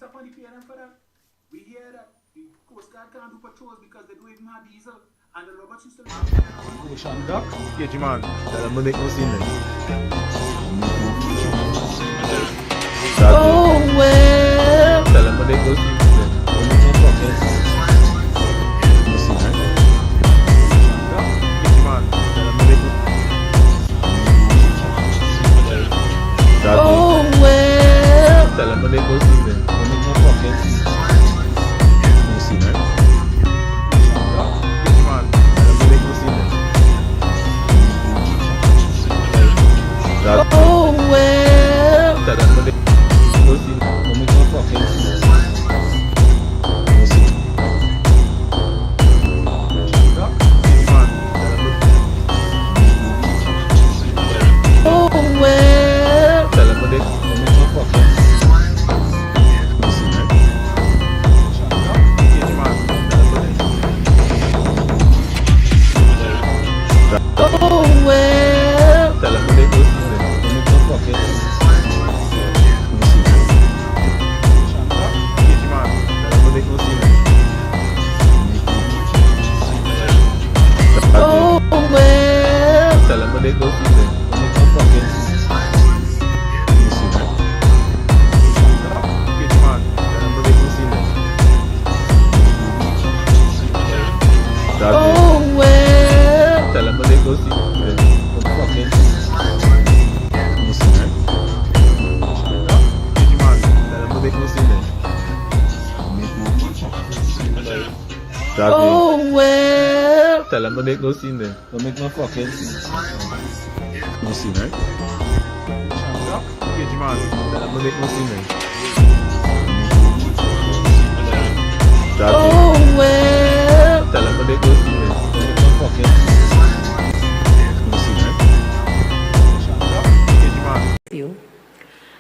up on the PNM for that. We hear that the Coast Guard can't do patrols because they don't even have diesel. And the robots used to Ocean Duck? Yeah, G-Man. Tell them to make no scene then. Oh, well. Tell them to make no scene then. Don't make no fucking no scene, right? Yeah, G-Man. Tell them to make no Oh, well. Tell them to make no scene then. Don't make no fucking no scene, right? Oh, well. Tell them to make no scene. Don't make no fucking no scene. Oh, well. Tell them to make no fucking no scene, right? Oh, well. Tell them to make no scene. Oh, well. Tell them to make no scene then. Don't make no fucking no scene, right? Tell them to make no scene then. Oh, well. Tell them to make no scene then. Don't fucking no scene, right? Tell them to make no scene then. Oh, well. Tell them to make no scene then. Don't make no fucking no scene, right? Tell them to make no scene then. Oh, well. Tell them to make no scene then. Don't make no fucking no scene, right?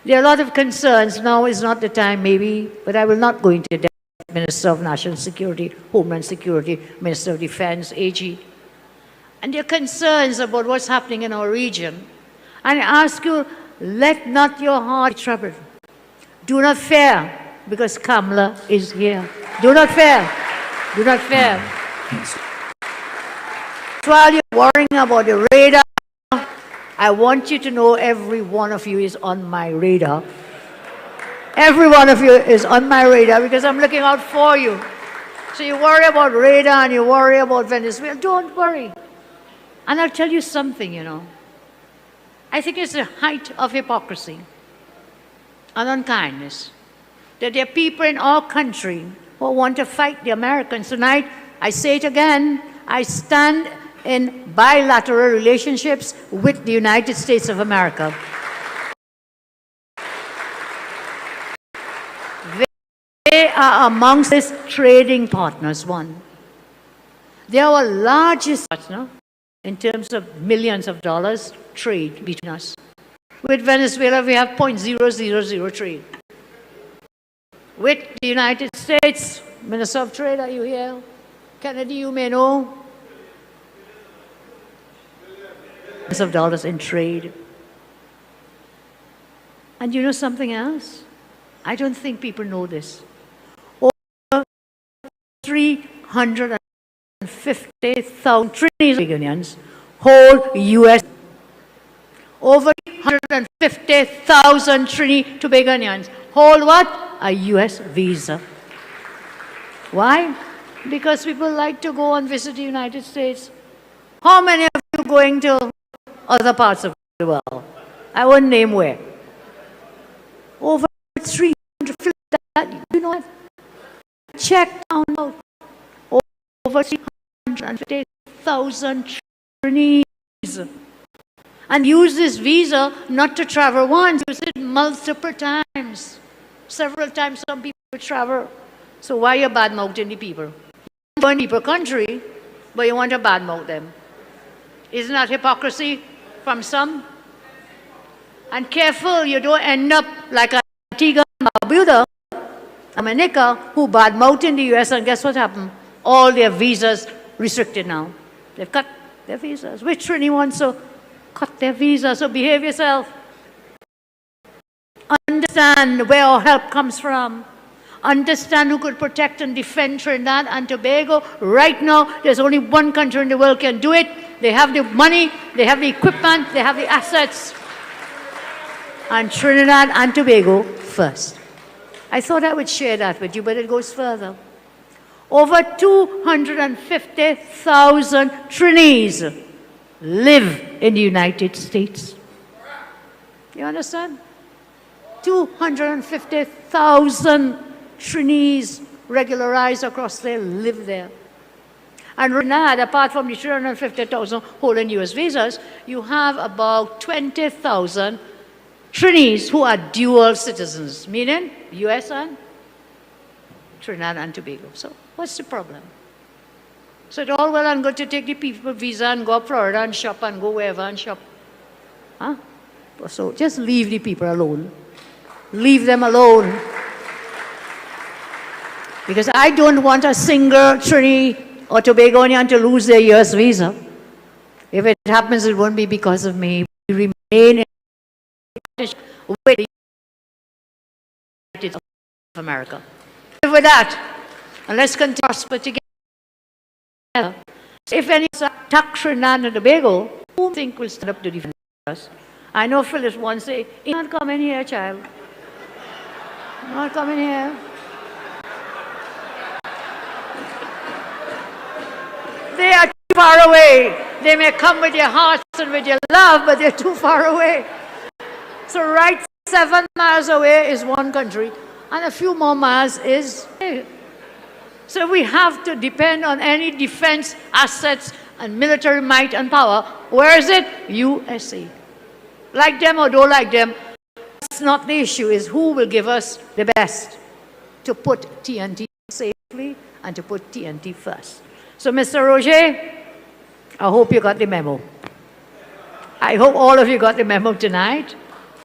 There are a lot of concerns. Now is not the time, maybe, but I will not go into depth. Minister of National Security, Homeland Security, Minister of Defense, AG. And there are concerns about what's happening in our region. And I ask you, let not your heart be troubled. Do not fear, because Kamala is here. Do not fear. Do not fear. While you're worrying about the radar, I want you to know every one of you is on my radar. Every one of you is on my radar because I'm looking out for you. So you worry about radar and you worry about Venezuela. Don't worry. And I'll tell you something, you know. I think it's the height of hypocrisy and unkindness that there are people in our country who want to fight the Americans. Tonight, I say it again, I stand in bilateral relationships with the United States of America. They are amongst these trading partners, one. They are our largest partner in terms of millions of dollars trade between us. With Venezuela, we have 0.000 trade. With the United States, Minister of Trade, are you here? Kennedy, you may know. Millions of dollars in trade. And you know something else? I don't think people know this. Over 350,000 trillions hold U.S. Over 350,000 Trinidadians hold what? A U.S. visa. Why? Because people like to go and visit the United States. How many of you going to other parts of the world? I won't name where. Over 350,000, you know what? Check down out. Over 350,000 Trinidadians. And use this visa not to travel once, use it multiple times. Several times some people travel. So why are you bad-mouthing the people? You go in people country, but you want to bad-mouth them. Isn't that hypocrisy from some? And careful, you don't end up like Antigua and Barbuda, Dominica, who bad-mouthed in the U.S., and guess what happened? All their visas restricted now. They've cut their visas. Which Trini wants to cut their visas? So behave yourself. Understand where our help comes from. understand who could protect and defend Trinidad and Tobago. Right now, there's only one country in the world can do it. They have the money, they have the equipment, they have the assets. And Trinidad and Tobago first. I thought I would share that with you, but it goes further. Over 250,000 Trinis live in the United States. You understand? 250,000 Trinis regularized across there live there. And Trinidad, apart from the 350,000 holding US visas, you have about 20,000 Trinis who are dual citizens, meaning US and Trinidad and Tobago. So what's the problem? So it's all well and good to take the people visa and go to Florida and shop and go wherever and shop. Huh? So just leave the people alone. Leave them alone. Because I don't want a single Trini or Tobagonian to lose their US visa. If it happens, it won't be because of me. We remain in with the United States of America. With that, and let's continue to prosper together. If any attack Trinidad and Tobago, who do you think will stand up to defend us? I know Phyllis once said, "You're not coming here, child. You're not coming here." They are too far away. They may come with your hearts and with your love, but they're too far away. So right 7 miles away is one country, and a few more miles is here. So we have to depend on any defense assets and military might and power. Where is it? USA. Like them or don't like them, that's not the issue. Is who will give us the best to put TNT safely and to put TNT first. So Mr. Roger, I hope you got the memo. I hope all of you got the memo tonight.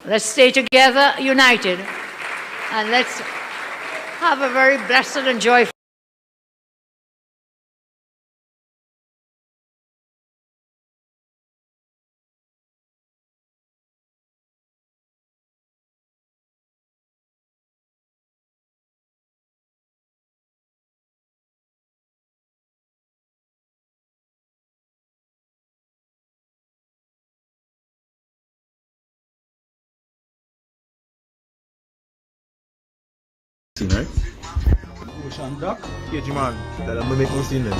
Let's stay together, united, and let's have a very blessed and joyful Right? Ocean Duck? Yeah, man. Tell them to make no scene then.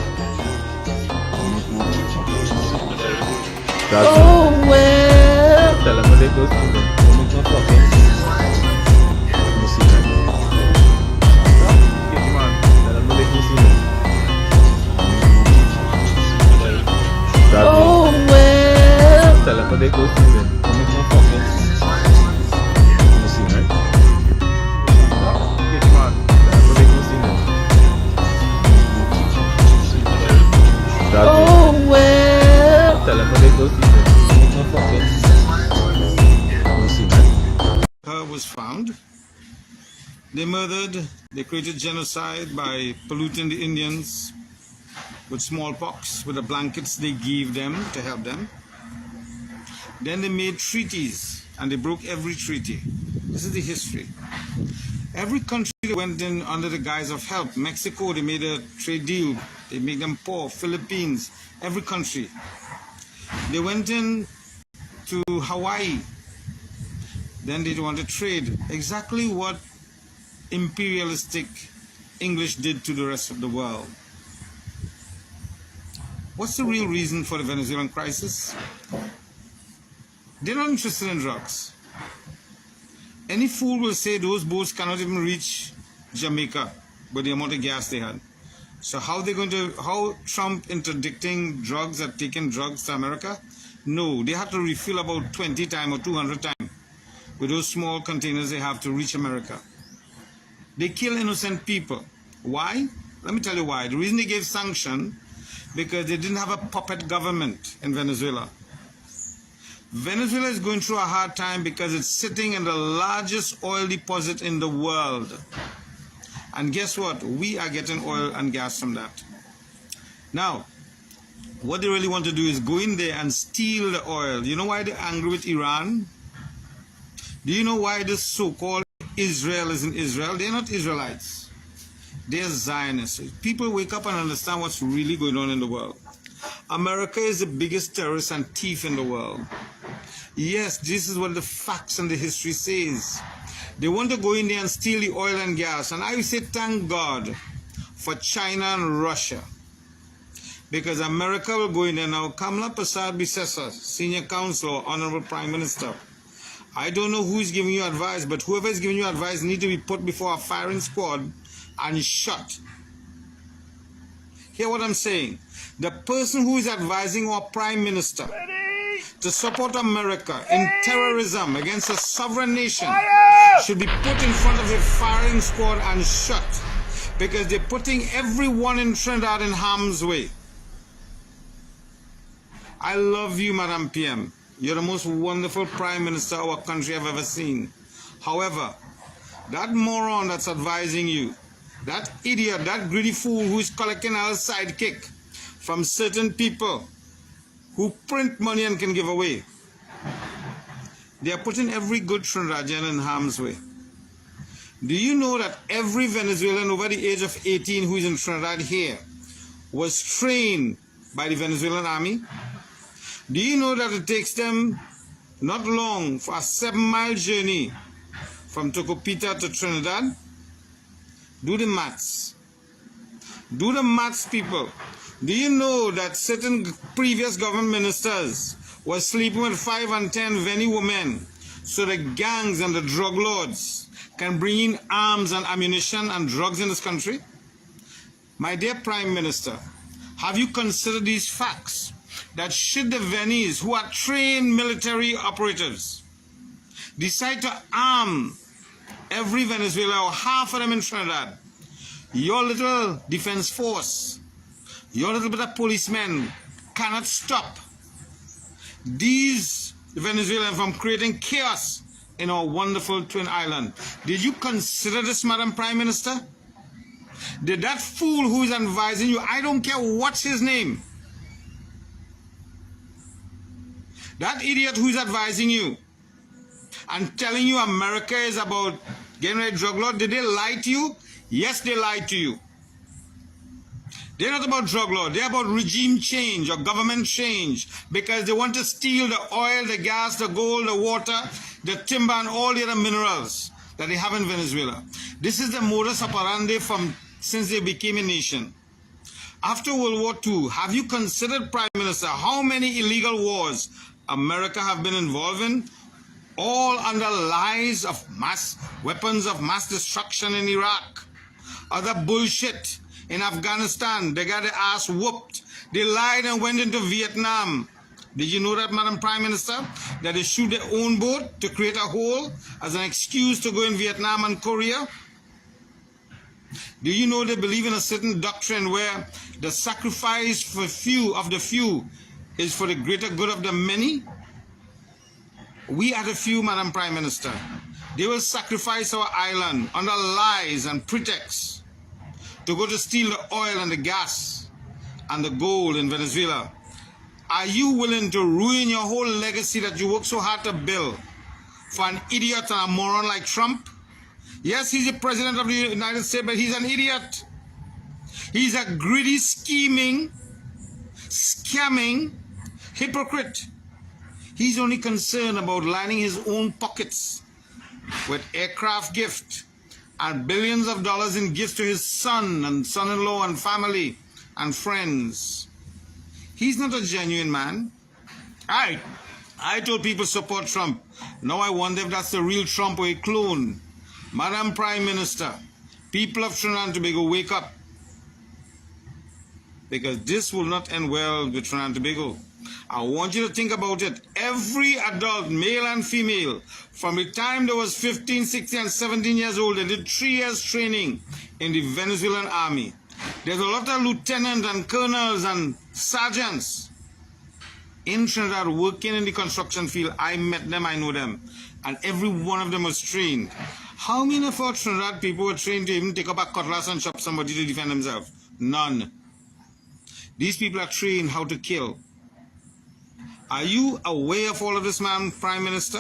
Oh, well. Tell them to make no scene then. Don't make no fucking. No scene, right? Yeah, man. Tell them to make no scene then. Oh, well. Tell them to make no scene then. Don't make no fucking. No scene, right? Oh, well. Tell them to make no scene then. Don't make no fucking. No scene, right? Was found. They murdered, they created genocide by polluting the Indians with smallpox, with the blankets they gave them to help them. Then they made treaties, and they broke every treaty. This is the history. Every country that went in under the guise of help. Mexico, they made a trade deal. They made them poor. Philippines, every country. They went in to Hawaii. Then they wanted to trade. Exactly what imperialistic English did to the rest of the world. What's the real reason for the Venezuelan crisis? They're not interested in drugs. Any fool will say those boats cannot even reach Jamaica with the amount of gas they had. So how Trump interdicting drugs or taking drugs to America? No, they had to refill about 20 times or 200 times with those small containers they have to reach America. They kill innocent people. Why? Let me tell you why. The reason they gave sanction, because they didn't have a puppet government in Venezuela. Venezuela is going through a hard time because it's sitting in the largest oil deposit in the world. And guess what? We are getting oil and gas from that. Now, what they really want to do is go in there and steal the oil. You know why they're angry with Iran? Do you know why this so-called Israel is in Israel? They're not Israelites. They're Zionists. People wake up and understand what's really going on in the world. America is the biggest terrorist and thief in the world. Yes, this is what the facts and the history says. They want to go in there and steal the oil and gas. And I say thank God for China and Russia. Because America will go in there now. Kamala Prasad-Bissessar, Senior Counselor, Honorable Prime Minister. I don't know who is giving you advice, but whoever is giving you advice needs to be put before a firing squad and shot. Hear what I'm saying? The person who is advising our Prime Minister to support America in terrorism against a sovereign nation should be put in front of a firing squad and shot, because they're putting everyone in Trinidad in harm's way. I love you, Madam PM. You're the most wonderful Prime Minister our country have ever seen. However, that moron that's advising you, that idiot, that greedy fool who is collecting our sidekick from certain people who print money and can give away, they are putting every good Trinidadian in harm's way. Do you know that every Venezuelan over the age of 18 who is in Trinidad here was trained by the Venezuelan army? Do you know that it takes them not long for a 7-mile journey from Tocopita to Trinidad? Do the maths. Do the maths, people. Do you know that certain previous government ministers were sleeping with 5 and 10 Veni women so the gangs and the drug lords can bring in arms and ammunition and drugs in this country? My dear Prime Minister, have you considered these facts? That should the Venis, who are trained military operatives, decide to arm every Venezuela or half of them in Trinidad, your little defense force, your little bit of policemen cannot stop these Venezuelans from creating chaos in our wonderful twin island. Did you consider this, Madam Prime Minister? Did that fool who is advising you, I don't care what's his name, that idiot who is advising you and telling you America is about getting rid of drug law, did they lie to you? Yes, they lied to you. They're not about drug law. They're about regime change or government change, because they want to steal the oil, the gas, the gold, the water, the timber, and all the other minerals that they have in Venezuela. This is the modus operandi since they became a nation. After World War II, have you considered, Prime Minister, how many illegal wars America have been involved in, all under lies of weapons of mass destruction in Iraq, other bullshit in Afghanistan? They got their ass whooped. They lied and went into Vietnam. Did you know that, Madam Prime Minister, that they shoot their own boat to create a hole as an excuse to go in Vietnam and Korea? Do you know they believe in a certain doctrine where the sacrifice for the few is for the greater good of the many? We are the few, Madam Prime Minister. They will sacrifice our island under lies and pretexts to go to steal the oil and the gas and the gold in Venezuela. Are you willing to ruin your whole legacy that you worked so hard to build for an idiot and a moron like Trump? Yes, he's the President of the United States, but he's an idiot. He's a greedy, scheming, scamming hypocrite. He's only concerned about lining his own pockets with aircraft gift and billions of dollars in gifts to his son and son-in-law and family and friends. He's not a genuine man. I told people support Trump. Now I wonder if that's the real Trump or a clone. Madam Prime Minister, people of Trinidad and Tobago, wake up. Because this will not end well with Trinidad and Tobago. I want you to think about it. Every adult, male and female, from the time they was 15, 16, and 17 years old, they did 3 years training in the Venezuelan army. There's a lot of lieutenants and colonels and sergeants in Trinidad working in the construction field. I met them, I know them. And every one of them was trained. How many of our Trinidad people were trained to even take up a cutlass and chop somebody to defend themselves? None. These people are trained how to kill. Are you aware of all of this, Madam Prime Minister?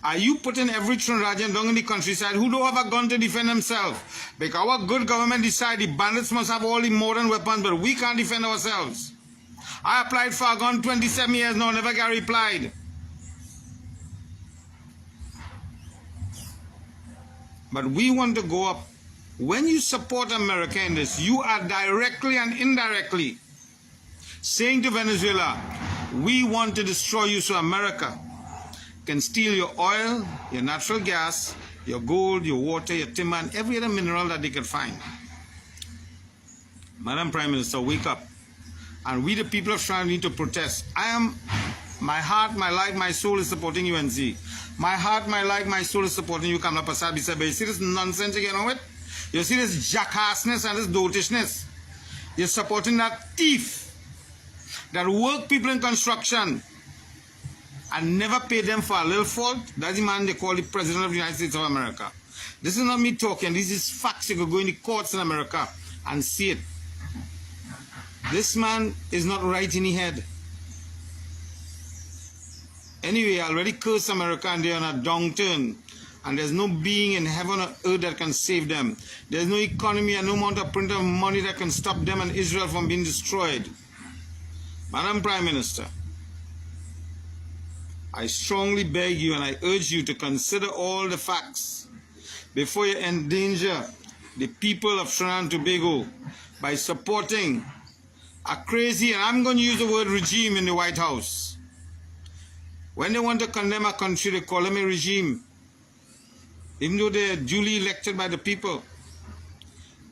Are you putting every Trinidadian down in the countryside who don't have a gun to defend themselves? Because our good government decide the bandits must have all the modern weapons, but we can't defend ourselves. I applied for a gun 27 years now, never got replied. But we want to go up. When you support America in this, you are directly and indirectly saying to Venezuela, we want to destroy you so America can steal your oil, your natural gas, your gold, your water, your timber, and every other mineral that they can find. Madam Prime Minister, wake up. And we, the people of Sri Lanka, need to protest. My heart, my life, my soul is supporting UNC. My heart, my life, my soul is supporting you, Kamala Prasad. But you see this nonsense again on it? You see this jackassness and this dotishness? You're supporting that thief that work people in construction and never pay them for a little fault. That's the man they call the President of the United States of America. This is not me talking. This is facts. You can go in the courts in America and see it. This man is not right in the head. Anyway, I already cursed America and they're on a downturn. And there's no being in heaven or earth that can save them. There's no economy and no amount of print of money that can stop them and Israel from being destroyed. Madam Prime Minister, I strongly beg you and I urge you to consider all the facts before you endanger the people of Trinidad and Tobago by supporting a crazy, and I'm going to use the word regime in the White House. When they want to condemn a country, they call them a regime, even though they're duly elected by the people.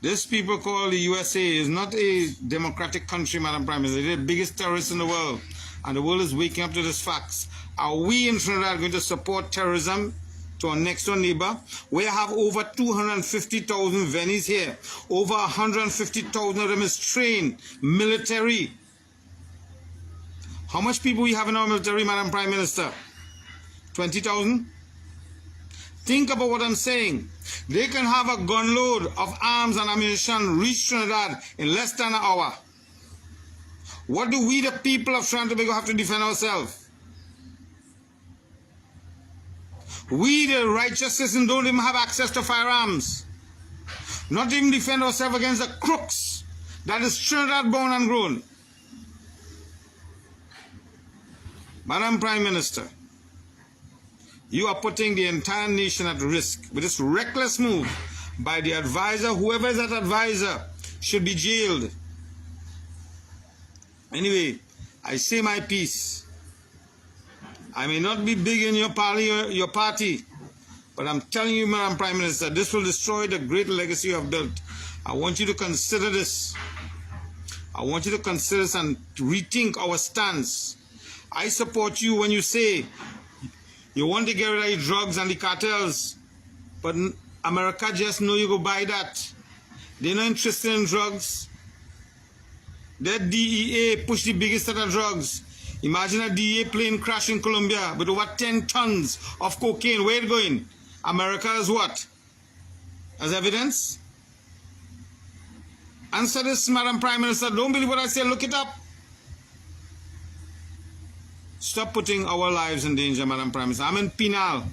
This people called the USA is not a democratic country, Madam Prime Minister. They're the biggest terrorists in the world, and the world is waking up to these facts. Are we in Trinidad going to support terrorism to our next door neighbor? We have over 250,000 Venis here. Over 150,000 of them is trained military. How much people we have in our military, Madam Prime Minister? 20,000? Think about what I'm saying. They can have a gunload of arms and ammunition reach Trinidad in less than an hour. What do we, the people of Trinidad and Tobago, have to defend ourselves? We, the righteous citizens, don't even have access to firearms. Not even defend ourselves against the crooks that is Trinidad born and grown. Madam Prime Minister, you are putting the entire nation at risk with this reckless move by the advisor. Whoever is that advisor should be jailed. Anyway, I say my piece. I may not be big in your party, but I'm telling you, Madam Prime Minister, this will destroy the great legacy you have built. I want you to consider this. I want you to consider this and rethink our stance. I support you when you say you want to get rid of the drugs and the cartels, but America just know you go buy that. They're not interested in drugs. That DEA push the biggest set of drugs. Imagine a DEA plane crash in Colombia with over 10 tons of cocaine. Where it going? America is what? As evidence? Answer this, Madam Prime Minister. Don't believe what I say. Look it up. Stop putting our lives in danger, Madam Prime Minister. I'm in Pinal,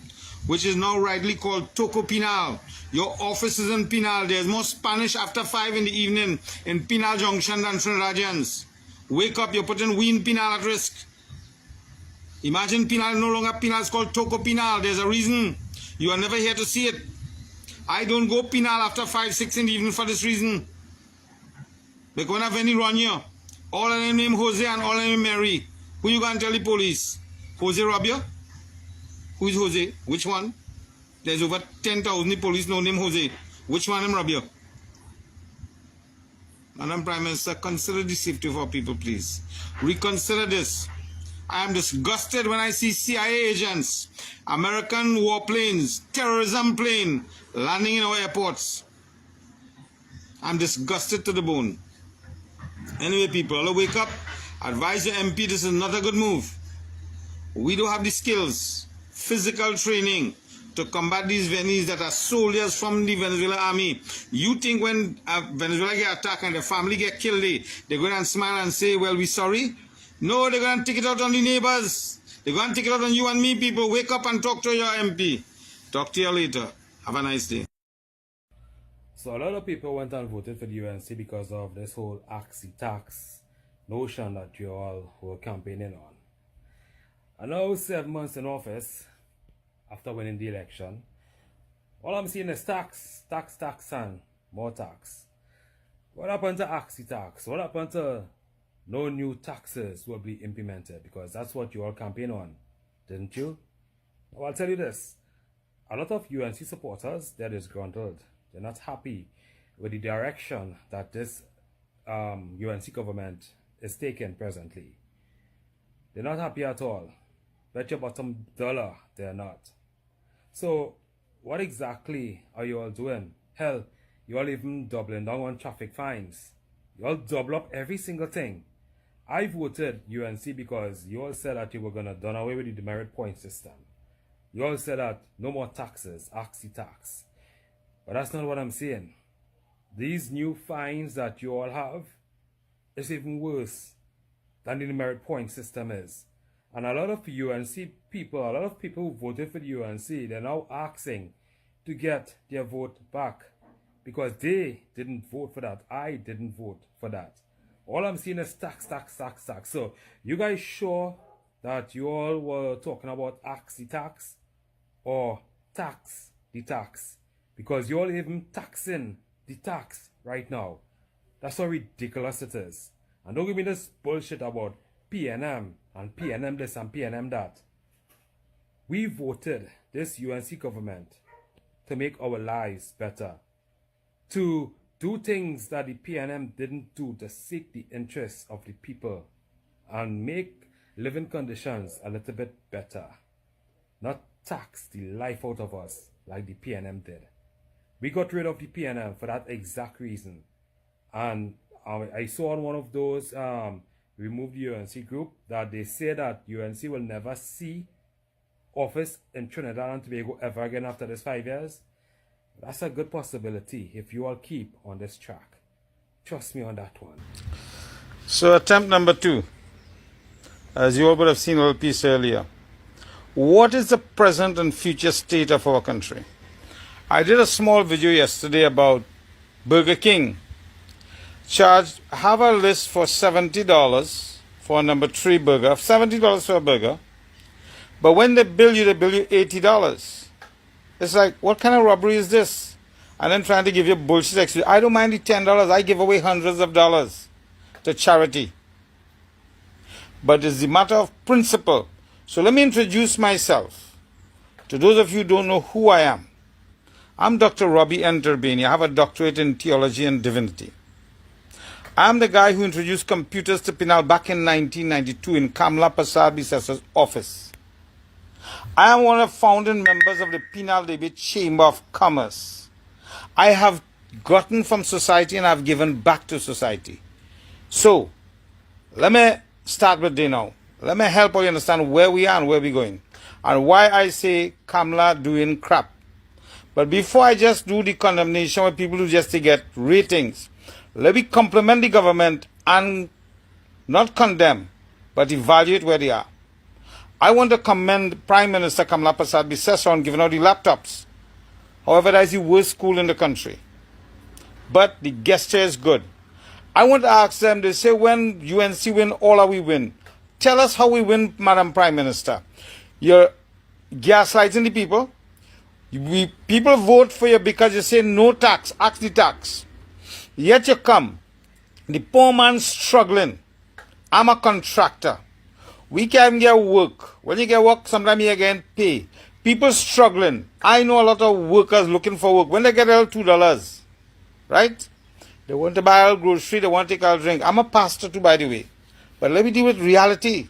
which is now rightly called Toco Pinal. Your office is in Pinal. There's more Spanish after 5 in the evening in Pinal Junction than Trinidadians. Wake up, you're putting we in Pinal at risk. Imagine Pinal no longer Pinal, it's called Toco Pinal. There's a reason. You are never here to see it. I don't go Pinal after 5, 6 in the evening for this reason. Because when I have any run here, all of them name Jose and all of them Mary. Who you going to tell the police? Jose rob you? Who is Jose? Which one? There's over 10,000 police no name Jose. Which one them rob you? Madam Prime Minister, consider the safety of our people, please. Reconsider this. I am disgusted when I see CIA agents, American warplanes, terrorism plane landing in our airports. I'm disgusted to the bone. Anyway, people, I'll wake up. Advise your MP, this is not a good move. We don't have the skills, physical training to combat these Venis that are soldiers from the Venezuelan army. You think when Venezuela get attacked and their family get killed, they're going to smile and say, well, we're sorry? No, they're going to take it out on the neighbors. They're going to take it out on you and me, people. Wake up and talk to your MP. Talk to you later. Have a nice day. So a lot of people went and voted for the UNC because of this whole Axie tax notion that you all were campaigning on. And now 7 months in office, after winning the election, all I'm seeing is tax, and more tax. What happened to Axie tax? What happened to no new taxes will be implemented? Because that's what you all campaigned on, didn't you? Well, I'll tell you this. A lot of UNC supporters, they're disgruntled. They're not happy with the direction that this UNC government is taking presently. They're not happy at all. Bet your bottom dollar they're not. So, what exactly are you all doing? Hell, you all even doubling down on traffic fines. You all double up every single thing. I voted UNC because you all said that you were going to done away with the demerit point system. You all said that no more taxes, Axie tax. But that's not what I'm saying. These new fines that you all have is even worse than the demerit point system is. And a lot of UNC people, a lot of people who voted for the UNC, they're now asking to get their vote back because they didn't vote for that. I didn't vote for that. All I'm seeing is tax. So, you guys sure that you all were talking about Axie tax or tax the tax? Because you're all even taxing the tax right now. That's how ridiculous it is. And don't give me this bullshit about PNM and PNM this and PNM that. We voted this UNC government to make our lives better. To do things that the PNM didn't do to seek the interests of the people and make living conditions a little bit better. Not tax the life out of us like the PNM did. We got rid of the PNM for that exact reason. And I saw on one of those remove the UNC group that they say that UNC will never see office in Trinidad and Tobago ever again after this 5 years. That's a good possibility if you all keep on this track. Trust me on that one. So attempt number 2. As you all would have seen a little piece earlier. What is the present and future state of our country? I did a small video yesterday about Burger King. Have a list for $70 for a number 3 burger, $70 for a burger. But when they bill you $80. It's like, what kind of robbery is this? And then trying to give you bullshit excuse. I don't mind the $10. I give away hundreds of dollars to charity. But it's the matter of principle. So let me introduce myself. To those of you who don't know who I am. I'm Dr. Robbie Enterbany. I have a doctorate in theology and divinity. I'm the guy who introduced computers to Pinal back in 1992 in Kamla Prasad Bises's office. I am one of the founding members of the Pinal Debate Chamber of Commerce. I have gotten from society and I've given back to society. So, let me start with this now. Let me help you understand where we are and where we're going. And why I say Kamla doing crap. But before I just do the condemnation with people who just to get ratings, let me compliment the government and not condemn, but evaluate where they are. I want to commend Prime Minister Kamla Prasad Bisesa on giving out the laptops. However, that is the worst school in the country. But the gesture is good. I want to ask them, they say when UNC win, all we win. Tell us how we win, Madam Prime Minister. You're gaslighting the people. People vote for you because you say no tax, ask the tax. Yet you come, the poor man struggling. I'm a contractor. We can't get work. When you get work, sometimes you get pay. People struggling. I know a lot of workers looking for work. When they get $2, right? They want to buy a grocery, they want to take a drink. I'm a pastor too, by the way. But let me deal with reality.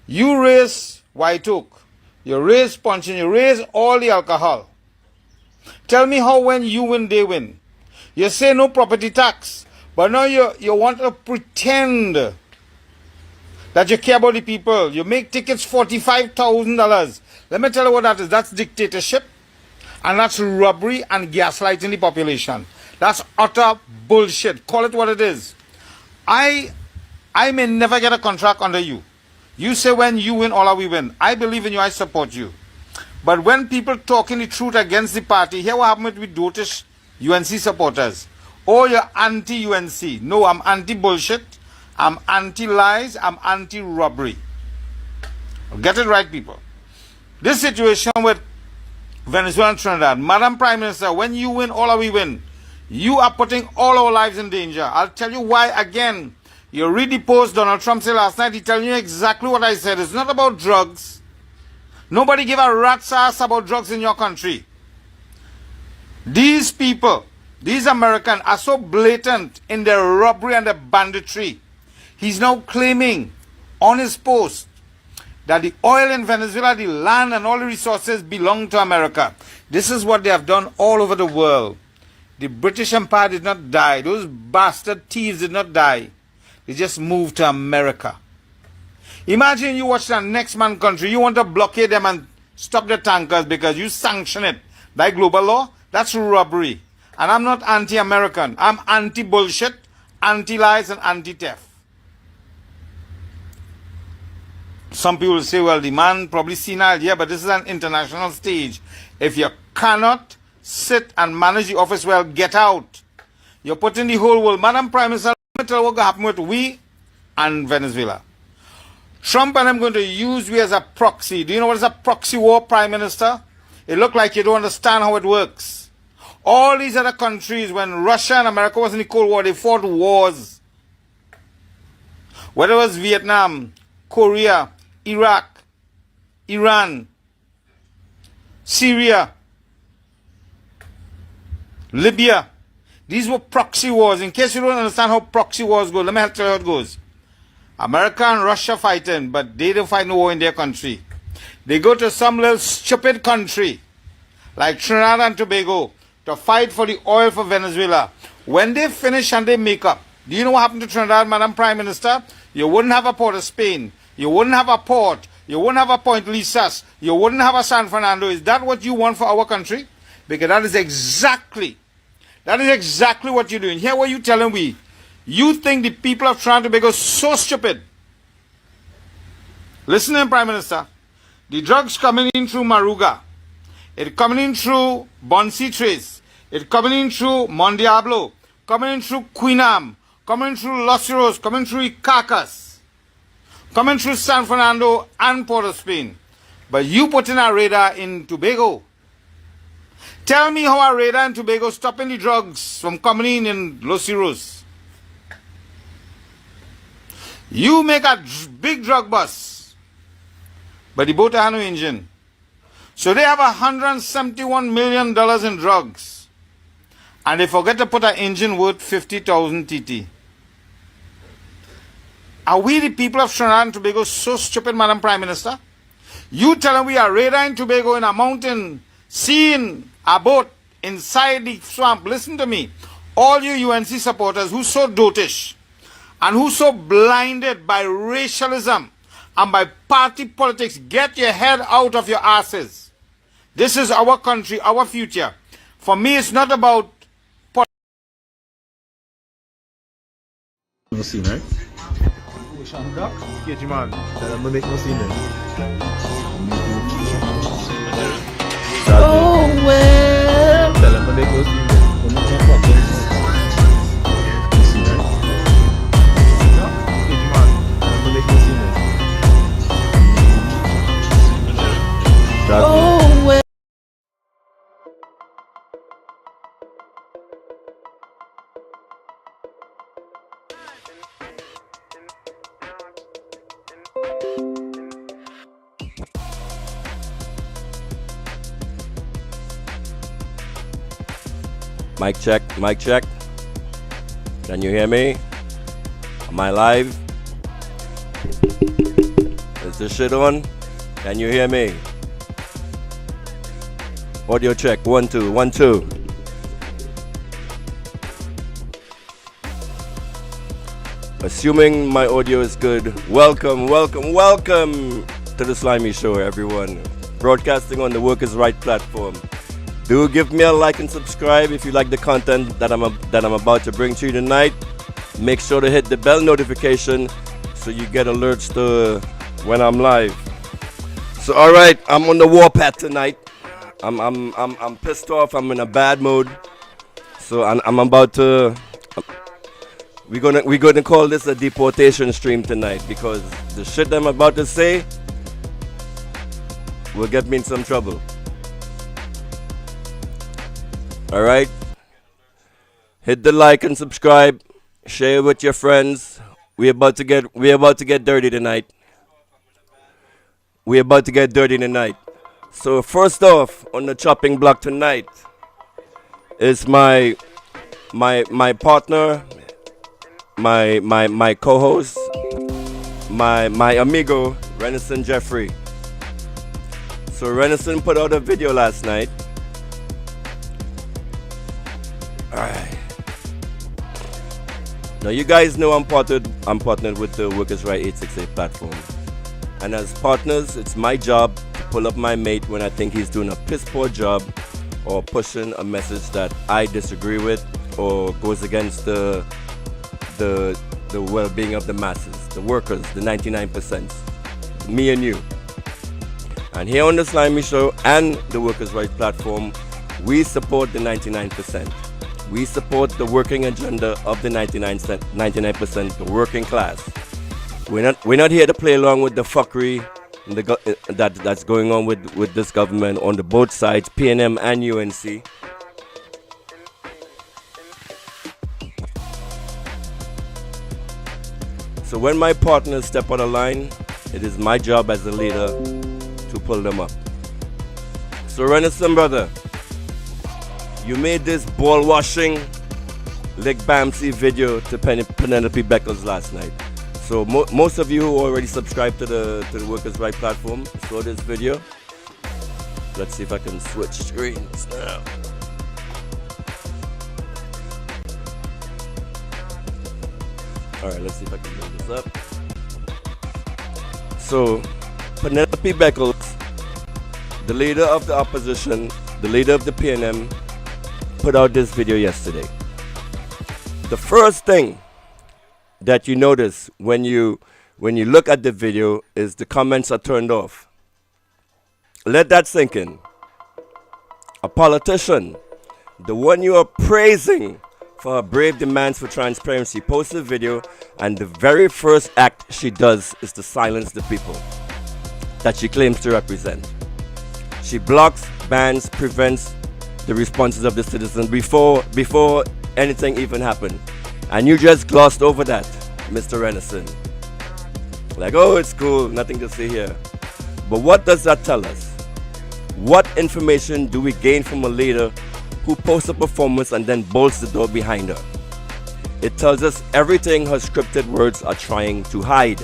You raise White Oak. You raise punch and you raise all the alcohol. Tell me how when you win, they win. You say no property tax. But now you want to pretend that you care about the people. You make tickets $45,000. Let me tell you what that is. That's dictatorship. And that's robbery and gaslighting the population. That's utter bullshit. Call it what it is. I may never get a contract under you. You say when you win, all we win. I believe in you, I support you. But when people talking the truth against the party, here what happened with dotish UNC supporters. Oh, you're anti-UNC. No, I'm anti-bullshit. I'm anti-lies. I'm anti-robbery. Get it right, people. This situation with Venezuela and Trinidad. Madam Prime Minister, when you win, all we win. You are putting all our lives in danger. I'll tell you why again. You read the post Donald Trump said last night. He telling you exactly what I said. It's not about drugs. Nobody give a rat's ass about drugs in your country. These people, these Americans are so blatant in their robbery and their banditry. He's now claiming on his post that the oil in Venezuela, the land and all the resources belong to America. This is what they have done all over the world. The British Empire did not die. Those bastard thieves did not die. They just moved to America. Imagine you watch the next man country. You want to blockade them and stop the tankers because you sanction it by global law. That's robbery. And I'm not anti-American. I'm anti-bullshit, anti-lies, and anti-theft. Some people will say, well, the man probably senile, yeah, but this is an international stage. If you cannot sit and manage the office well, get out. You're putting the whole world. Madam Prime Minister, let me tell you what's going to happen with we and Venezuela. Trump and I'm going to use we as a proxy. Do you know what is a proxy war, Prime Minister? It looks like you don't understand how it works. All these other countries, when Russia and America was in the Cold War, they fought wars. Whether it was Vietnam, Korea, Iraq, Iran, Syria, Libya. These were proxy wars. In case you don't understand how proxy wars go, let me tell you how it goes. America and Russia fighting, but they don't fight no war in their country. They go to some little stupid country like Trinidad and Tobago to fight for the oil for Venezuela. When they finish and they make up, do you know what happened to Trinidad, Madam Prime Minister? You wouldn't have a Port of Spain. You wouldn't have a port. You wouldn't have a Point Lisas. You wouldn't have a San Fernando. Is that what you want for our country? Because that is exactly what you're doing. Here what you telling we. You think the people of Trinidad and Tobago are so stupid. Listen to Prime Minister. The drugs coming in through Maruga. It's coming in through Bonsi Trace. It's coming in through Mondiablo. Coming in through Queenam. Coming in through Los Heroes. Coming through Icacas. Coming through San Fernando and Port of Spain. But you put in a radar in Tobago. Tell me how a radar in Tobago stopping the drugs from coming in Los Heroes. You make a big drug bus, but the boat has no engine. So they have $171 million in drugs. And they forget to put an engine worth 50,000 TT. Are we the people of Trinidad and Tobago so stupid, Madam Prime Minister? You tell them we are radar in Tobago in a mountain, seeing a boat inside the swamp. Listen to me. All you UNC supporters who so dotish and who so blinded by racialism and by party politics, get your head out of your asses. This is our country, our future. For me, it's not about No scene, right? Ocean Duck? Sketchy man. Tell them to make no scene then. Oh well. Tell them to make no scene then. When you talk about this, no scene, right? Duck? Sketchy man. Tell them to make no scene then. Oh well. Mic check, mic check. Can you hear me? Am I live? Is this shit on? Can you hear me? Audio check, 1 2 1 2. Assuming my audio is good, welcome to the Slimy Show, everyone. Broadcasting on the Workers' Right platform. Do give me a like and subscribe if you like the content that I'm about to bring to you tonight. Make sure to hit the bell notification so you get alerts to when I'm live. So all right, I'm on the warpath tonight. I'm pissed off. I'm in a bad mood. So I'm about to. We're gonna call this a deportation stream tonight because the shit I'm about to say will get me in some trouble. All right. Hit the like and subscribe. Share with your friends. We're about to get dirty tonight. We're about to get dirty tonight. So first off, on the chopping block tonight is my partner, my co-host, my amigo, Rennison Jeffrey. So Rennison put out a video last night. Alright. Now you guys know I'm partnered with the Workers' Right 868 platform. And as partners, it's my job to pull up my mate when I think he's doing a piss poor job or pushing a message that I disagree with or goes against the well-being of the masses, the workers, the 99%, me and you. And here on the Slimy Show and the Workers' Right platform, we support the 99%. We support the working agenda of the 99%, the working class. We're not here to play along with the fuckery that's going on with this government on the both sides, PNM and UNC. So when my partners step out of line, it is my job as a leader to pull them up. So Rennison, brother, you made this ball washing Lick Bamsey video to Penelope Beckles last night. So most of you who already subscribed to the Workers' Right platform saw this video. Let's see if I can switch screens now. Alright, let's see if I can bring this up. So Penelope Beckles, the leader of the opposition, the leader of the PNM, put out this video yesterday. The first thing that you notice when you look at the video is the comments are turned off. Let that sink in. A politician, the one you are praising for her brave demands for transparency, posts a video, and the very first act she does is to silence the people that she claims to represent. She blocks, bans, prevents the responses of the citizens before anything even happened. And you just glossed over that, Mr. Rennison. Like, oh, it's cool, nothing to see here. But what does that tell us? What information do we gain from a leader who posts a performance and then bolts the door behind her? It tells us everything her scripted words are trying to hide.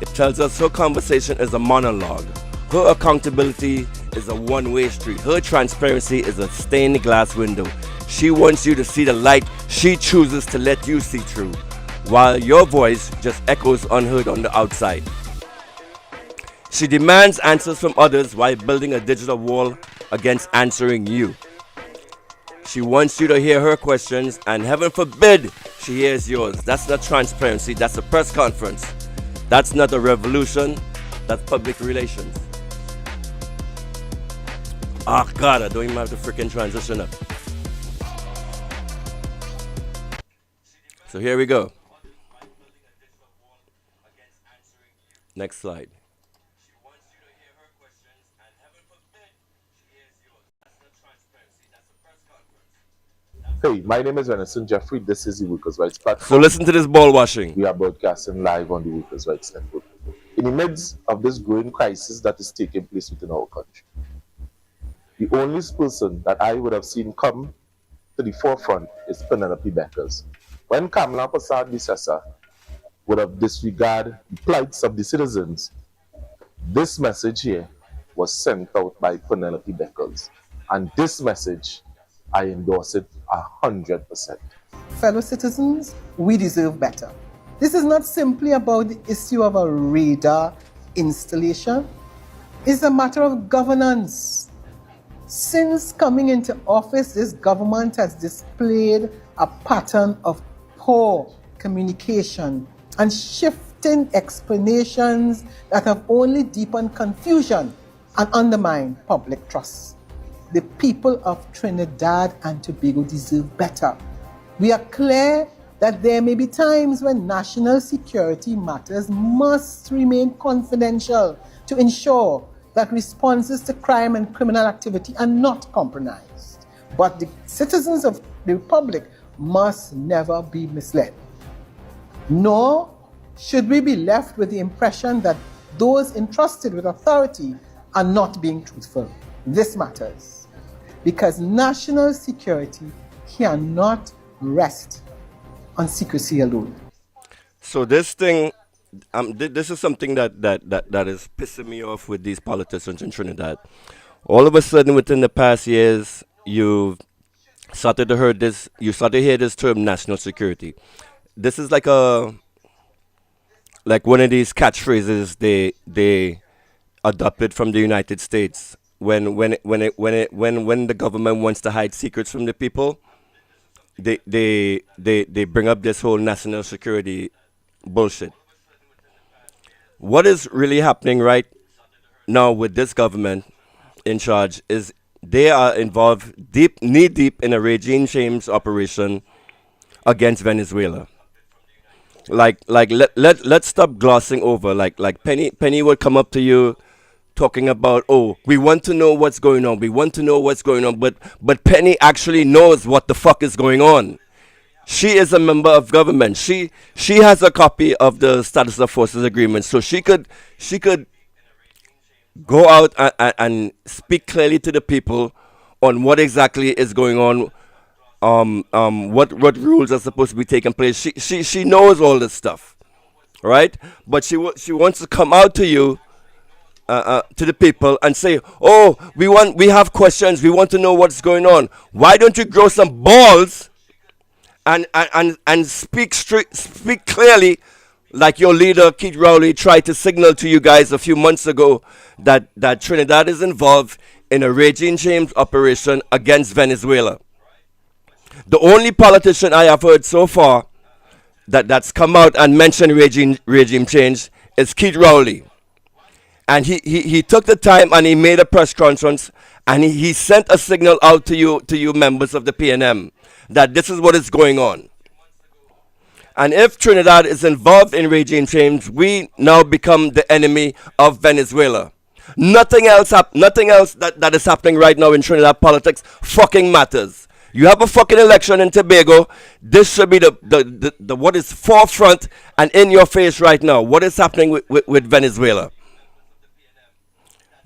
It tells us her conversation is a monologue. Her accountability is a one-way street. Her transparency is a stained glass window. She wants you to see the light she chooses to let you see through, while your voice just echoes unheard on the outside. She demands answers from others while building a digital wall against answering you. She wants you to hear her questions, and heaven forbid she hears yours. That's not transparency, that's a press conference. That's not a revolution, that's public relations. Oh God, I don't even have to freaking transition up. So here we go. Next slide. Hey, my name is Rennison Jeffrey. This is the Workers' Rights platform. So listen to this ball washing. We are broadcasting live on the Workers' Rights Network. In the midst of this growing crisis that is taking place within our country, the only person that I would have seen come to the forefront is Penelope Beckles. When Kamala Persad-Bissessar would have disregarded the plights of the citizens, this message here was sent out by Penelope Beckles. And this message, I endorse it 100%. Fellow citizens, we deserve better. This is not simply about the issue of a radar installation. It's a matter of governance. Since coming into office, this government has displayed a pattern of poor communication and shift conflicting explanations that have only deepened confusion and undermined public trust. The people of Trinidad and Tobago deserve better. We are clear that there may be times when national security matters must remain confidential to ensure that responses to crime and criminal activity are not compromised. But the citizens of the Republic must never be misled. Nor should we be left with the impression that those entrusted with authority are not being truthful. This matters because national security cannot rest on secrecy alone. So this thing, this is something that is pissing me off with these politicians in Trinidad. All of a sudden, within the past years, you've started to hear this. You started to hear this term, national security. This is like one of these catchphrases they adopted from the United States when the government wants to hide secrets from the people. They bring up this whole national security bullshit. What is really happening right now with this government in charge is they are involved knee deep in a regime change operation against Venezuela. Let's stop glossing over. Like Penny would come up to you talking about, oh, we want to know what's going on. We want to know what's going on. But Penny actually knows what the fuck is going on. She is a member of government. She has a copy of the Status of Forces Agreement, so she could go out and speak clearly to the people on what exactly is going on. What rules are supposed to be taking place. She knows all this stuff, right? But she wants to come out to you. To the people and say, oh, we have questions, we want to know what's going on. Why don't you grow some balls and speak clearly, like your leader Keith Rowley tried to signal to you guys a few months ago that Trinidad is involved in a regime change operation against Venezuela. The only politician I have heard so far that's come out and mentioned regime change is Keith Rowley. And he took the time and he made a press conference and he sent a signal out to you members of the PNM that this is what is going on. And if Trinidad is involved in regime change, we now become the enemy of Venezuela. Nothing else that is happening right now in Trinidad politics fucking matters. You have a fucking election in Tobago. This should be the what is forefront and in your face right now. What is happening with Venezuela?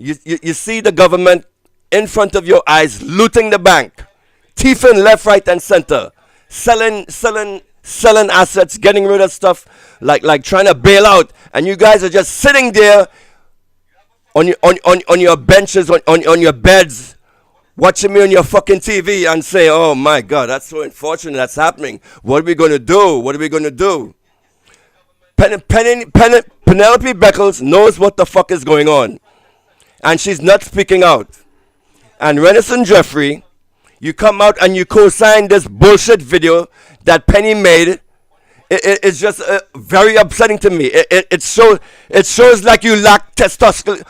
You see the government in front of your eyes looting the bank, thieving left, right, and center, selling assets, getting rid of stuff, like trying to bail out, and you guys are just sitting there on your benches, on your beds, watching me on your fucking TV and say, oh my God, that's so unfortunate that's happening. What are we going to do? What are we going to do? Penelope Beckles knows what the fuck is going on. And she's not speaking out. And Rennison Jeffrey, you come out and you co-sign this bullshit video that Penny made. It's just very upsetting to me. It shows like you lack testicular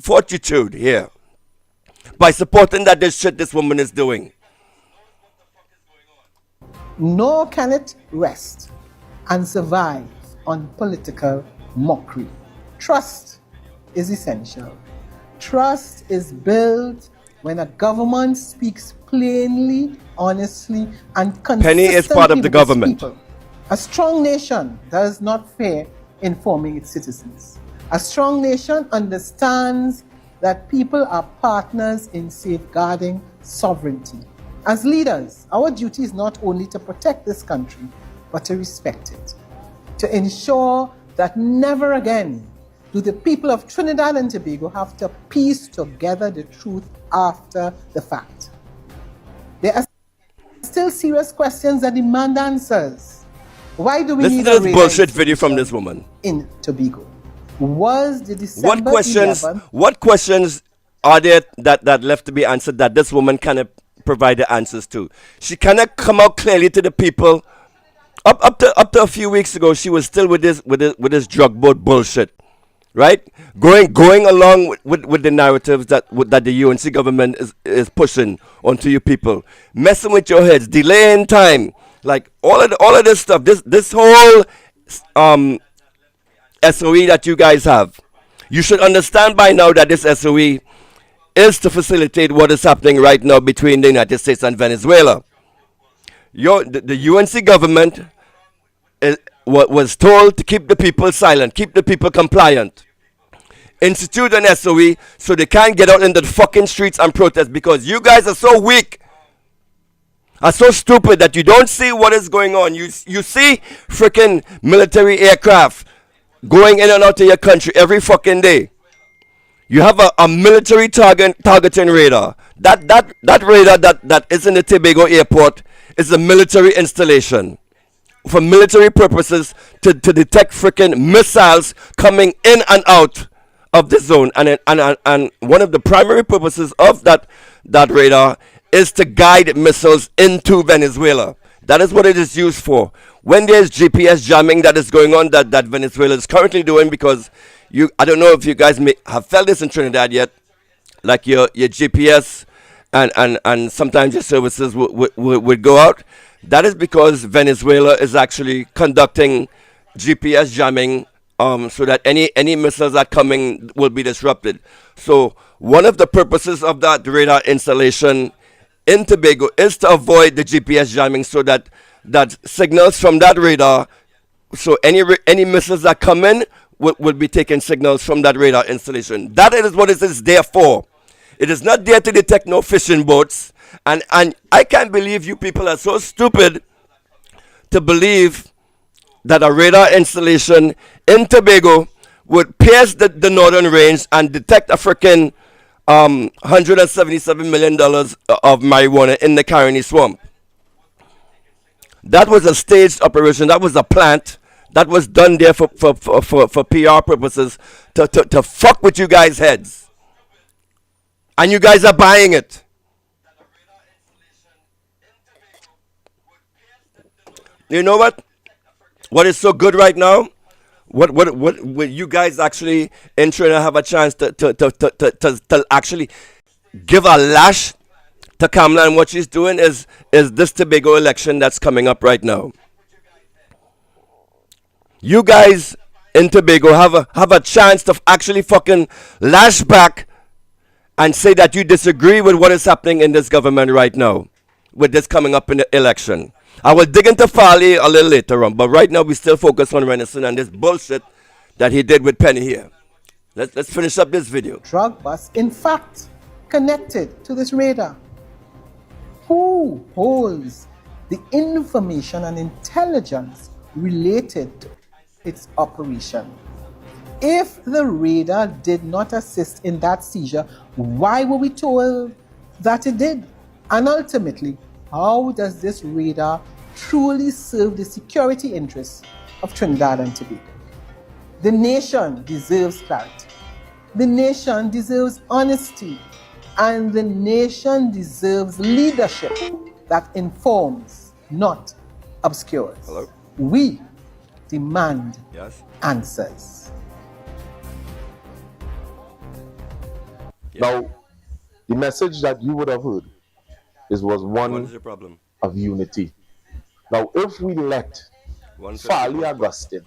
fortitude here by supporting this shit this woman is doing. Nor can it rest and survive on political mockery. Trust is essential. Trust is built when a government speaks plainly, honestly, and consistently. Penny is part of the government. People. A strong nation does not fear informing its citizens. A strong nation understands that people are partners in safeguarding sovereignty. As leaders, our duty is not only to protect this country, but to respect it. To ensure that never again do the people of Trinidad and Tobago have to piece together the truth after the fact. There are still serious questions that demand answers. Why do we Listen need to a this bullshit video from this woman in Tobago? Was the December 11th... What questions are there that left to be answered that this woman cannot provide the answers to? She cannot come out clearly to the people up to a few weeks ago, she was still with this drug boat bullshit, right? Going along with the narratives that the UNC government is pushing onto you people, messing with your heads, delaying time, like all of this stuff. This whole SOE that you guys have, you should understand by now that this SOE is to facilitate what is happening right now between the United States and Venezuela. The UNC government was told to keep the people silent, keep the people compliant, institute an SOE so they can't get out into the fucking streets and protest, because you guys are so weak, are so stupid that you don't see what is going on. You see freaking military aircraft going in and out of your country every fucking day. You have a military targeting radar. That radar that is in the Tobago airport is a military installation for military purposes to detect freaking missiles coming in and out of the zone. And one of the primary purposes of that radar is to guide missiles into Venezuela. That is what it is used for. When there's GPS jamming that is going on that Venezuela is currently doing, because I don't know if you guys may have felt this in Trinidad yet, like your GPS and sometimes your services would go out. That is because Venezuela is actually conducting GPS jamming so that any missiles that are coming will be disrupted. So one of the purposes of that radar installation in Tobago is to avoid the GPS jamming, so that signals from that radar, so any missiles that come in will be taking signals from that radar installation. That is what it is there for. It is not there to detect no fishing boats. And I can't believe you people are so stupid to believe that a radar installation in Tobago would pierce the northern range and detect a freaking $177 million of marijuana in the Caroni swamp. That was a staged operation. That was a plant that was done there for PR purposes to fuck with you guys' heads. And you guys are buying it. You know what? What is so good right now? What you guys actually in Trinidad have a chance to actually give a lash to Kamala and what she's doing is this Tobago election that's coming up right now. You guys in Tobago have a chance to actually fucking lash back and say that you disagree with what is happening in this government right now, with this coming up in the election. I will dig into Farley a little later on, but right now we still focus on Rennison and this bullshit that he did with Penny here. Let's finish up this video. Drug bust, in fact, connected to this radar. Who holds the information and intelligence related to its operation? If the radar did not assist in that seizure, why were we told that it did? And ultimately, how does this radar truly serve the security interests of Trinidad and Tobago? The nation deserves clarity. The nation deserves honesty. And the nation deserves leadership that informs, not obscures. Hello? We demand Yes. answers. Now, the message that you would have heard was What one is the problem? of unity. Now, if we let Farley Augustine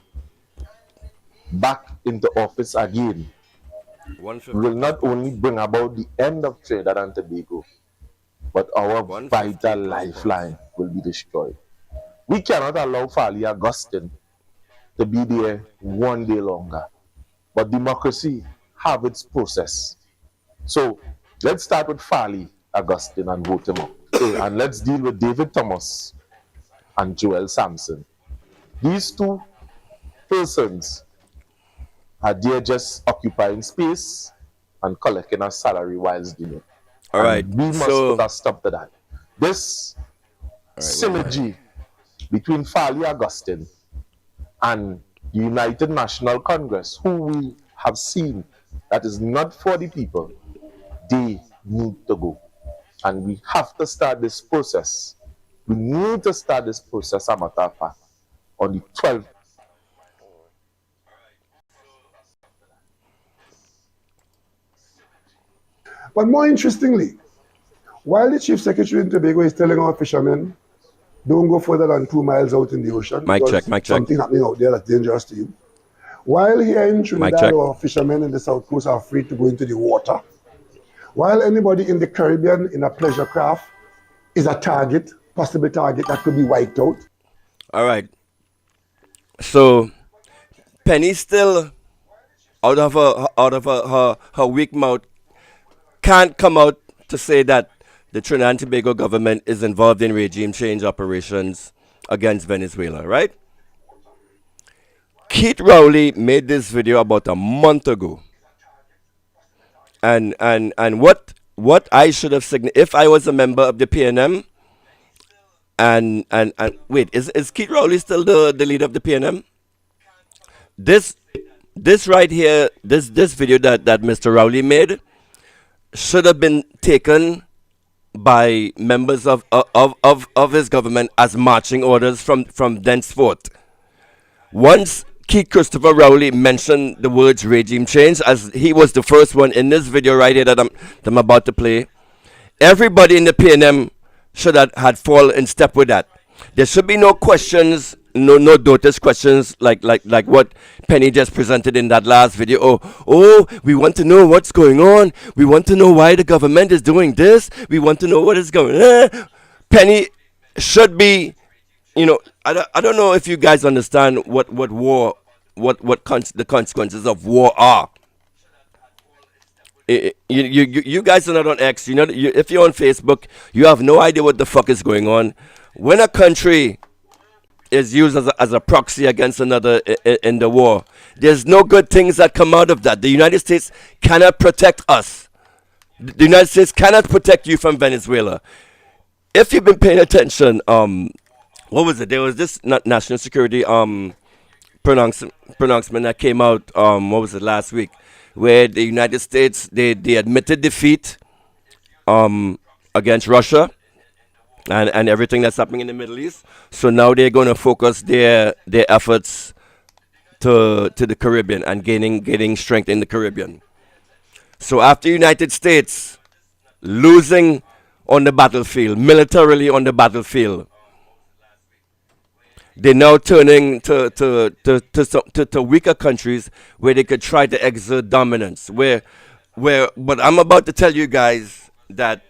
back into office again, will not only bring about the end of Trinidad and Tobago, but our vital lifeline will be destroyed. We cannot allow Farley Augustine to be there one day longer. But democracy have its process. So let's start with Farley Augustine and vote him up. And let's deal with David Thomas and Joel Sampson. These two persons are there just occupying space and collecting a salary whilst doing it. All right. We must put a stop to that. This synergy between Farley Augustine and the United National Congress, who we have seen that is not for the people, they need to go. And we have to start this process. We need to start this process, a matter of fact. on the 12th. But more interestingly, while the Chief Secretary in Tobago is telling our fishermen, don't go further than 2 miles out in the ocean, Mic because check, mic check. something happening out there that's dangerous to you. While here in Trinidad, our fishermen in the South Coast are free to go into the water. While anybody in the Caribbean in a pleasure craft is a target, possible target that could be wiped out. All right. So Penny still out of her weak mouth can't come out to say that the Trinidad and Tobago government is involved in regime change operations against Venezuela, right? Keith Rowley made this video about a month ago. And what I should have signaled if I was a member of the PNM and wait, is Keith Rowley still the leader of the PNM? This right here, this video that Mr. Rowley made should have been taken by members of his government as marching orders from thenceforth. Once Keith Christopher Rowley mentioned the words regime change, as he was the first one in this video right here that I'm about to play, everybody in the PNM should have had fall in step with that. There should be no questions, no notice questions like what Penny just presented in that last video. Oh, we want to know what's going on. We want to know why the government is doing this. We want to know what is going on. Penny should be, I don't know if you guys understand what war, the consequences of war are. You guys are not on X. If you're on Facebook, you have no idea what the fuck is going on. When a country is used as a proxy against another in the war, there's no good things that come out of that. The United States cannot protect us. The United States cannot protect you from Venezuela. If you've been paying attention, what was it? There was this national security pronouncement that came out, what was it, last week, where the United States, they admitted defeat against Russia and everything that's happening in the Middle East. So now they're going to focus their efforts to the Caribbean and gaining strength in the Caribbean. So after United States losing on the battlefield, militarily on the battlefield, they're now turning to weaker countries where they could try to exert dominance. But I'm about to tell you guys that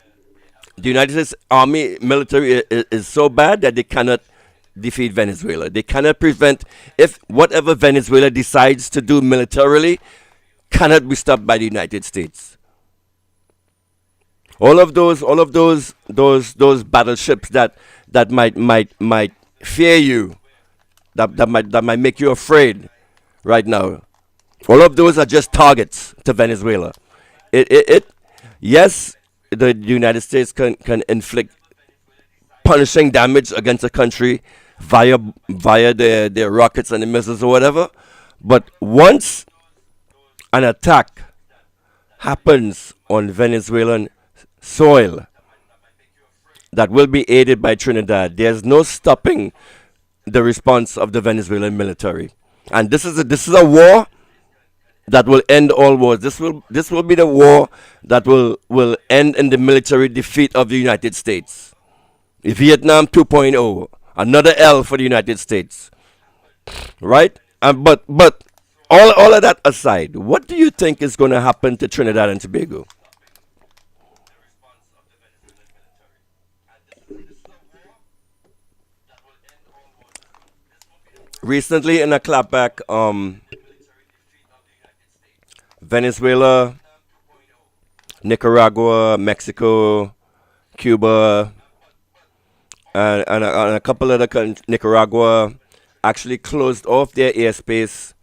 the United States Army military is so bad that they cannot defeat Venezuela. They cannot prevent, if whatever Venezuela decides to do militarily cannot be stopped by the United States. All of those battleships that might fear you, that might make you afraid right now. All of those are just targets to Venezuela. Yes, the United States can inflict punishing damage against a country via their rockets and the missiles or whatever, but once an attack happens on Venezuelan soil that will be aided by Trinidad, there's no stopping the response of the Venezuelan military. And this is a war that will end all wars. This will be the war that will end in the military defeat of the United States. Vietnam 2.0, another L for the United States, right? But all of that aside, what do you think is going to happen to Trinidad and Tobago? Recently, in a clapback, Venezuela, Nicaragua, Mexico, Cuba, and a couple other countries, Nicaragua, actually closed off their airspace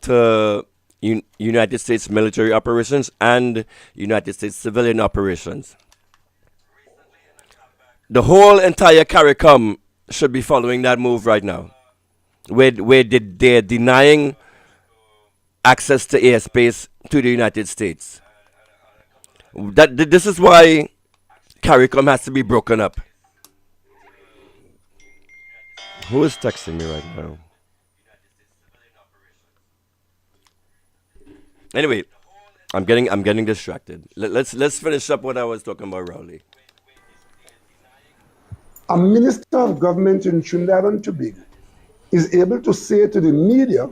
to United States military operations and United States civilian operations. The whole entire CARICOM should be following that move right now, where they're denying access to airspace to the United States. This is why CARICOM has to be broken up. Who is texting me right now? Anyway, I'm getting distracted. Let's finish up what I was talking about, Rowley. A minister of government in Trinidad and Tobago is able to say to the media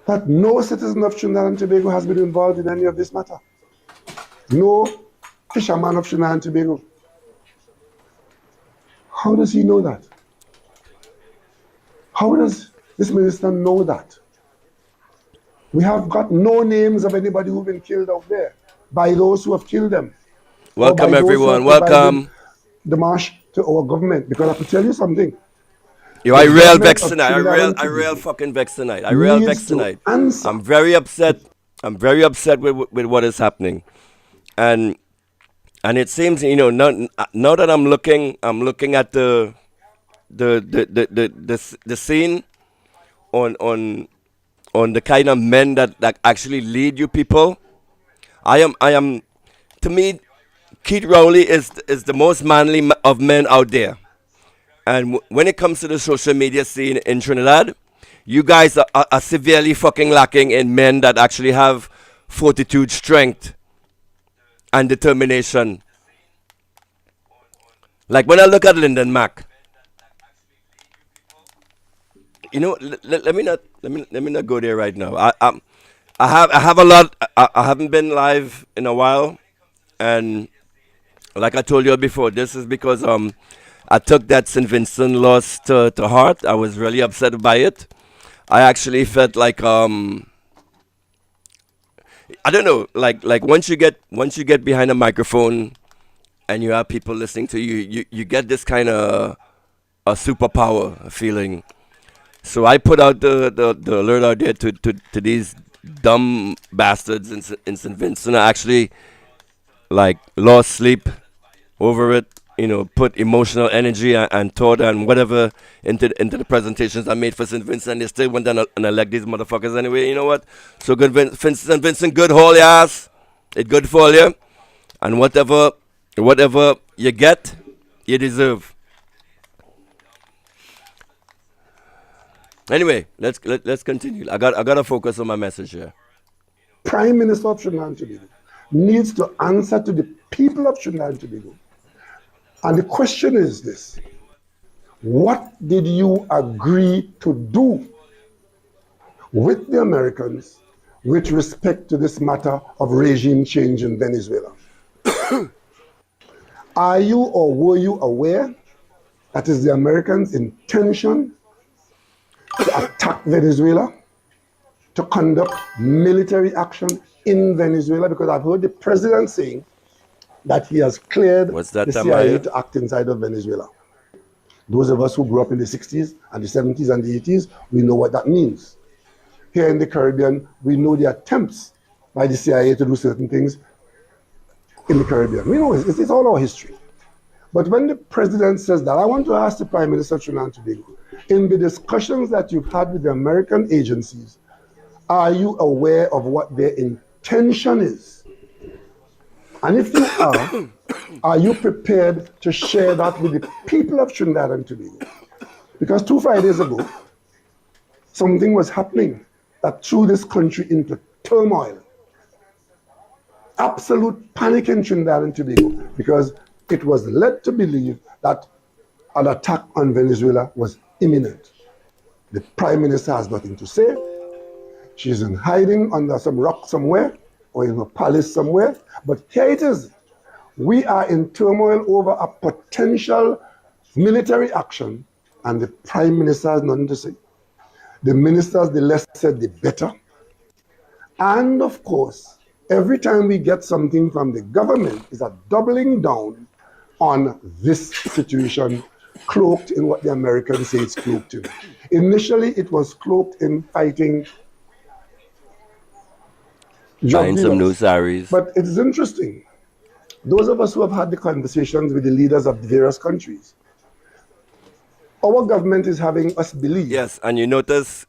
that no citizen of Trinidad and Tobago has been involved in any of this matter. No fisherman of Trinidad and Tobago. How does he know that? How does this minister know that? We have got no names of anybody who've been killed out there by those who have killed them. Welcome, everyone. Welcome. The march to our government, because I have to tell you something. Yo, I real vex tonight. I real fucking vex tonight. I real vex tonight. I'm very upset. I'm very upset with what is happening, and it seems, you know, now that I'm looking at the scene on the kind of men that actually lead you people. I am to me, Keith Rowley is the most manly of men out there. And when it comes to the social media scene in Trinidad, you guys are severely fucking lacking in men that actually have fortitude, strength, and determination. Like when I look at Lyndon Mack, you know, let me not go there right now. I have a lot. I haven't been live in a while, and like I told you before, this is because I took that St. Vincent loss to heart. I was really upset by it. I actually felt like I don't know, like once you get behind a microphone and you have people listening to you, you get this kind of a superpower feeling. So I put out the alert out there to these dumb bastards in St. Vincent. I actually like lost sleep over it, you know, put emotional energy and thought and whatever into the presentations I made for St. Vincent, and they still went down and elect these motherfuckers anyway. You know what? So good, St. Vincent, good haul your ass. It good for you, and whatever you get, you deserve. Anyway, let's continue. I gotta focus on my message here. Prime Minister of Trinidad and Tobago needs to answer to the people of Trinidad and Tobago. And the question is this: what did you agree to do with the Americans with respect to this matter of regime change in Venezuela? Are you or were you aware that is the Americans' intention to attack Venezuela, to conduct military action in Venezuela? Because I've heard the president saying that he has cleared the CIA to act inside of Venezuela. Those of us who grew up in the 60s and the 70s and the 80s, we know what that means. Here in the Caribbean, we know the attempts by the CIA to do certain things in the Caribbean. We know it's all our history. But when the president says that, I want to ask the Prime Minister of Trinidad and Tobago, in the discussions that you've had with the American agencies, are you aware of what their intention is? And if you are you prepared to share that with the people of Trinidad and Tobago? Because 2 Fridays ago, something was happening that threw this country into turmoil. Absolute panic in Trinidad and Tobago, because it was led to believe that an attack on Venezuela was imminent. The Prime Minister has nothing to say. She's in hiding under some rock somewhere or in a palace somewhere. But here it is. We are in turmoil over a potential military action, and the Prime Minister has nothing to say. The ministers, the less said, the better. And of course, every time we get something from the government, is a doubling down on this situation, cloaked in what the Americans say it's cloaked in. Initially, it was cloaked in fighting buying some new saris. But it's interesting. Those of us who have had the conversations with the leaders of the various countries, our government is having us believe. Yes, and you notice,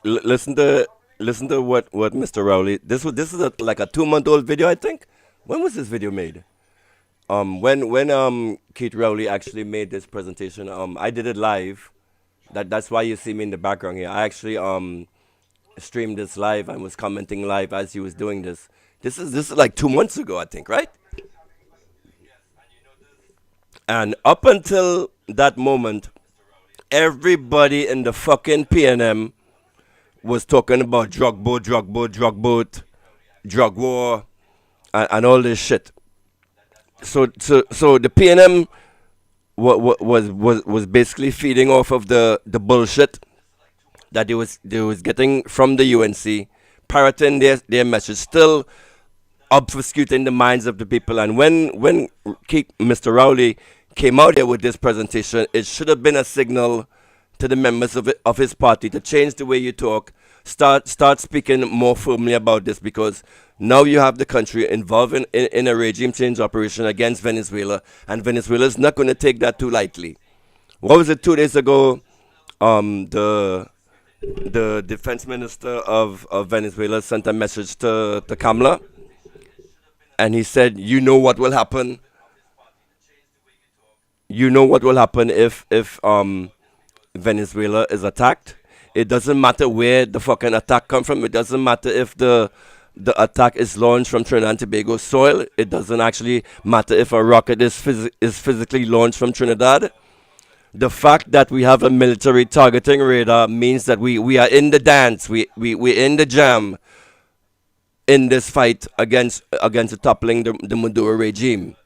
listen to what Mr. Rowley. This is like a 2-month-old video, I think. When was this video made? When Keith Rowley actually made this presentation, I did it live. That's why you see me in the background here. I actually streamed this live and was commenting live as he was doing this. This is like 2 months ago, I think, right? And up until that moment, everybody in the fucking PNM was talking about drug boat, drug war, and all this shit. So the PNM was basically feeding off of the bullshit that they was getting from the UNC, parroting their message, still obfuscating the minds of the people. And when Mr. Rowley came out here with this presentation, it should have been a signal to the members of his party to change the way you talk, start speaking more firmly about this, because now you have the country involved in a regime change operation against Venezuela, and Venezuela is not going to take that too lightly. What was it, 2 days ago? The defense minister of Venezuela sent a message to Kamala, and he said, you know what will happen. You know what will happen if Venezuela is attacked. It doesn't matter where the fucking attack come from. It doesn't matter if the attack is launched from Trinidad and Tobago soil. It doesn't actually matter if a rocket is physically launched from Trinidad. The fact that we have a military targeting radar means that we are in the dance. We're in the jam in this fight against toppling the Maduro regime.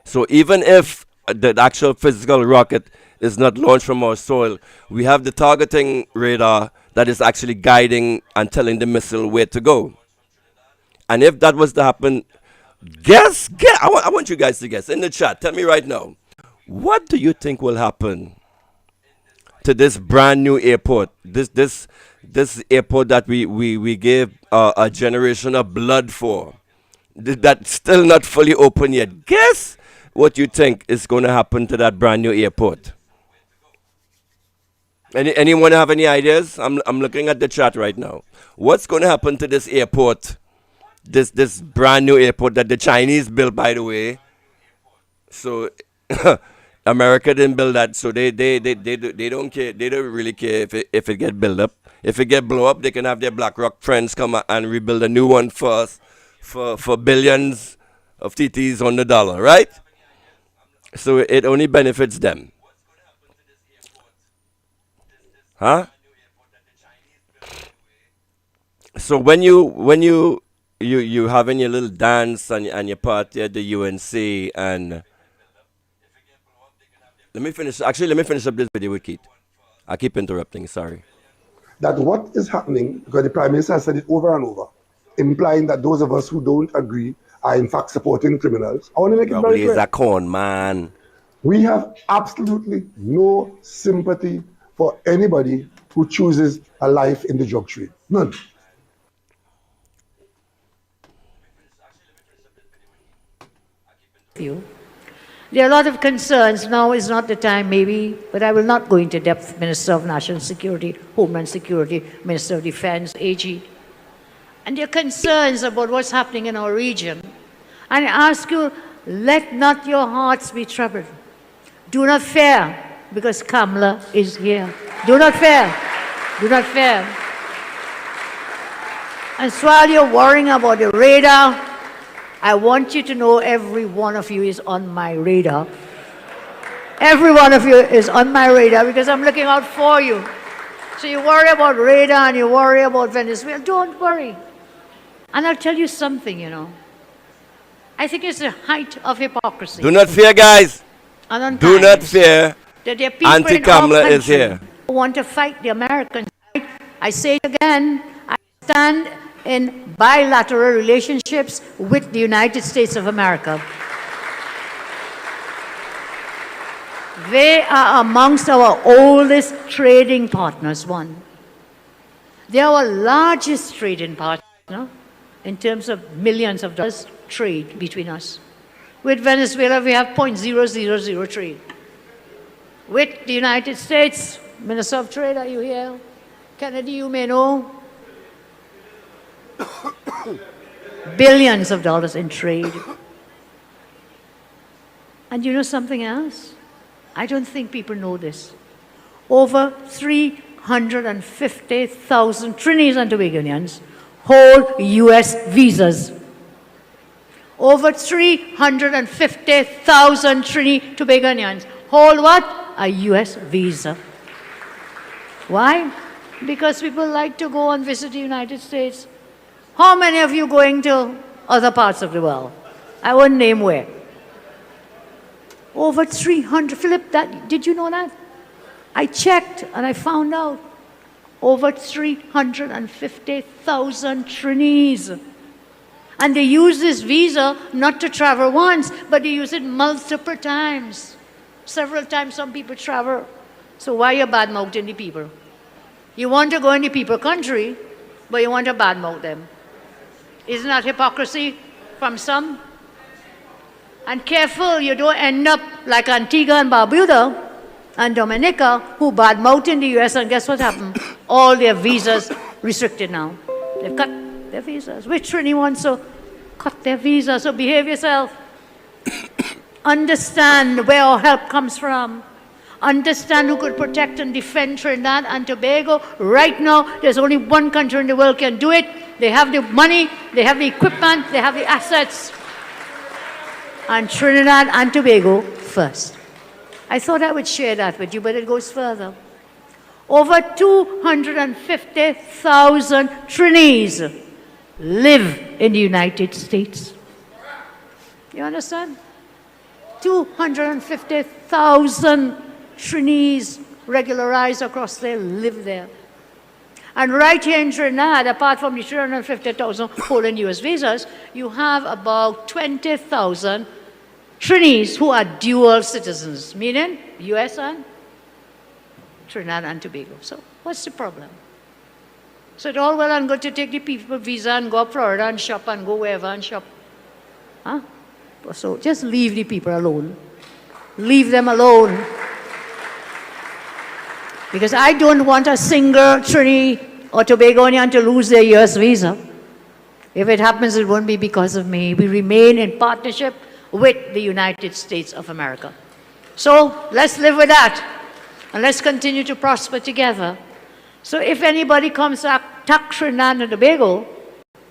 So even if the actual physical rocket is not launched from our soil, we have the targeting radar that is actually guiding and telling the missile where to go. And if that was to happen, guess. I want you guys to guess in the chat. Tell me right now, what do you think will happen to this brand new airport? This airport that we gave a generation of blood for, that's still not fully open yet. Guess what you think is going to happen to that brand new airport. Anyone have any ideas? I'm looking at the chat right now. What's going to happen to this airport? This brand new airport that the Chinese built, by the way. So America didn't build that, so they don't care. They don't really care if it get built up. If it get blow up, they can have their BlackRock friends come and rebuild a new one first for billions of TTs on the dollar, right? So it only benefits them. Huh? So when you having your little dance and your party at the UNC, and let me finish up this video with Keith. I keep interrupting, sorry. That what is happening, because the Prime Minister has said it over and over, implying that those of us who don't agree are in fact supporting criminals. I want to make it very clear. A corn, man. We have absolutely no sympathy for anybody who chooses a life in the drug trade. None. There are a lot of concerns. Now is not the time, maybe, but I will not go into depth. Minister of National Security, Homeland Security, Minister of Defense, AG. And there are concerns about what's happening in our region. And I ask you, let not your hearts be troubled. Do not fear, because Kamala is here. Do not fear. Do not fear. And so while you're worrying about the radar, I want you to know every one of you is on my radar. Every one of you is on my radar because I'm looking out for you. So you worry about radar and you worry about Venezuela. Don't worry. And I'll tell you something, you know. I think it's the height of hypocrisy. Do not fear, guys. Do not fear. That there are people Anti-Kamala is here. Who want to fight the Americans. I say it again. I stand in bilateral relationships with the United States of America. They are amongst our oldest trading partners, one. They are our largest trading partner in terms of millions of dollars trade between us. With Venezuela, we have 0.000 trade. With the United States, Minister of Trade, are you here? Kennedy, you may know. Billions of dollars in trade. And you know something else? I don't think people know this. Over 350,000 Trinidadians and Tobagonians hold U.S. visas. Over 350,000 Trinidadians and Tobagonians hold what? A U.S. visa. Why? Because people like to go and visit the United States. How many of you going to other parts of the world? I won't name where. Over 300. Philip, did you know that? I checked and I found out. Over 350,000 Trinidadians. And they use this visa not to travel once, but they use it multiple times. Several times some people travel. So why are you bad-mouthing the people? You want to go in the people country, but you want to bad-mouth them. Isn't that hypocrisy from some? And careful, you don't end up like Antigua and Barbuda and Dominica, who bad-mouthed in the US, and guess what happened? All their visas restricted now. They've cut their visas. Which Trini wants to cut their visas? So behave yourself. Understand where our help comes from. Understand who could protect and defend Trinidad and Tobago. Right now, there's only one country in the world can do it. They have the money, they have the equipment, they have the assets. And Trinidad and Tobago first. I thought I would share that with you, but it goes further. Over 250,000 Trinidadians live in the United States. You understand? 250,000 Trinidadians regularized across there live there. And right here in Trinidad, apart from the 350,000 holding US visas, you have about 20,000 Trinidadians who are dual citizens, meaning US and Trinidad and Tobago. So what's the problem? So it's all well and good to take the people visa and go to Florida and shop and go wherever and shop. Huh? So just leave the people alone. Leave them alone. Because I don't want a single Trini or Tobagonian to lose their US visa. If it happens, it won't be because of me. We remain in partnership with the United States of America. So let's live with that. And let's continue to prosper together. So if anybody comes to attack Trinidad and Tobago,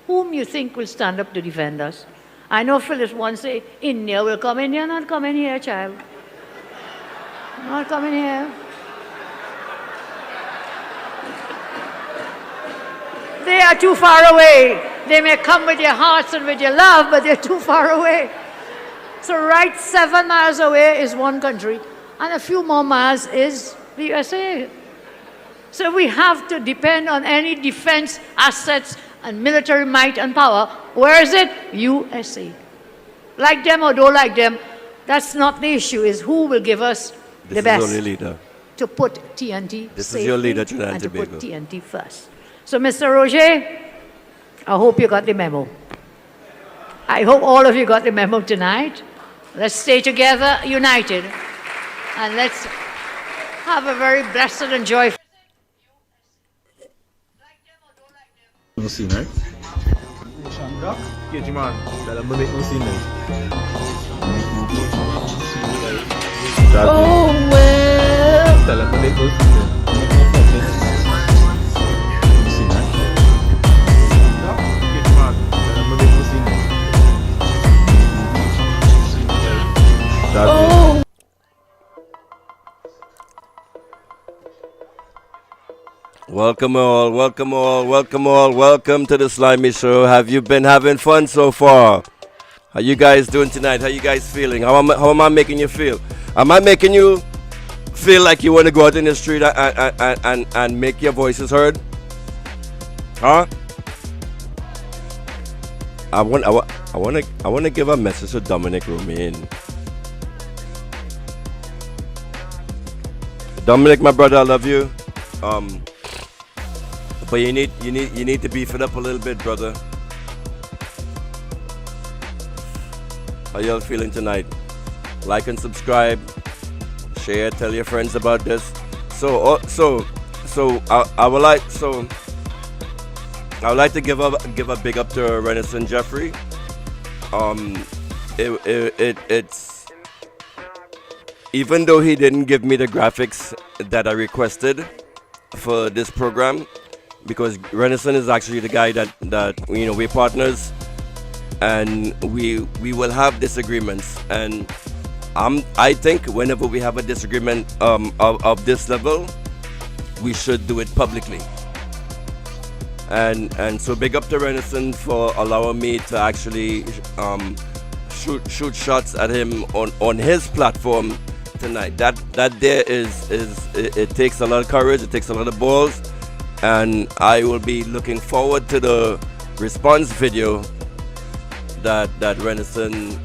whom you think will stand up to defend us? I know Phyllis once said, India will come. India not coming here, child. Not coming here. They are too far away. They may come with your hearts and with your love, but they're too far away. So right 7 miles away is one country, and a few more miles is the USA. So we have to depend on any defense assets and military might and power. Where is it? USA. Like them or don't like them, that's not the issue. Is who will give us the best This is your leader. to put TNT This safely is your leader, Trinidad and and to put Tobago. TNT first. So Mr. Roger, I hope you got the memo. I hope all of you got the memo tonight. Let's stay together, united, and let's have a very blessed and joyful. No scene, right? Ocean Duck, Cage Man, tell them to make no scene, right? Oh, well. Tell them to make no scene, right? No scene, right? Duck, Cage Man, tell them to make no scene, right? Oh. Welcome all, welcome all, welcome all, welcome to the Slimy Show. Have you been having fun so far? How you guys doing tonight? How you guys feeling? How am I making you feel? Am I making you feel like you want to go out in the street and make your voices heard? Huh? I want to give a message to Dominic Romaine. Dominic, my brother, I love you. But you need to beef it up a little bit, brother. How y'all feeling tonight? Like and subscribe, share, tell your friends about this. I would like to give a big up to Rennison Jeffrey. It's even though he didn't give me the graphics that I requested, for this program, because Rennison is actually the guy that we're partners, and we will have disagreements, and I think whenever we have a disagreement of this level, we should do it publicly. And so big up to Rennison for allowing me to actually shoot shots at him on his platform tonight. That there is it takes a lot of courage, it takes a lot of balls, and I will be looking forward to the response video that Rennison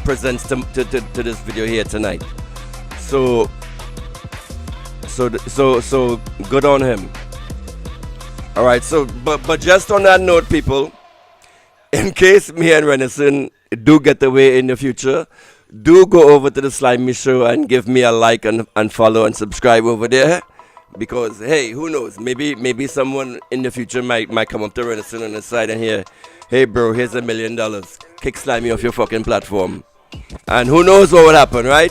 presents to this video here tonight. So good on him. All right, so but just on that note, people, in case me and Rennison do get away in the future, do go over to the Slimy Show and give me a like and follow and subscribe over there, because hey, who knows, maybe someone in the future might come up to Rennison on the side and hear, hey bro, here's $1 million, kick Slimy off your fucking platform, and who knows what would happen, right?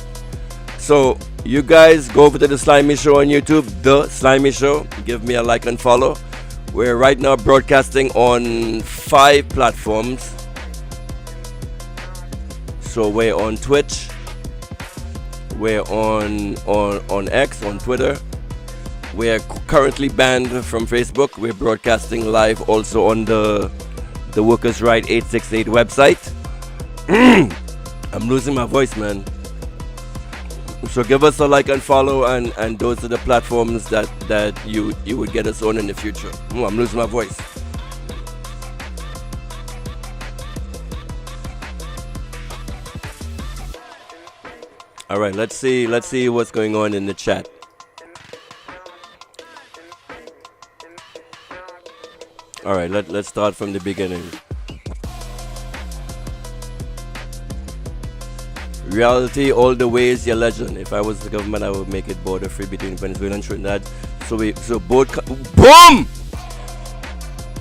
So you guys go over to the Slimy Show on YouTube, the Slimy Show, give me a like and follow. We're right now broadcasting on 5 platforms. So we're on Twitch, we're on X, on Twitter. We're currently banned from Facebook. We're broadcasting live also on the Workers' Right 868 website. I'm losing my voice, man. So give us a like and follow, and those are the platforms that you would get us on in the future. I'm losing my voice. All right, let's see what's going on in the chat. All right, let's start from the beginning. Reality all the way is your legend. If I was the government, I would make it border free between Venezuela and Trinidad. So both boom!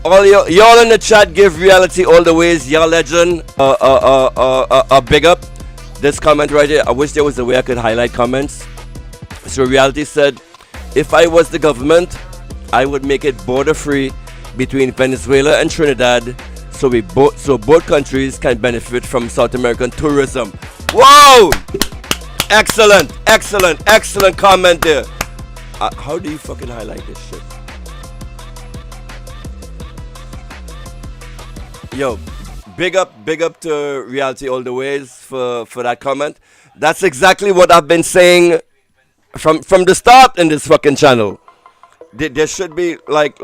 All y'all in the chat, give Reality all the way is your legend a big up. This comment right here, I wish there was a way I could highlight comments. So Reality said, if I was the government, I would make it border free between Venezuela and Trinidad, so both countries can benefit from South American tourism. Whoa! Excellent comment there. How do you fucking highlight this shit? Yo, big up to Reality all the ways for that comment. That's exactly what I've been saying from the start in this fucking channel. There should be like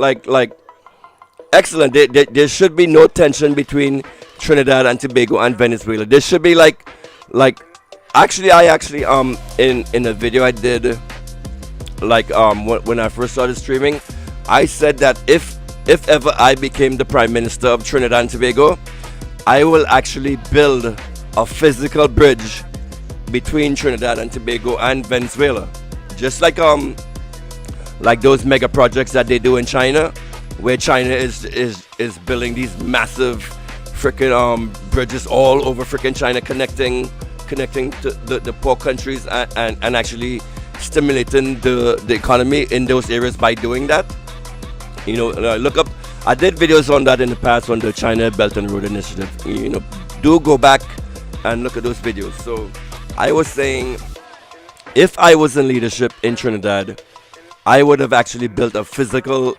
excellent. There should be no tension between Trinidad and Tobago and Venezuela. There should be like actually in a video I did when I first started streaming, I said that if ever I became the Prime Minister of Trinidad and Tobago, I will actually build a physical bridge between Trinidad and Tobago and Venezuela, just like those mega projects that they do in China, where China is building these massive freaking bridges all over freaking China, connecting to the poor countries and actually stimulating the economy in those areas by doing that. Look up, I did videos on that in the past on the China Belt and Road Initiative. Do go back and look at those videos. So I was saying, if I was in leadership in Trinidad, I would have actually built a physical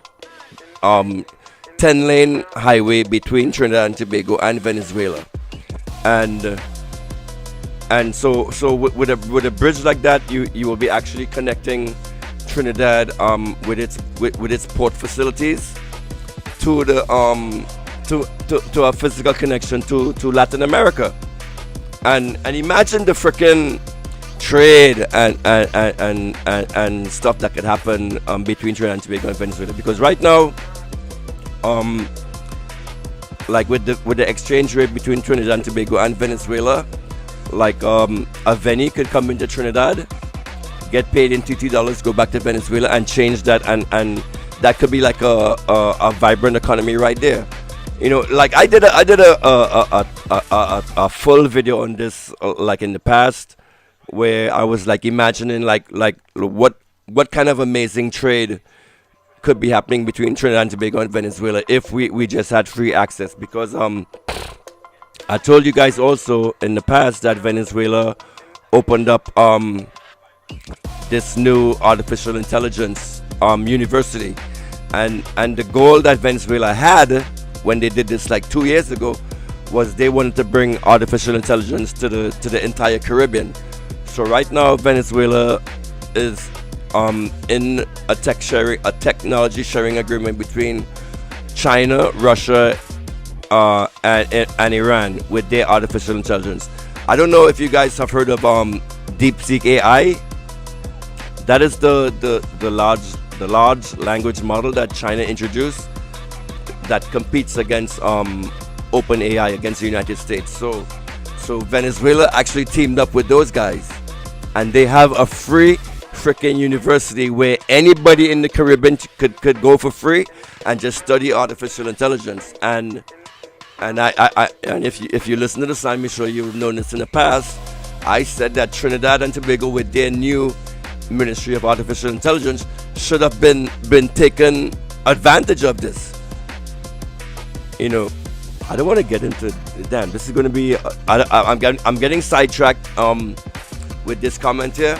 10-lane highway between Trinidad and Tobago and Venezuela, and so with a bridge like that, you will be actually connecting Trinidad with its port facilities to the to a physical connection to Latin America, and imagine the freaking trade and stuff that could happen between Trinidad and Tobago and Venezuela, because right now like with the exchange rate between Trinidad and Tobago and Venezuela, like a Veni could come into Trinidad, get paid in $20, go back to Venezuela and change that, and that could be like a vibrant economy right there. Like I did a full video on this like in the past, where I was like imagining like what what kind of amazing trade could be happening between Trinidad and Tobago and Venezuela if we just had free access. Because I told you guys also in the past that Venezuela opened up this new artificial intelligence university, and the goal that Venezuela had when they did this like 2 years ago was they wanted to bring artificial intelligence to the entire Caribbean. So right now Venezuela is in a technology sharing agreement between China, Russia, and Iran with their artificial intelligence. I don't know if you guys have heard of DeepSeek AI. That is the large language model that China introduced that competes against OpenAI, against the United States. So Venezuela actually teamed up with those guys, and they have a free freaking university where anybody in the Caribbean could go for free and just study artificial intelligence. And if you listen to the Slimy Show, you've known this in the past. I said that Trinidad and Tobago, with their new Ministry of Artificial Intelligence, should have been taken advantage of this. You know, I don't want to get into damn. This is going to be. I'm getting sidetracked with this comment here.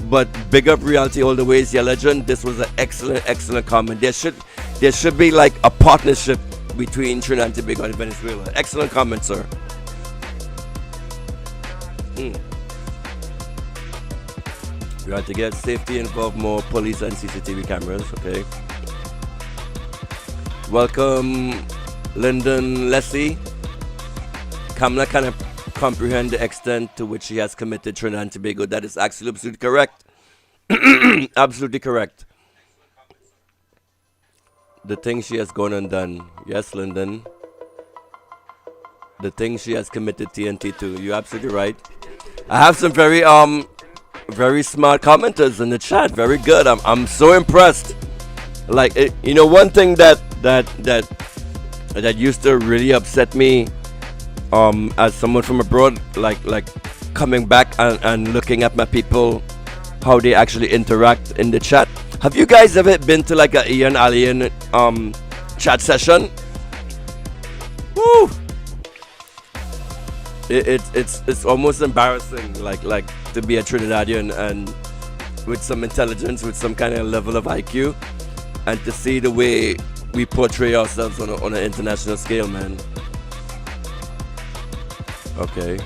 But big up Reality all the ways, your legend. This was an excellent comment. There should be like a partnership between Trinidad and Tobago and Venezuela. Excellent comment, sir. We have to get safety involved, more police and CCTV cameras. Okay. Welcome, Lyndon Leslie. Kamala cannot comprehend the extent to which she has committed Trinidad and Tobago. That is absolutely correct. Absolutely correct. The things she has gone and done. Yes, Lyndon. The things she has committed TNT to. You're absolutely right. I have some very smart commenters in the chat. Very good. I'm so impressed. Like one thing that used to really upset me as someone from abroad, like coming back and looking at my people, how they actually interact in the chat. Have you guys ever been to like a Ian Alien chat session? Woo! It's almost embarrassing, like to be a Trinidadian and with some intelligence, with some kind of level of IQ, and to see the way we portray ourselves on an international scale, man. Okay.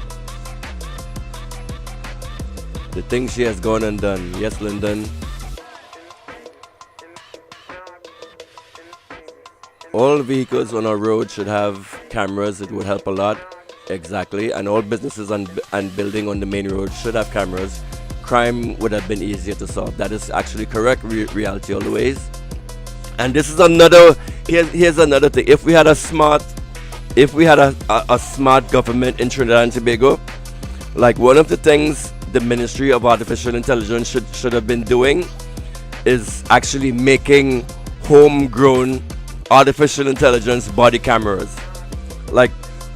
The things she has gone and done. Yes, Lyndon. All vehicles on our road should have cameras. It would help a lot. Exactly. And all businesses and building on the main road should have cameras. Crime would have been easier to solve. That is actually correct. Reality always. And this is another. Here's another thing. If we had a smart government in Trinidad and Tobago, like one of the things the Ministry of Artificial Intelligence should have been doing is actually making homegrown artificial intelligence body cameras. Like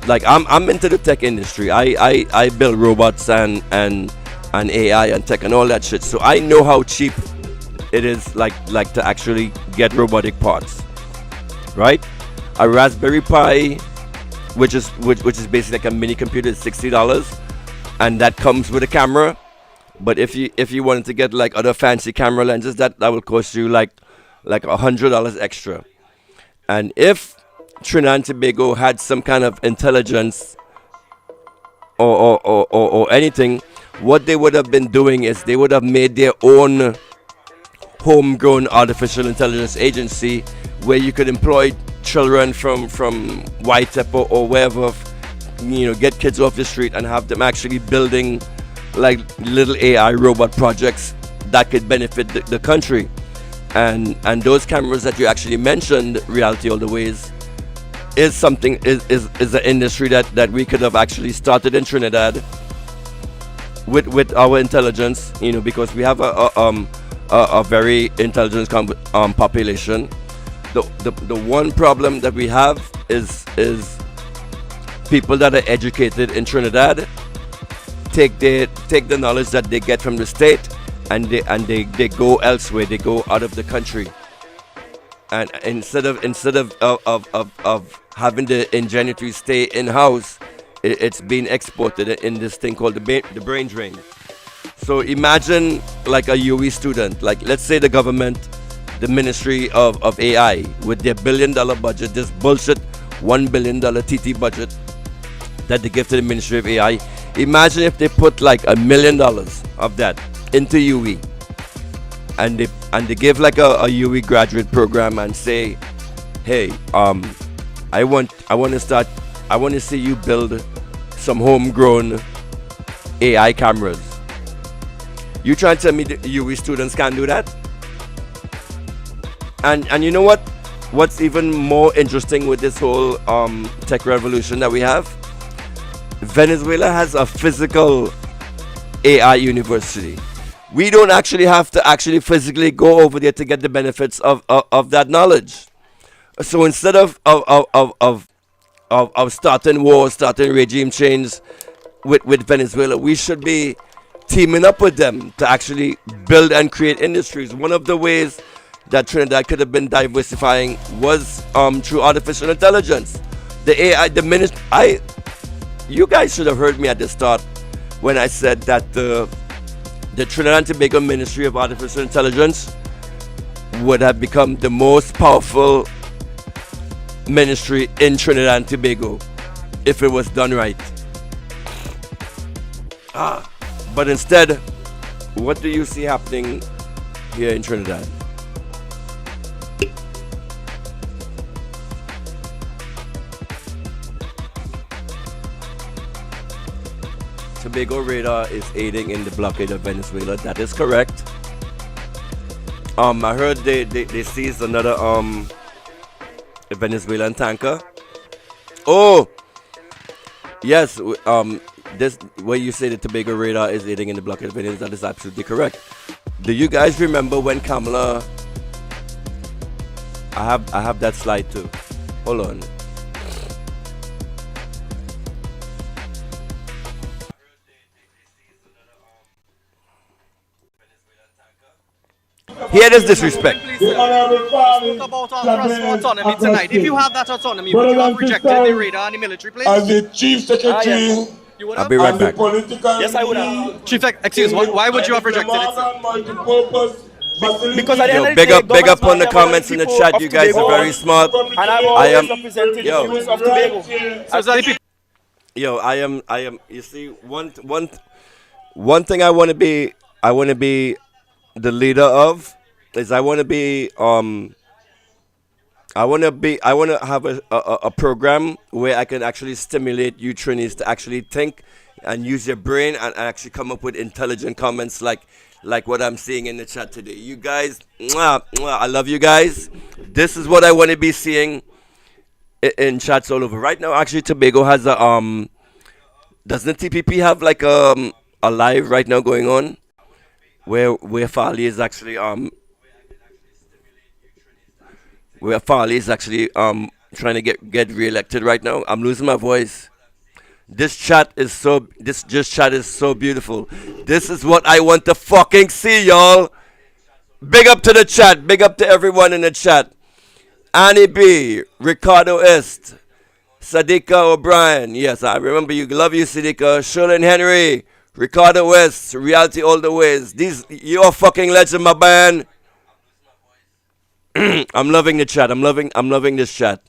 I'm into the tech industry. I build robots and AI and tech and all that shit. So I know how cheap it is like to actually get robotic parts. Right? A Raspberry Pi, which is basically like a mini computer, is $60, and that comes with a camera. But if you wanted to get like other fancy camera lenses, that will cost you like $100 extra. And if Trinidad and Tobago had some kind of intelligence or anything, what they would have been doing is they would have made their own homegrown artificial intelligence agency where you could employ children from Whitep or wherever, get kids off the street and have them actually building like little AI robot projects that could benefit the country. And those cameras that you actually mentioned, Reality all the ways, is something is an industry that we could have actually started in Trinidad with our intelligence, because we have a very intelligent population. The one problem that we have is people that are educated in Trinidad take the knowledge that they get from the state and they go elsewhere. They go out of the country, and instead of having the ingenuity stay in house, it's being exported in this thing called the brain drain. So imagine like a UE student, like let's say the government, the Ministry of AI, with their $1 billion budget, this bullshit $1 billion TT budget that they give to the Ministry of AI. Imagine if they put like $1 million of that into UE, and they give like a UE graduate program and say, hey, I want to see you build some homegrown AI cameras. You trying to tell me the UE students can't do that? And you know what? What's even more interesting with this whole tech revolution that we have? Venezuela has a physical AI university. We don't actually have to actually physically go over there to get the benefits of that knowledge. So instead of starting wars, starting regime change with Venezuela, we should be teaming up with them to actually build and create industries. One of the ways that Trinidad could have been diversifying was through artificial intelligence. The AI, you guys should have heard me at the start when I said that the Trinidad and Tobago Ministry of Artificial Intelligence would have become the most powerful ministry in Trinidad and Tobago if it was done right. But instead, what do you see happening here in Trinidad? Tobago radar is aiding in the blockade of Venezuela. That is correct. I heard they seized another Venezuelan tanker. Oh, yes. This where you say the Tobago radar is aiding in the blockade of Venezuela, that is absolutely correct. Do you guys remember when Kamala? I have that slide too. Hold on. Here is disrespect. The Honorable Farley spoke about autonomy tonight. If you have that autonomy, would you have rejected the radar and the military place? As the Chief Secretary, I'll be right back. Yes, I would have. Chief, excuse me, why would you have rejected it? Because at the end of Big the up, day, big up on the comments in the chat. You guys are very smart. And I've always represented the views of Tobago. Yo, I am. You see, one thing I want to be the leader of is I want to have a program where I can actually stimulate you Trinis to actually think and use your brain and actually come up with intelligent comments like what I'm seeing in the chat today. You guys, I love you guys. This is what I want to be seeing in chats all over. Right now, actually, Tobago has a doesn't TPP have like a live right now going on where Farley is actually trying to get re-elected right now. I'm losing my voice. This chat is so beautiful. This is what I want to fucking see, y'all. Big up to the chat. Big up to everyone in the chat. Annie B, Ricardo Est, Sadika O'Brien. Yes, I remember you. Love you, Sadika. Sherlyn Henry, Ricardo West, Reality All the Ways. You're a fucking legend, my man. I'm loving the chat. I'm loving this chat.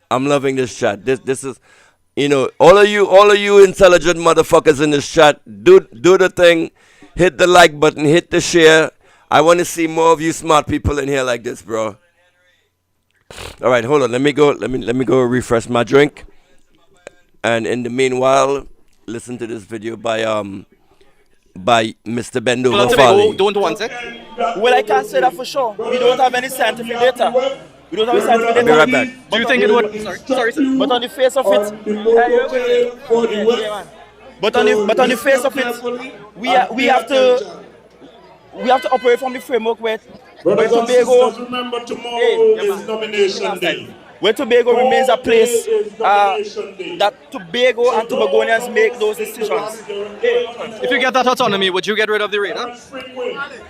I'm loving this chat. This is, all of you intelligent motherfuckers in this chat. Do the thing. Hit the like button. Hit the share. I want to see more of you smart people in here like this, bro. All right, hold on. Let me go refresh my drink. And in the meanwhile, listen to this video by Mr. Bendo Farley. Don't want it. Well, I can't say that for sure. We don't have any scientific data. We don't have any scientific data. Be right back. Do you think it would? Sorry, sir. But on the face of it, But on the face of it, we have to operate from the framework where Brothers and Tobago. sisters, remember tomorrow is nomination day. where Tobago remains a place that Tobago and Tobagonians make those decisions. If you get that autonomy, would you get rid of the radar?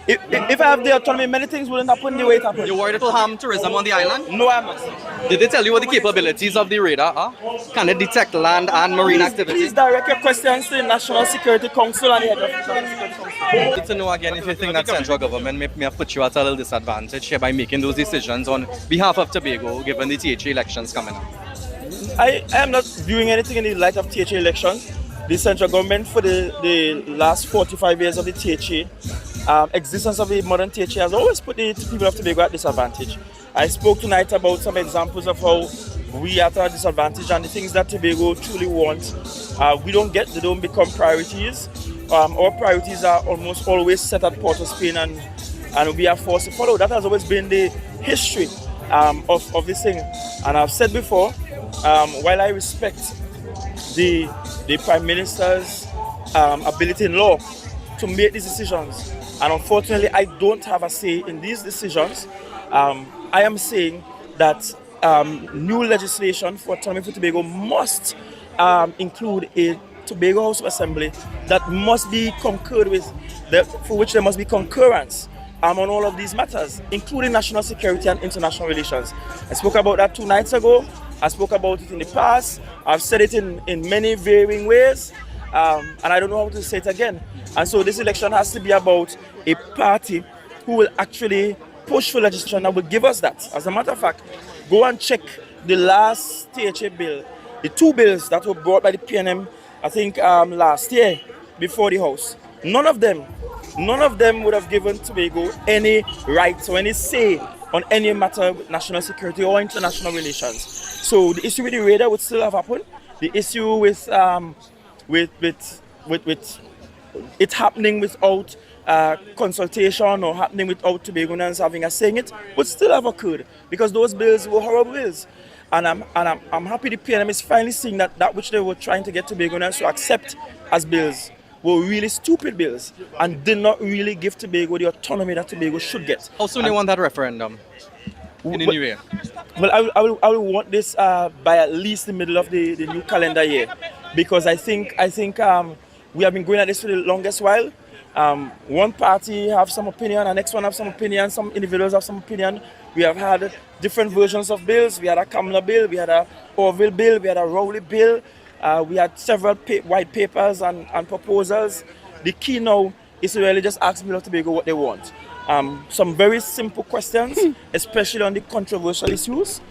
If I have the autonomy, many things wouldn't happen the way it happened. You're worried it will harm tourism on the island? No, I'm not. Did they tell you what the capabilities of the radar are? Can it detect land and marine activity? Please direct your questions to the National Security Council and the head of the National Security Council. I need to know again if you think that central government may have put you at a little disadvantage here by making those decisions on behalf of Tobago, given the THA elections coming up. I am not viewing anything in the light of THA election. The central government for the last 45 years of the THA, existence of the modern THA has always put the people of Tobago at disadvantage. I spoke tonight about some examples of how we are at a disadvantage and the things that Tobago truly wants. We don't get, they don't become priorities. Our priorities are almost always set at Port of Spain and we are forced to follow. That has always been the history of this thing. And I've said before, while I respect the Prime Minister's ability in law to make these decisions, and unfortunately I don't have a say in these decisions, I am saying that new legislation for autonomy for Tobago must include a Tobago House of Assembly that must be concurred with, for which there must be concurrence on all of these matters, including national security and international relations. I spoke about that 2 nights ago. I spoke about it in the past. I've said it in many varying ways, and I don't know how to say it again. And so this election has to be about a party who will actually push for legislation that will give us that. As a matter of fact, go and check the last THA bill, the 2 bills that were brought by the PNM, I think last year before the House. None of them would have given Tobago any rights or any say on any matter with national security or international relations. So the issue with the radar would still have happened. The issue with it happening without consultation or happening without Tobagonians having a say in it would still have occurred, because those bills were horrible bills. And I'm happy the PNM is finally seeing that which they were trying to get Tobagonians to accept as bills were really stupid bills and did not really give Tobago the autonomy that Tobago should get. How soon do you want that referendum in the new year? Well, I will want this by at least the middle of the new calendar year, because I think we have been going at this for the longest while. One party have some opinion, the next one have some opinion, some individuals have some opinion. We have had different versions of bills. We had a Kamla bill, we had a Orville bill, we had a Rowley bill. We had several white papers and proposals. The key now is to really just ask people of Tobago what they want. Some very simple questions, especially on the controversial issues,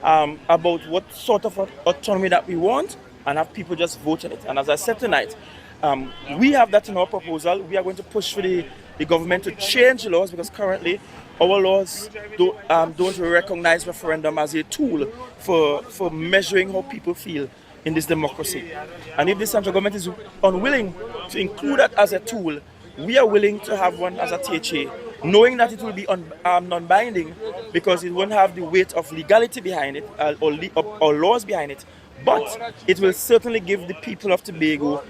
about what sort of autonomy that we want, and have people just vote on it. And as I said tonight, we have that in our proposal. We are going to push for the government to change the laws, because currently our laws don't recognize referendum as a tool for measuring how people feel in this democracy. And if the central government is unwilling to include that as a tool, we are willing to have one as a THA, knowing that it will be non-binding, because it won't have the weight of legality behind it or laws behind it, but it will certainly give the people of Tobago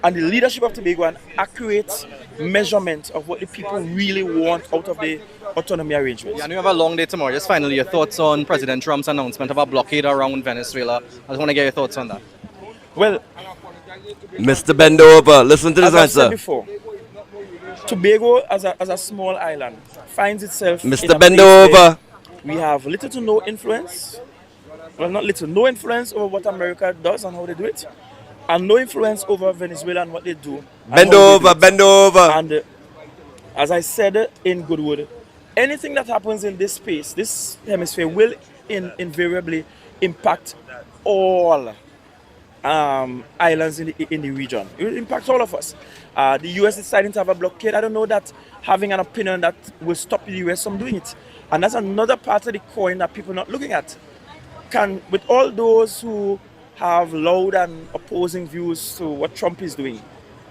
and the leadership of Tobago an accurate measurement of what the people really want out of the autonomy arrangements. Yeah, and you have a long day tomorrow. Just finally, your thoughts on President Trump's announcement of a blockade around Venezuela. I just want to get your thoughts on that. Well, Mr. Bend over, listen to this as I answer. said before, Tobago as a small island finds itself in Mr. a Bend place where over. we have little to no influence. Well, not little, no influence over what America does and how they do it, and no influence over Venezuela and what they do. Bend over, bend over. And as I said in Goodwood, anything that happens in this space, this hemisphere, will invariably impact all islands in the region. It will impact all of us. The US deciding to have a blockade, I don't know that having an opinion that will stop the US from doing it. And that's another part of the coin that people are not looking at. With all those who have loud and opposing views to what Trump is doing,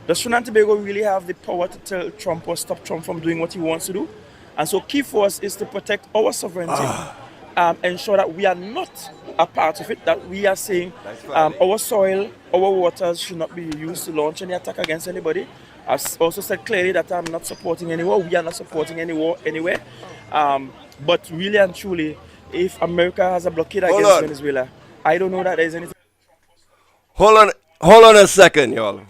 does Trinidad and Tobago really have the power to tell Trump or stop Trump from doing what he wants to do? And so key for us is to protect our sovereignty, ensure that we are not a part of it, that we are saying our soil, our waters should not be used to launch any attack against anybody. I've also said clearly that I'm not supporting any war. We are not supporting any war anywhere. But really and truly, if America has a blockade Hold against on. Venezuela. I don't know that there's anything. Hold on a second, y'all.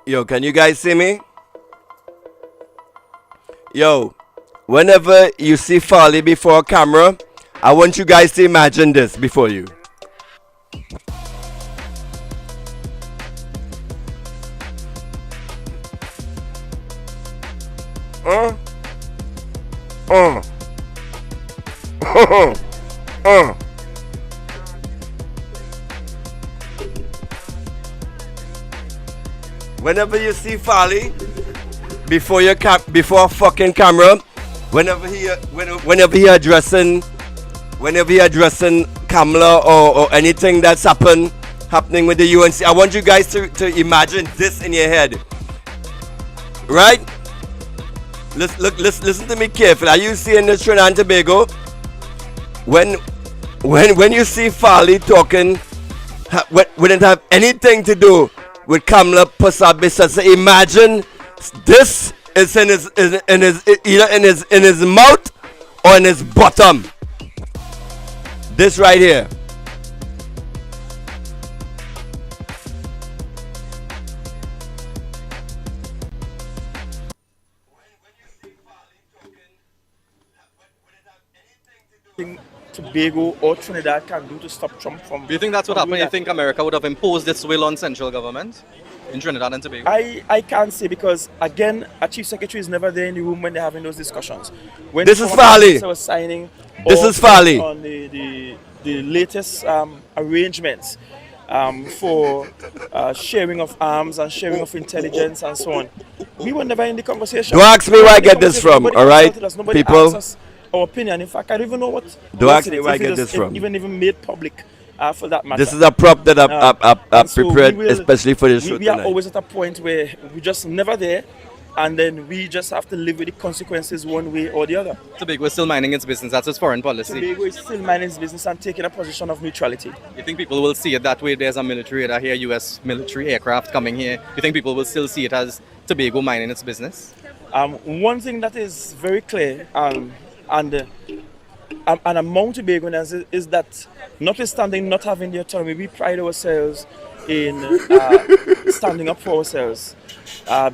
Yo, can you guys see me? Yo, whenever you see Farley before a camera, I want you guys to imagine this before you. Whenever you see Farley before a fucking camera, whenever he addressing Kamala or anything that's happening with the UNC, I want you guys to imagine this in your head, right? Listen to me carefully. Are you seeing this Trinidad and Tobago? When you see Farley talking, wouldn't have anything to do with Kamala Pasabisa. So imagine this is either in his mouth or in his bottom. This right here. Tobago or Trinidad can do to stop Trump from. Do you think that's what happened? You think America would have imposed this will on central government in Trinidad and Tobago? I can't say because again, a chief secretary is never there in the room when they're having those discussions. When This is Farley. was signing This is Farley. on the latest arrangements for sharing of arms and sharing of intelligence and so on. We were never in the conversation. Don't ask me where I get this from, Nobody alright, consulted us, nobody people? asked us our opinion. In fact, I don't even know what. Don't what's ask in me it, where I if it get was this from. Even made public for that matter. This is a prop that I've And so prepared we will- especially for this show we are tonight. always at a point where we just never there, and then we just have to live with the consequences one way or the other. Tobago is still minding its business. That's its foreign policy. Tobago is still minding its business and taking a position of neutrality. You think people will see it that way? There's a military radar here, U.S. military aircraft coming here. You think people will still see it as Tobago minding its business? One thing that is very clear and among Tobagonians is that notwithstanding not having the autonomy, we pride ourselves in standing up for ourselves,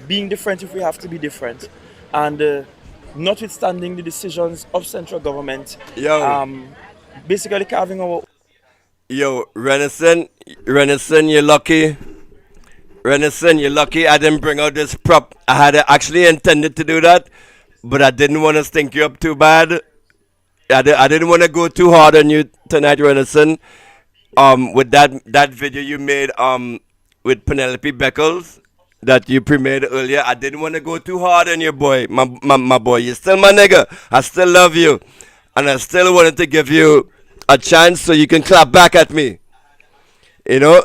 being different if we have to be different, and notwithstanding the decisions of central government, basically carving our... Yo, Rennison, you're lucky. Rennison, you're lucky I didn't bring out this prop. I had actually intended to do that, but I didn't want to stink you up too bad. I didn't want to go too hard on you tonight, Rennison. With that video you made with Penelope Beckles that you premiered earlier, I didn't want to go too hard on your boy, my boy. You're still my nigga. I still love you, and I still wanted to give you a chance so you can clap back at me. You know,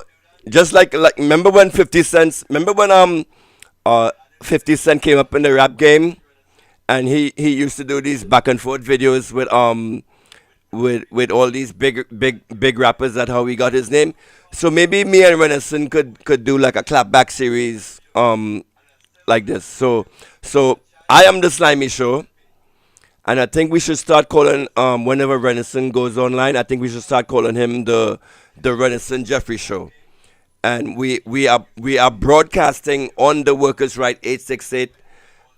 just like remember when 50 Cent came up in the rap game. And he used to do these back and forth videos with all these big rappers. That's how he got his name. So maybe me and Rennison could do like a clapback series like this. So I am the Slimy Show, and I think we should start calling whenever Rennison goes online. I think we should start calling him the Rennison Jeffrey Show, and we are broadcasting on the Workers' Right 868.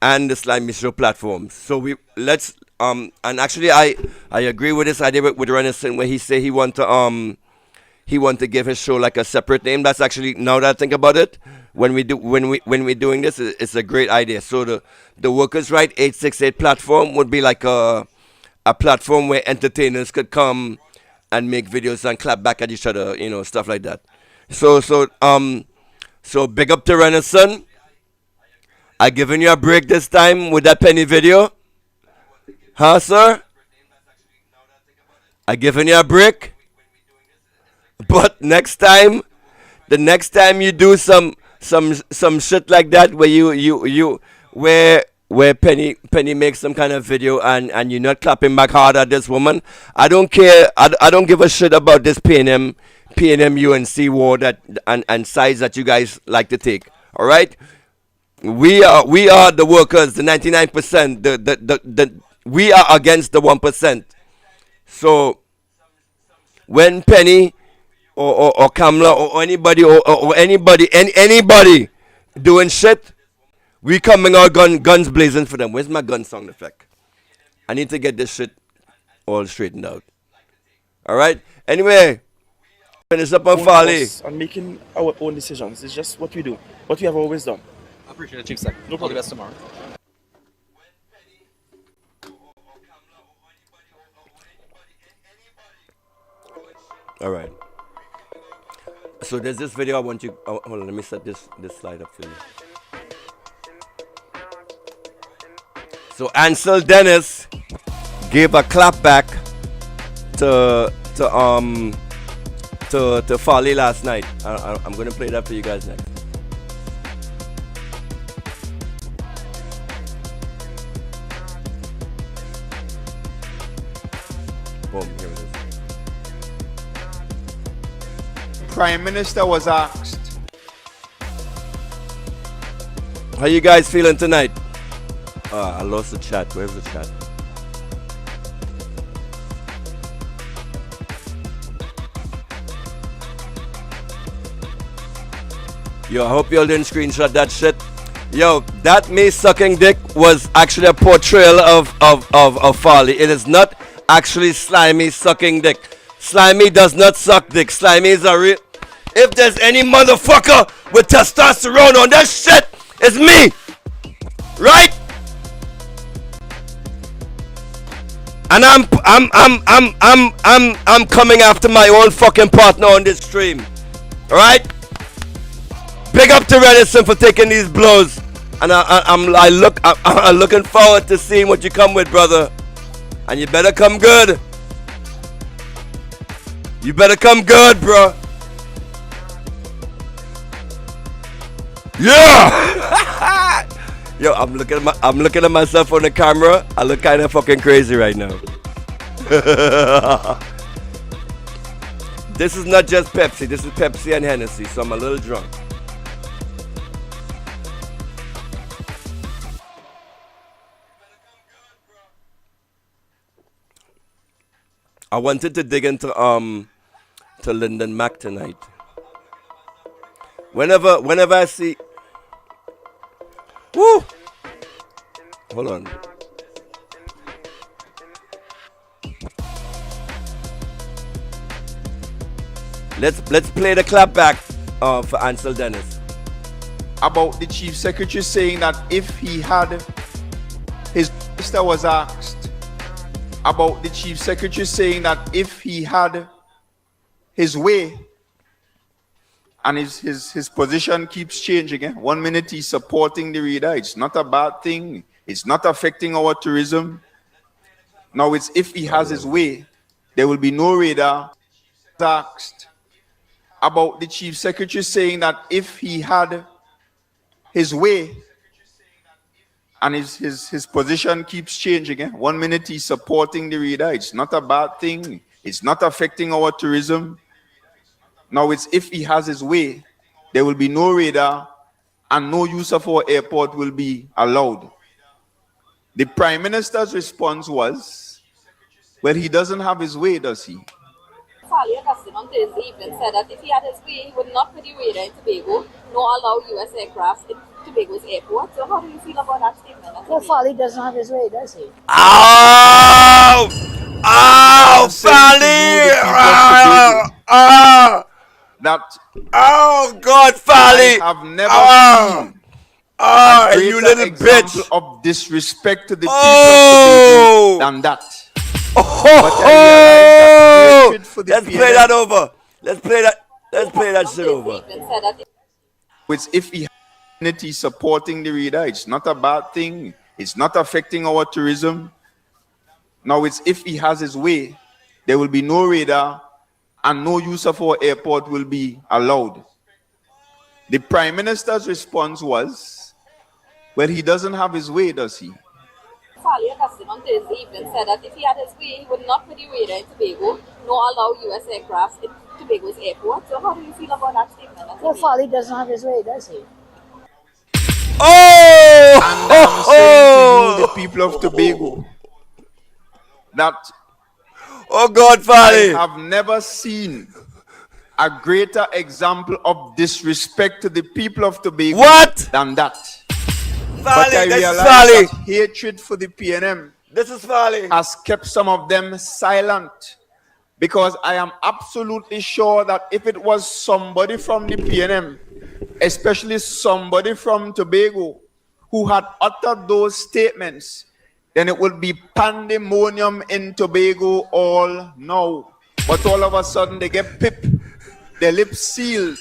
and the Slimy Show platforms. So let's and actually I agree with this idea with Rennison where he say he want to give his show like a separate name. That's actually, now that I think about it, when we're doing this, it's a great idea. So the Workers' Right 868 platform would be like a platform where entertainers could come and make videos and clap back at each other, stuff like that. So big up to Rennison. I given you a break this time with that penny video. Huh, sir? I given you a break. But the next time you do some shit like that where Penny makes some kind of video and you're not clapping back hard at this woman, I don't care. I don't give a shit about this PNM UNC war and sides that you guys like to take. All right, we are the workers, the 99%. We are against the 1%. So when Penny or Kamala or anybody or anybody doing shit, we coming out guns blazing for them. Where's my gun sound effect? I need to get this shit all straightened out. All right. Anyway, finish up on Farley. And making our own decisions. It's just what we do. What we have always done. I appreciate it, Chief Sec. No problem. All the best tomorrow. All right. So there's this video I want you. Hold on, let me set this slide up for you. So Ansel Dennis gave a clap back to Farley last night. I'm gonna play that for you guys next. Boom, here it is. Prime Minister was asked, how you guys feeling tonight? I lost the chat. Where's the chat? Yo, I hope y'all didn't screenshot that shit. Yo, that me sucking dick was actually a portrayal of Farley. It is not actually Slimy sucking dick. Slimy does not suck dick. Slimy is a real... If there's any motherfucker with testosterone on that shit, it's me! Right? And I'm coming after my own fucking partner on this stream. Alright? Big up to Rennison for taking these blows. And I'm looking forward to seeing what you come with, brother. And you better come good. You better come good, bro. Yeah! Yo, I'm looking at myself on the camera. I look kind of fucking crazy right now. This is not just Pepsi. This is Pepsi and Hennessy, so I'm a little drunk. I wanted to dig into Lyndon Mack tonight. Whenever I see... Woo! Hold on. Let's play the clap back for Ansel Dennis. about the Chief Secretary saying that if he had... His minister was asked about the Chief Secretary saying that if he had his way, and his position keeps changing. 1 minute he's supporting the reader. It's not a bad thing. It's not affecting our tourism. Now it's if he has his way, there will be no radar. Asked about the Chief Secretary saying that if he had his way, and his position keeps changing. 1 minute he's supporting the reader. It's not a bad thing. It's not affecting our tourism. Now it's if he has his way, there will be no radar and no use of our airport will be allowed. The Prime Minister's response was, well, he doesn't have his way, does he? Farley Augustine on Thursday evening said that if he had his way, he would not put the radar in Tobago, nor allow U.S. aircraft to Tobago's airport. So how do you feel about that statement? Well, Farley doesn't have his way, does he? Oh! Oh, Farley! That God, Farley! I have never seen a you greater little example bitch! of disrespect to the people of Tobago than that. Let's play that over. Let's play that shit over. Which if he has supporting the reader, it's not a bad thing. It's not affecting our tourism. Now it's if he has his way, there will be no radar and no use of our airport will be allowed. The Prime Minister's response was, well, he doesn't have his way, does he? Farley Augustine on Thursday evening said that if he had his way, he would not put the radar in Tobago, nor allow U.S. aircraft in Tobago's airport. So how do you feel about that statement? Well, Farley doesn't have his way, does he? And I'm saying to you, the people of Tobago, that God, Farley, I have never seen a greater example of disrespect to the people of Tobago than that. But I realize that hatred for the PNM has kept some of them silent, because I am absolutely sure that if it was somebody from the PNM, especially somebody from Tobago, who had uttered those statements, then it would be pandemonium in Tobago all now. But all of a sudden they get pipped, their lips sealed,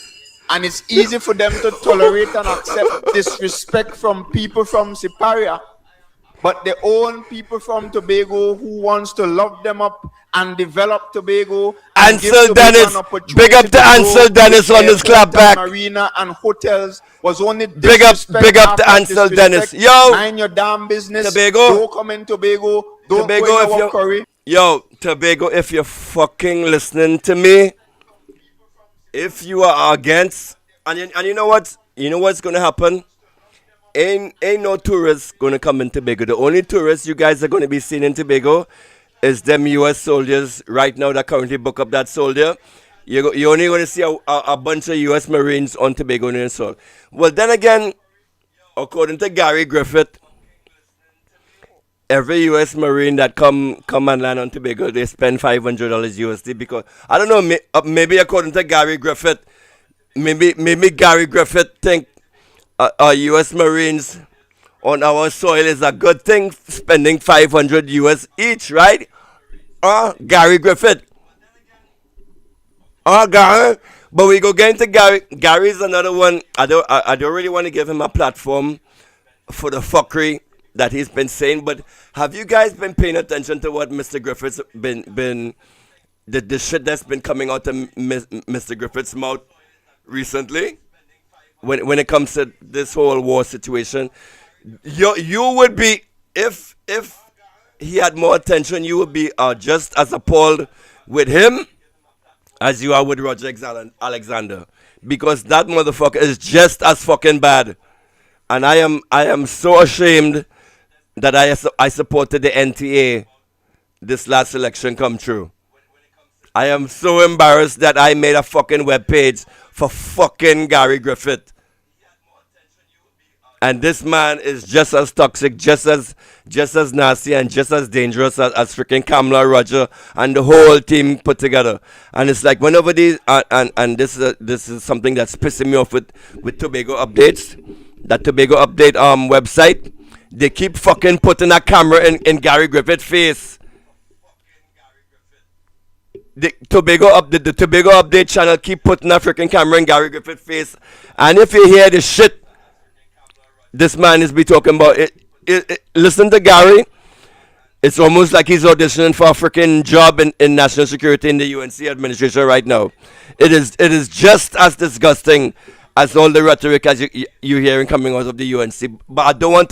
and it's easy for them to tolerate and accept disrespect from people from Siparia. But their own people from Tobago who wants to love them up and develop Tobago. Ansel Dennis, big up to Ansel Dennis on this clapback. Marina and hotels was only big up to Ansel Dennis. Yo, mind your damn business. Tobago, don't come in Tobago. Don't Tobago, go in our curry. Yo, Tobago, if you're fucking listening to me, if you are against, and you know what's gonna happen? Ain't no tourists gonna come in Tobago. The only tourists you guys are gonna be seeing in Tobago is them U.S. soldiers right now that currently book up that soldier. You're only gonna see a bunch of U.S. Marines on Tobago and so. Well, then again, according to Gary Griffith, every U.S. Marine that come and land on Tobago, they spend $500 USD, because I don't know, maybe according to Gary Griffith, maybe Gary Griffith think U.S. Marines on our soil is a good thing, spending $500 US each, right? Gary Griffith. Gary. But we go get into Gary. Gary's another one. I don't really want to give him a platform for the fuckery that he's been saying. But have you guys been paying attention to what Mr. Griffith's been the shit that's been coming out of Mr. Griffith's mouth recently? When it comes to this whole war situation, you would be, if he had more attention, you would be just as appalled with him as you are with Roger Alexander, because that motherfucker is just as fucking bad. And I am so ashamed that I supported the NTA this last election come true. I am so embarrassed that I made a fucking webpage for fucking Gary Griffith. And this man is just as toxic, just as nasty, and just as dangerous as freaking Kamala, Roger, and the whole team put together. And it's like whenever these and this is something that's pissing me off with Tobago updates. That Tobago update website, they keep fucking putting a camera in Gary Griffith's face. The Tobago update channel keep putting a freaking camera in Gary Griffith's face. And if you hear the shit this man is be talking about, listen to Gary. It's almost like he's auditioning for a freaking job in national security in the UNC administration right now. It is just as disgusting as all the rhetoric as you're hearing coming out of the UNC. But I don't want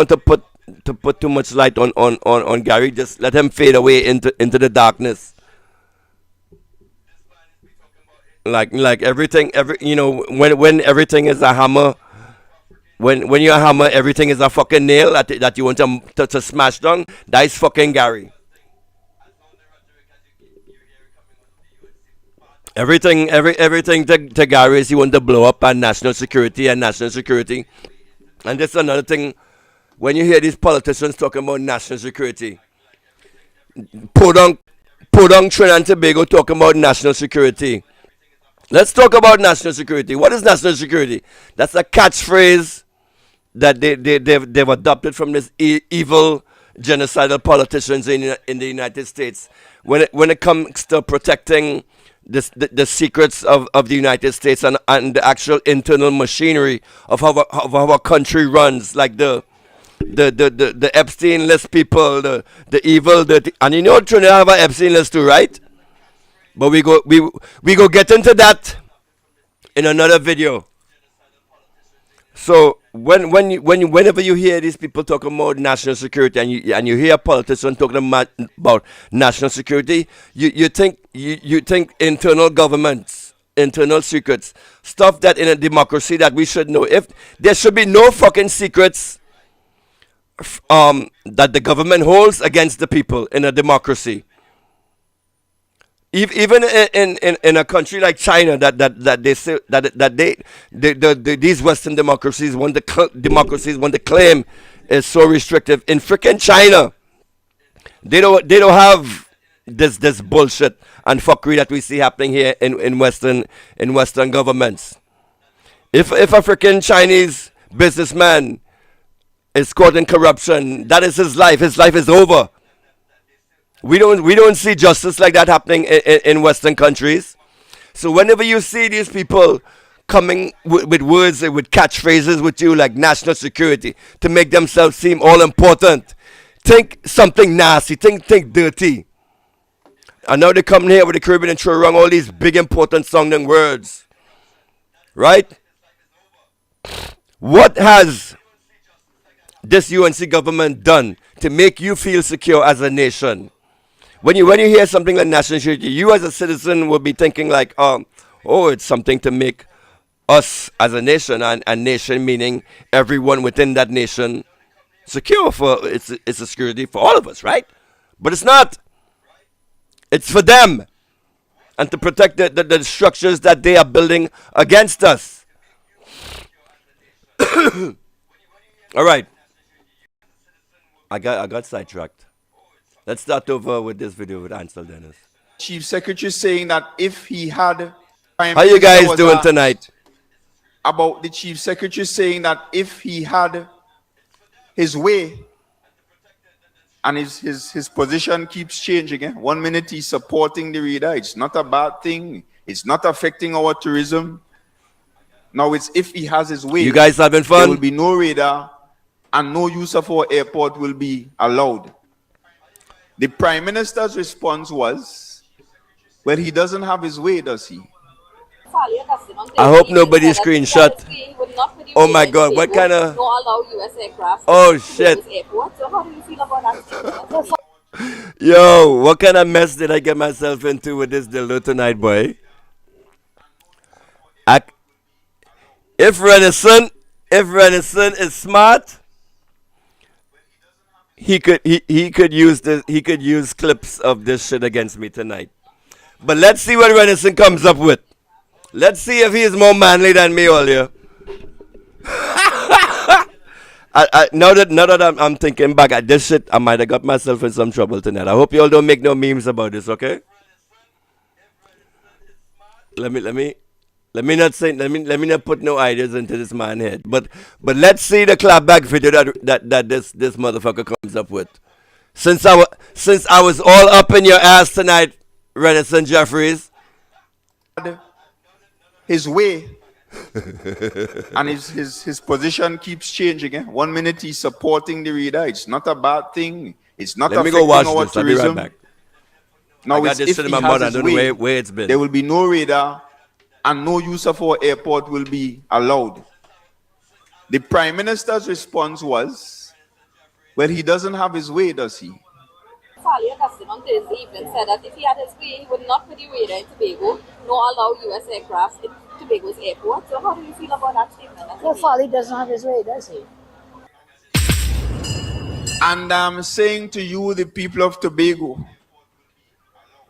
to put too much light on Gary. Just let him fade away into the darkness. Like everything, when everything is a hammer. When you hammer, everything is a fucking nail that you want to smash down. That is fucking Gary. Everything to Gary is he want to blow up on national security and national security. And that's another thing. When you hear these politicians talking about national security, Podong Trinidad and Tobago talking about national security. Let's talk about national security. What is national security? That's a catchphrase that they've adopted from this evil genocidal politicians in the United States. When it comes to protecting the secrets of the United States and the actual internal machinery of how our country runs, like the Epstein list people, the evil, and you know Trinidad have an Epstein list too, right? But we go get into that in another video. So whenever you hear these people talking about national security and you hear a politician talking about national security, you think internal governments, internal secrets, stuff that in a democracy that we should know. If there should be no fucking secrets that the government holds against the people in a democracy. Even in a country like China, that they say that these Western democracies want to claim is so restrictive. In freaking China, they don't have this bullshit and fuckery that we see happening here in Western governments. If a freaking Chinese businessman is caught in corruption, that is his life. His life is over. We don't see justice like that happening in Western countries. So whenever you see these people coming with words, with catchphrases with you like national security to make themselves seem all important, think something nasty, think dirty. And now they come here with the Caribbean and throw around all these big important sounding words. Right? What has this UNC government done to make you feel secure as a nation? When you hear something like national security, you as a citizen will be thinking like, oh, it's something to make us as a nation, and nation meaning everyone within that nation secure. It's a security for all of us, right? But it's not. It's for them, and to protect the structures that they are building against us. All right. I got sidetracked. Let's start over with this video with Ansel Dennis. Chief Secretary saying that if he had... How you guys doing tonight? About the Chief Secretary saying that if he had his way, and his position keeps changing. Eh? 1 minute he's supporting the reader. It's not a bad thing. It's not affecting our tourism. Now it's if he has his way. You guys having fun? There will be no radar and no use of our airport will be allowed. The Prime Minister's response was, well, he doesn't have his way, does he? Farley Augustine on I hope Thursday nobody said that screenshot. he would not put the Oh my radar God, into what Tobago, kind of... no allow US aircraft Oh to shit. Tobago's airport. So how do you feel about that? Yo, what kind of mess did I get myself into with this dildo tonight, boy? If Rennison is smart, he could use clips of this shit against me tonight. But let's see what Rennison comes up with. Let's see if he is more manly than me earlier. Now that I'm thinking back at this shit, I might have got myself in some trouble tonight. I hope you all don't make no memes about this, okay? Let me not put no ideas into this man's head. But let's see the clapback video that this motherfucker comes up with. Since I was all up in your ass tonight, Rennison Jeffries. His way. And his position keeps changing. Eh? 1 minute he's supporting the reader. It's not a bad thing. It's not Let me affecting go watch our this. I'll be right tourism. back. Now I got it's this if shit in he my has mouth. I his don't know way, where it's been. there will be no radar and no use of our airport will be allowed. The Prime Minister's response was, well, he doesn't have his way, does he? Farley Augustine on Thursday evening said that if he had his way, he would not put the radar in Tobago, nor allow US aircraft in Tobago's airport. So how do you feel about that statement? Well, Farley doesn't have his way, does he? And I'm saying to you, the people of Tobago,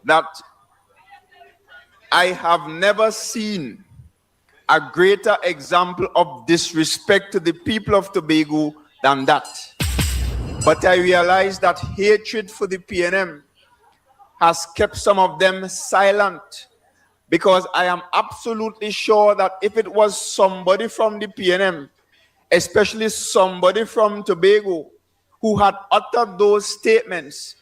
that I have never seen a greater example of disrespect to the people of Tobago than that. But I realize that hatred for the PNM has kept some of them silent, because I am absolutely sure that if it was somebody from the PNM, especially somebody from Tobago, who had uttered those statements,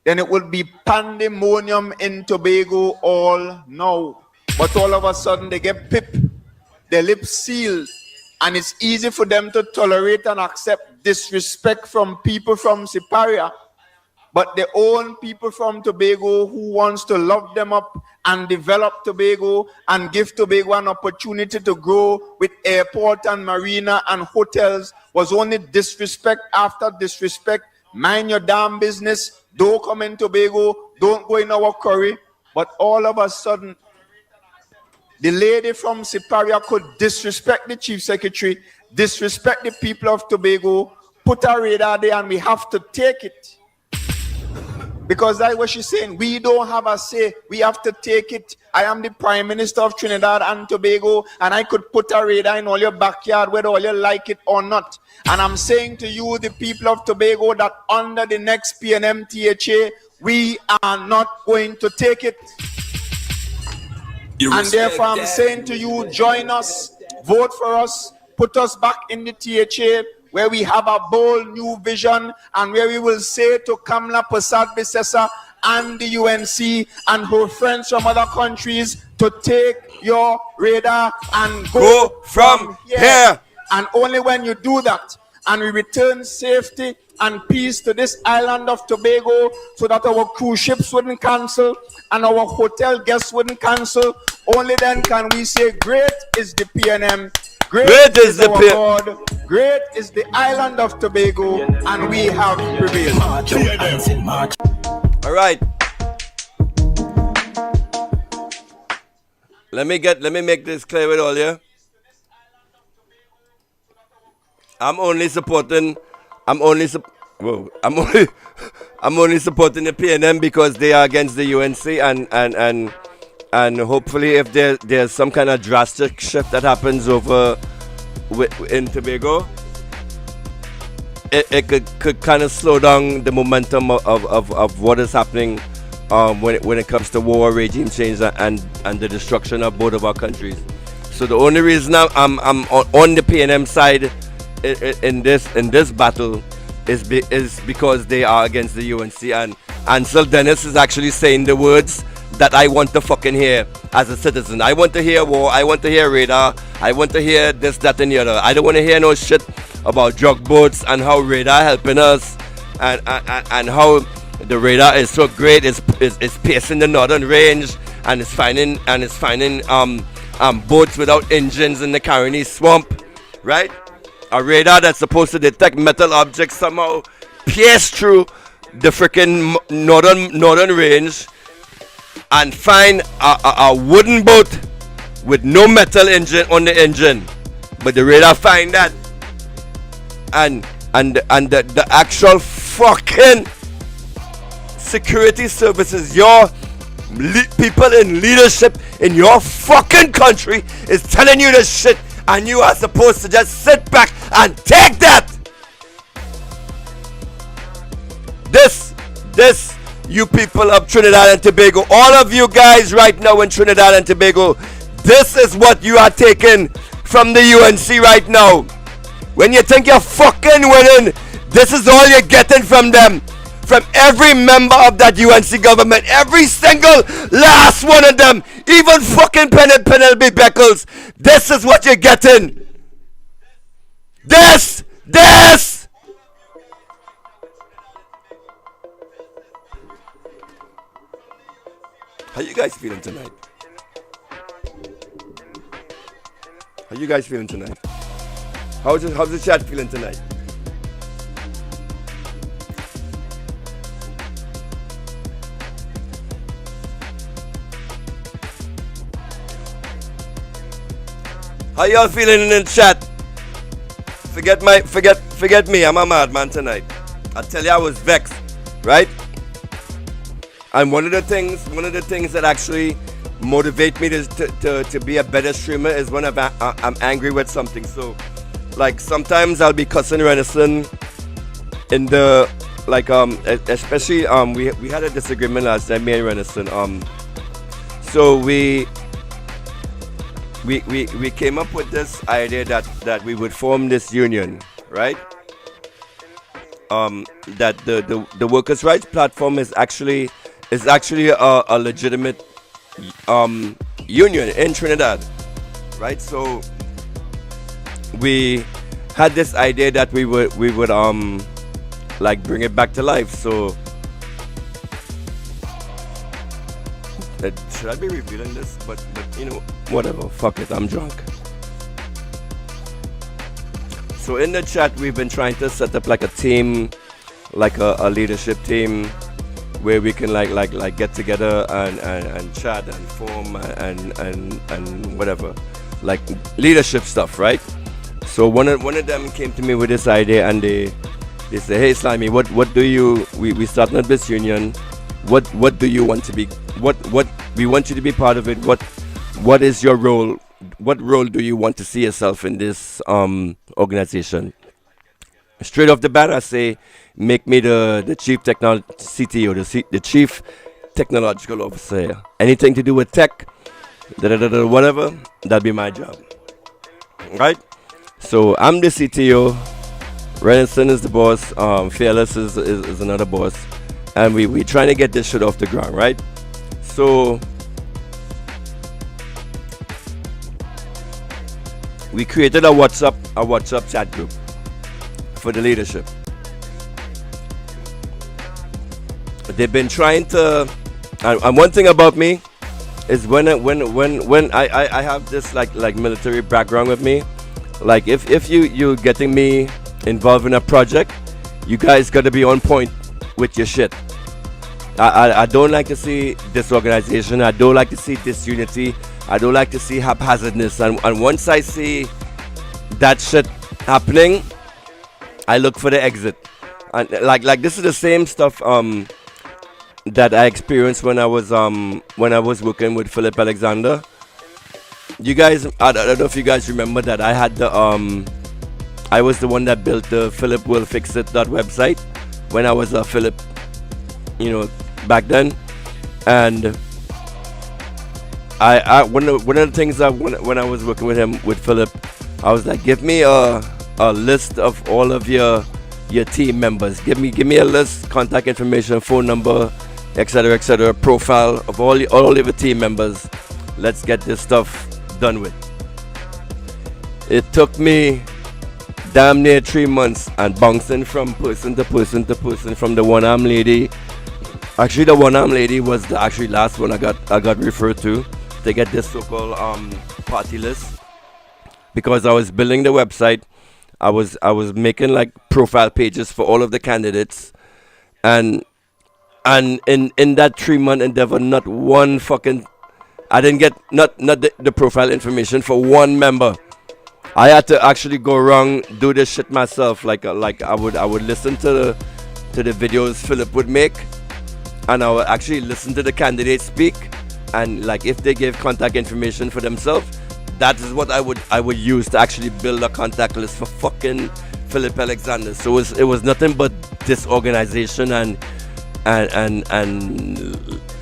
then it would be pandemonium in Tobago all now. But all of a sudden they get pipped, their lips sealed, and it's easy for them to tolerate and accept disrespect from people from Siparia. But their own people from Tobago who wants to love them up and develop Tobago and give Tobago an opportunity to grow with airport and marina and hotels was only disrespect after disrespect. Mind your damn business. Don't come in Tobago. Don't go in our curry. But all of a sudden, the lady from Siparia could disrespect the chief secretary, disrespect the people of Tobago, put a radar there, and we have to take it. Because that's what she's saying. We don't have a say. We have to take it. I am the Prime Minister of Trinidad and Tobago, and I could put a radar in all your backyard, whether all you like it or not. And I'm saying to you, the people of Tobago, that under the next PNM THA, we are not going to take it. And therefore, I'm saying to you, join us, vote for us, put us back in the THA, where we have a bold new vision and where we will say to Kamla Persad-Bissessar and the UNC and her friends from other countries to take your radar and go from here. And only when you do that and we return safety and peace to this island of Tobago, so that our cruise ships wouldn't cancel and our hotel guests wouldn't cancel, only then can we say great is the PNM. Great is our God, great is the island of Tobago, and we have prevailed. All right. Let me make this clear with all you. I'm only supporting the PNM because they are against the UNC and hopefully if there's some kind of drastic shift that happens over in Tobago, it could kind of slow down the momentum of what is happening when it comes to war, regime change, and the destruction of both of our countries. So the only reason I'm on the PNM side in this battle is because they are against the UNC, and Ansel Dennis is actually saying the words that I want to fucking hear as a citizen. I want to hear war, I want to hear radar, I want to hear this, that, and the other. I don't want to hear no shit about drug boats and how radar helping us and how the radar is so great. It's piercing the northern range and it's finding boats without engines in the Caroni swamp, right? A radar that's supposed to detect metal objects somehow pierce through the freaking northern range and find a wooden boat with no metal engine on the engine, but the radar find that, and the actual fucking security services, your people in leadership in your fucking country is telling you this shit, and you are supposed to just sit back and take that. This you people of Trinidad and Tobago, all of you guys right now in Trinidad and Tobago, this is what you are taking from the UNC right now. When you think you're fucking winning, this is all you're getting from them. From every member of that UNC government, every single last one of them, even fucking Penelope Beckles, this is what you're getting. This. How you guys feeling tonight? How's the chat feeling tonight? How y'all feeling in the chat? Forget me. I'm a madman tonight. I tell you, I was vexed, right? And one of the things that actually motivate me to be a better streamer is when I'm angry with something. So like sometimes I'll be cussing Rennison in the like especially we had a disagreement last time, me and Rennison. So we came up with this idea that we would form this union, right? That the workers' rights platform is actually a legitimate union in Trinidad, right? So we had this idea that we would like bring it back to life. So should I be revealing this? But you know, whatever, fuck it, I'm drunk. So in the chat we've been trying to set up like a team, like a leadership team where we can like get together and chat and form and whatever, like leadership stuff, right? So one of them came to me with this idea, and they say, hey Slimy, what do you, we starting up this union, what do you want to be, what we want you to be part of it, what is your role, what role do you want to see yourself in this organization? Straight off the bat I say, make me the chief CTO, the chief technological officer. Anything to do with tech, whatever, that'll be my job, right? So I'm the CTO, Rennison is the boss, Fearless is another boss, and we trying to get this shit off the ground, right? So we created a WhatsApp chat group for the leadership. They've been trying to, and one thing about me is when I have this like military background with me, like if you getting me involved in a project, you guys got to be on point with your shit. I don't like to see disorganization. I don't like to see disunity. I don't like to see haphazardness. And once I see that shit happening, I look for the exit. And like this is the same stuff that I experienced when I was working with Philip Alexander. You guys, I don't know if you guys remember that I had the I was the one that built the Philip Will Fix It website when I was a Philip, you know, back then. And I one of the things that when I was working with him, with Philip, I was like, give me a list of all of your team members. Give me a list, contact information, phone number, etc., profile of all of your team members. Let's get this stuff done with. It took me damn near 3 months and bouncing from person to person to person, from the one-arm lady. Actually, the one-arm lady was the actually last one I got referred to get this so-called party list, because I was building the website. I was making like profile pages for all of the candidates, and in that 3-month endeavor, not one fucking, I didn't get not the profile information for one member. I had to actually go around, do this shit myself. Like I would listen to the videos Philip would make, and I would actually listen to the candidates speak, and like if they gave contact information for themselves, that is what I would use to actually build a contact list for fucking Philip Alexander. So it was nothing but disorganization and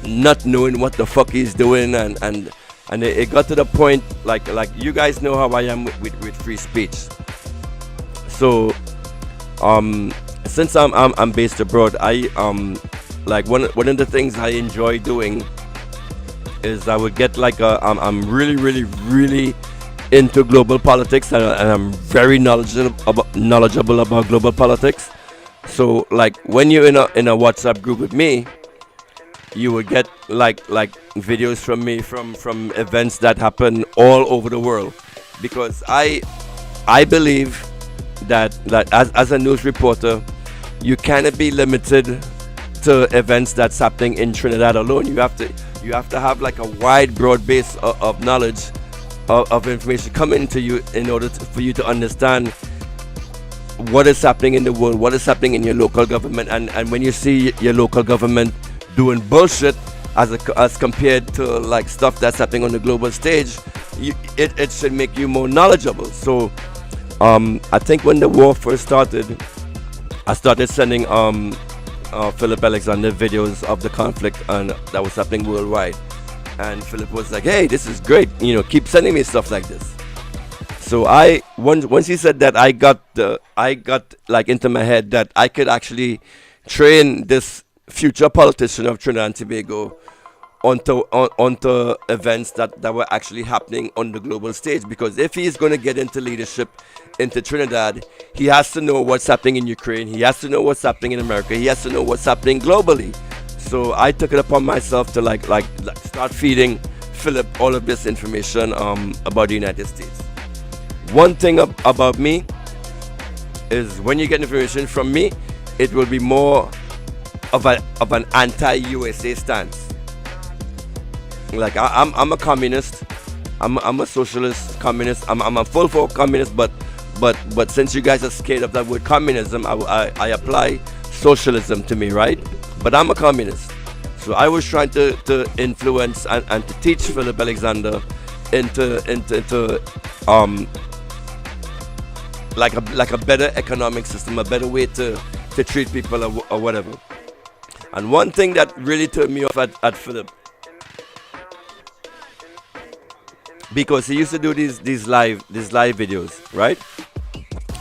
not knowing what the fuck he's doing, and it got to the point like you guys know how I am with free speech. So since I'm based abroad, I like one of the things I enjoy doing is I would get like I'm really into global politics, and I'm very knowledgeable about global politics. So like when you're in a WhatsApp group with me, you would get like videos from me from events that happen all over the world, because I believe that as a news reporter, you cannot be limited to events that's happening in Trinidad alone. You have to have like a wide, broad base of knowledge of information coming to you in order for you to understand what is happening in the world, what is happening in your local government, and when you see your local government doing bullshit, as compared to like stuff that's happening on the global stage, it should make you more knowledgeable. So I think when the war first started, I started sending Philip Alexander videos of the conflict and that was happening worldwide. And Philip was like, hey, this is great, you know, keep sending me stuff like this. So once he said that, I got like into my head that I could actually train this future politician of Trinidad and Tobago onto events that were actually happening on the global stage. Because if he's going to get into leadership into Trinidad, he has to know what's happening in Ukraine. He has to know what's happening in America. He has to know what's happening globally. So I took it upon myself to like start feeding Philip all of this information about the United States. One thing about me is when you get information from me, it will be more of an anti-USA stance. Like I'm a communist, I'm a socialist communist, I'm a full communist, but since you guys are scared of that word communism, I apply socialism to me, right? But I'm a communist. So I was trying to influence and to teach Philip Alexander into like a better economic system, a better way to treat people or whatever. And one thing that really turned me off at Philip, because he used to do these live videos, right?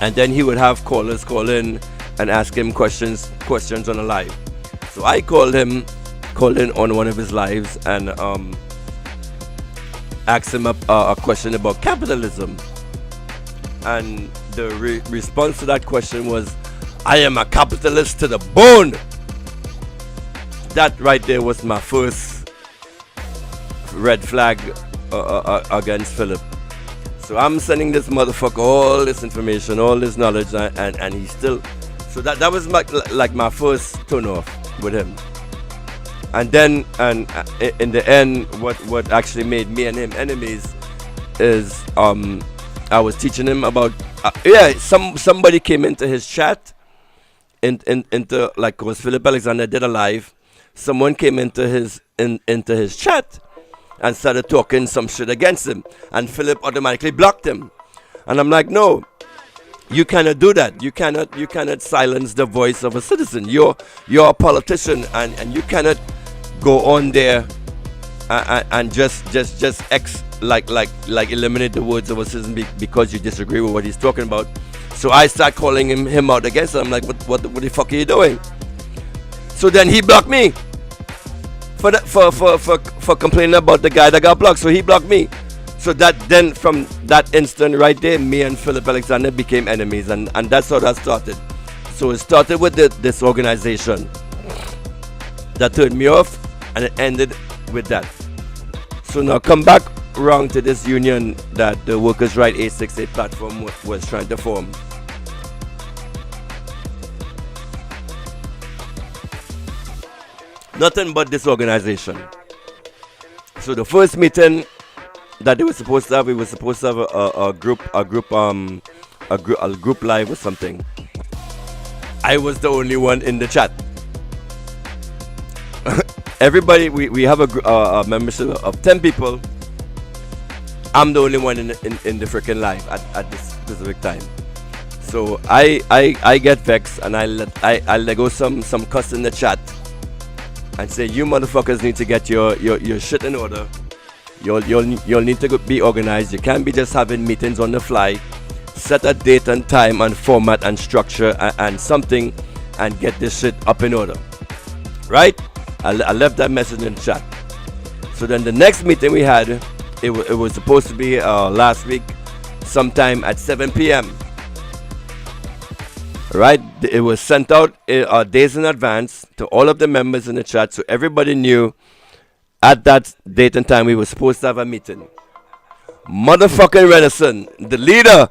And then he would have callers call in and ask him questions on a live. So I called in on one of his lives and asked him a question about capitalism. And the response to that question was, I am a capitalist to the bone. That right there was my first red flag against Philip. So I'm sending this motherfucker all this information, all this knowledge, and he still. So that was my first turn off with him. And then in the end, what actually made me and him enemies is I was teaching him about somebody came into his chat into like, because Philip Alexander did a live. Someone came into his chat and started talking some shit against him, and Philip automatically blocked him. And I'm like, no, you cannot do that. You cannot silence the voice of a citizen. You're a politician, and you cannot go on there and just eliminate the words of a citizen because you disagree with what he's talking about. So I start calling him out against it. I'm like, what the fuck are you doing? So then he blocked me for complaining about the guy that got blocked. So he blocked me. So that then from that instant right there, me and Philip Alexander became enemies, and that's how that started. So it started with this organization that turned me off, and it ended with that. So now come back around to this union that the Workers' Right 868 platform was trying to form. Nothing but this organization. So the first meeting that they were supposed to have, we were supposed to have a group live or something. I was the only one in the chat. Everybody, we have a membership of 10 people. I'm the only one in the freaking live at this specific time. So I get vexed, and I let go some cuss in the chat and say, you motherfuckers need to get your shit in order. You'll need to be organized. You can't be just having meetings on the fly. Set a date and time and format and structure and something, and get this shit up in order. Right? I left that message in the chat. So then the next meeting we had, it was supposed to be last week, sometime at 7 p.m. Right? It was sent out days in advance to all of the members in the chat, so everybody knew at that date and time we were supposed to have a meeting. Motherfucking Rennison, the leader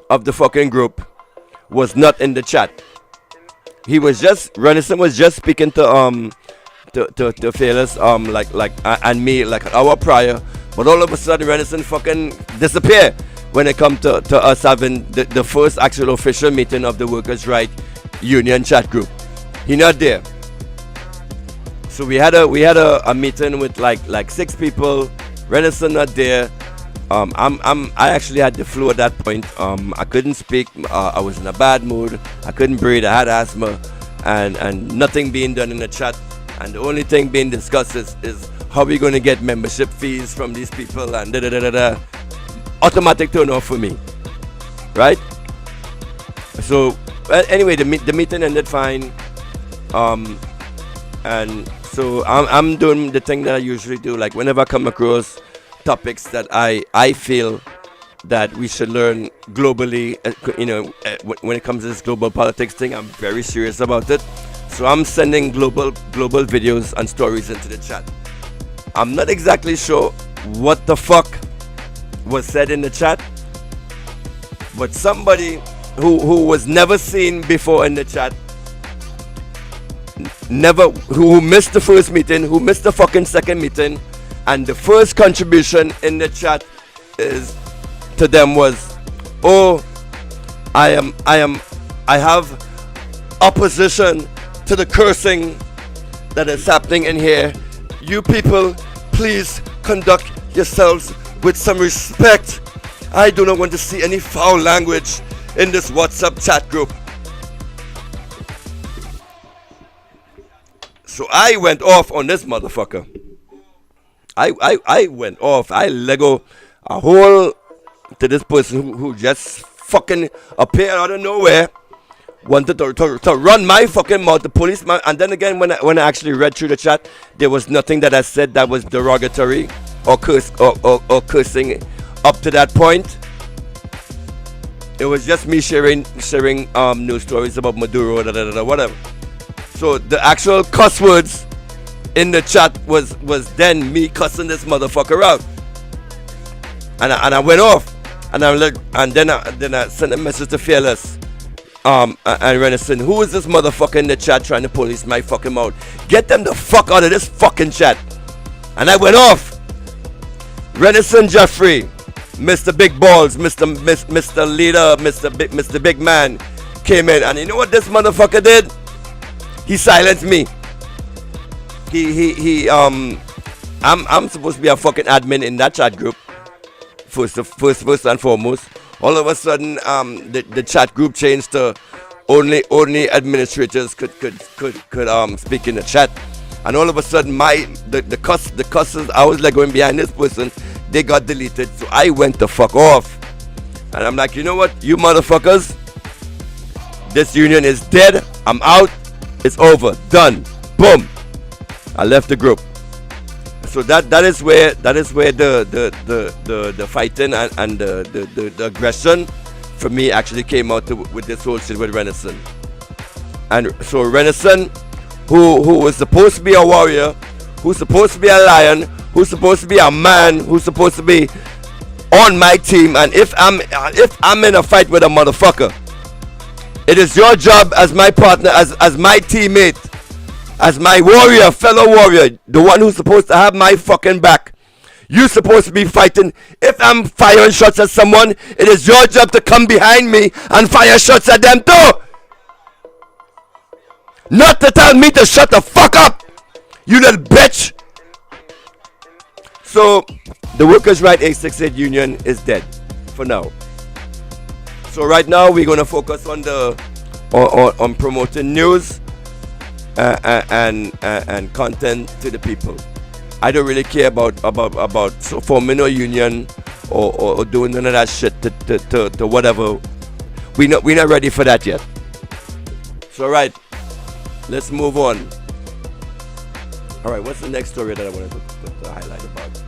of the fucking group, was not in the chat. Rennison was just speaking to Fearless and me like an hour prior, but all of a sudden Rennison fucking disappear when it come to us having the first actual official meeting of the Workers' Right Union chat group. He not there. So we had a meeting with like 6 people. Rennison not there. I actually had the flu at that point. I couldn't speak. I was in a bad mood. I couldn't breathe. I had asthma, and nothing being done in the chat. And the only thing being discussed is how we going to get membership fees from these people and da da da da da. Automatic turn off for me, right? So anyway, the meeting ended fine. And so I'm doing the thing that I usually do. Like whenever I come across topics that I feel that we should learn globally, when it comes to this global politics thing, I'm very serious about it. So I'm sending global videos and stories into the chat. I'm not exactly sure what the fuck was said in the chat, but somebody who was never seen before in the chat, who missed the first meeting, who missed the fucking second meeting, and the first contribution in the chat to them was, oh, I have opposition to the cursing that is happening in here. You people, please conduct yourselves with some respect. I do not want to see any foul language in this WhatsApp chat group. So I went off on this motherfucker. I went off. I Lego a whole to this person who just fucking appeared out of nowhere, wanted to run my fucking mouth, the policeman. And then again, when I actually read through the chat, there was nothing that I said that was derogatory or cursing up to that point. It was just me sharing news stories about Maduro, whatever. So the actual cuss words in the chat was then me cussing this motherfucker out, and I went off, and I'm like, and then I sent a message to Fearless, and Rennison, who is this motherfucker in the chat trying to police my fucking mouth? Get them the fuck out of this fucking chat. And I went off. Rennison Jeffrey, Mr. Big Balls, Mr. Leader, Mr. Big Man came in, and you know what this motherfucker did? He silenced me. I'm supposed to be a fucking admin in that chat group. First and foremost. All of a sudden, the chat group changed to only administrators could speak in the chat. And all of a sudden, the cusses I was like going behind this person, they got deleted. So I went the fuck off. And I'm like, you know what, you motherfuckers, this union is dead. I'm out. It's over. Done. Boom. I left the group. So that is where the fighting and the aggression for me actually came out with this whole shit with Rennison. And so Rennison, who was supposed to be a warrior, who's supposed to be a lion, who's supposed to be a man, who's supposed to be on my team, and if I'm in a fight with a motherfucker, it is your job as my partner, as my teammate, as my warrior, fellow warrior, the one who's supposed to have my fucking back. You're supposed to be fighting. If I'm firing shots at someone, it is your job to come behind me and fire shots at them too. Not to tell me to shut the fuck up, you little bitch. So the Workers' Right 868 Union is dead for now. So right now we're gonna focus on on promoting news and content to the people. I don't really care about so forming a union or doing none of that shit to whatever. We're not ready for that yet. So right, let's move on. All right, what's the next story that I wanted to highlight about?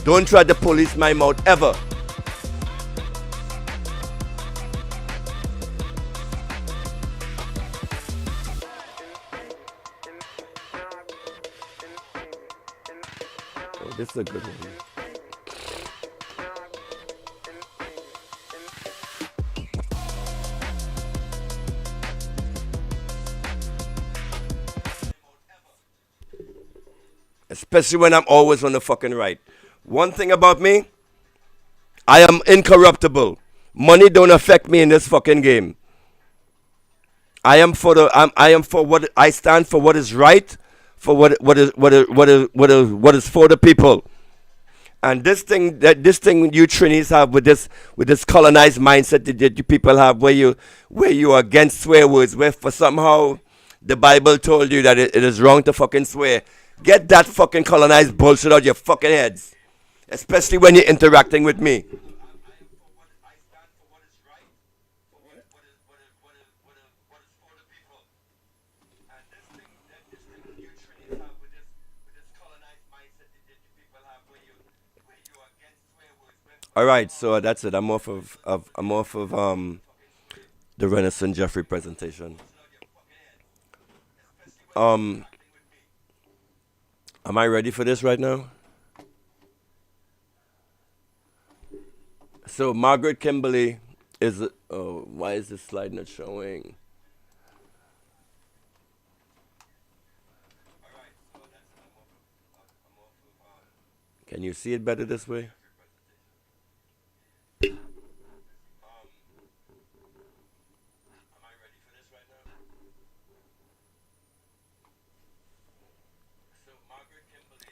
Don't try to police my mouth ever. Oh, this is a good one. Especially when I'm always on the fucking right. One thing about me, I am incorruptible. Money don't affect me in this fucking game. I am for what I stand for, what is right, for what is for the people. And this thing you Trinis have with this colonized mindset that you people have, where you are against swear words, where for somehow the Bible told you that it is wrong to fucking swear. Get that fucking colonized bullshit out your fucking heads, especially when you're interacting with me. All right, so that's it. I'm off of the Rennison Jeffrey presentation. Am I ready for this right now? So Margaret Kimberly is. Oh, why is this slide not showing? Can you see it better this way?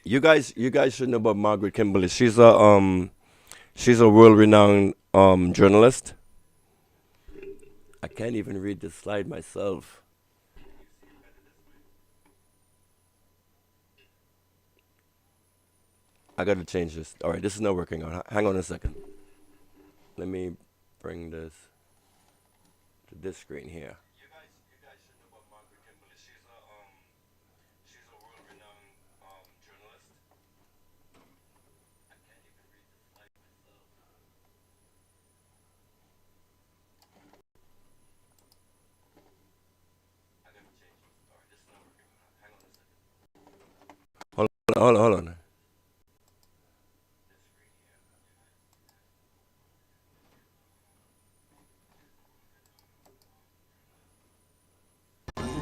You guys should know about Margaret Kimberly. She's a world-renowned journalist. I can't even read this slide myself. I gotta change this. All right, this is not working out. Hang on a second. Let me bring this to this screen here. Hold on.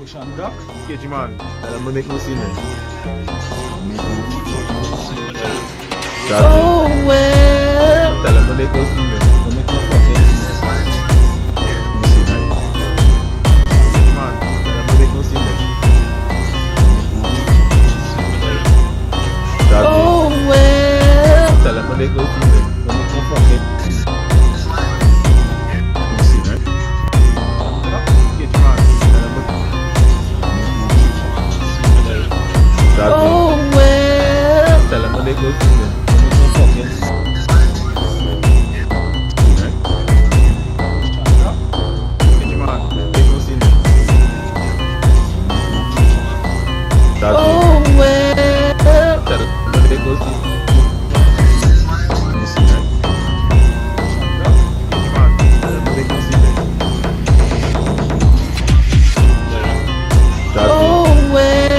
Ocean duck? KG man, that'll make no scene then. Oh well. Tell them to make no scene then. Don't make no fucking KG man, tell them to make no scene then. Oh well. Tell them to make no scene then. Don't make no fucking oh well. Tell them to make no scene then. Don't make no fucking oh well. Tell them to make no scene. Oh well.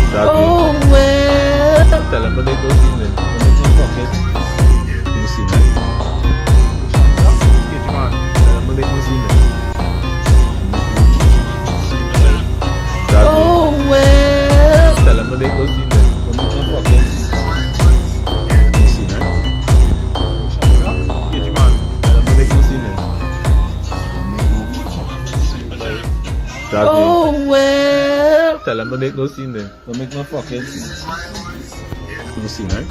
Oh well. Tell them to make no scene then. Don't make no fucking scene then. KG man, tell them to make no scene then. Oh well. Tell them to make no scene then. Don't make no fucking scene then. KG man, tell them to make no scene then. Oh well. Tell them to make no scene then. Don't make no fucking scene, right?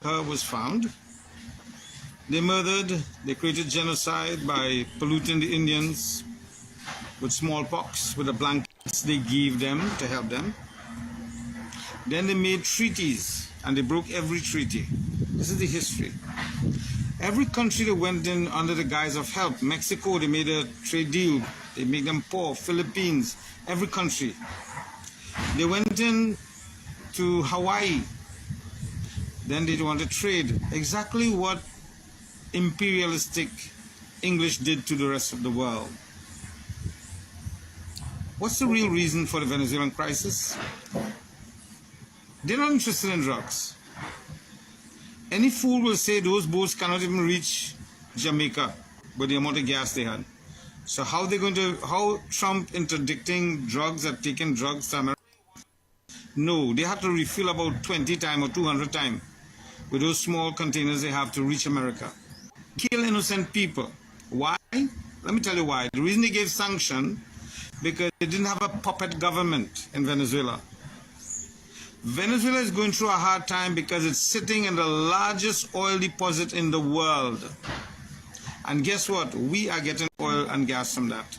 Her was found. They murdered, they created genocide by polluting the Indians with smallpox, with the blankets they gave them to help them. Then they made treaties, and they broke every treaty. This is the history. Every country that went in under the guise of help, Mexico, they made a trade deal. They made them poor. Philippines, every country. They went in to Hawaii. Then they want to trade. Exactly what imperialistic English did to the rest of the world. What's the real reason for the Venezuelan crisis? They're not interested in drugs. Any fool will say those boats cannot even reach Jamaica with the amount of gas they had. So how Trump interdicting drugs are taking drugs to America? No, they have to refill about 20 times or 200 times with those small containers they have to reach America. Kill innocent people. Why? Let me tell you why. The reason they gave sanction, because they didn't have a puppet government in Venezuela. Venezuela is going through a hard time because it's sitting in the largest oil deposit in the world. And guess what? We are getting oil and gas from that.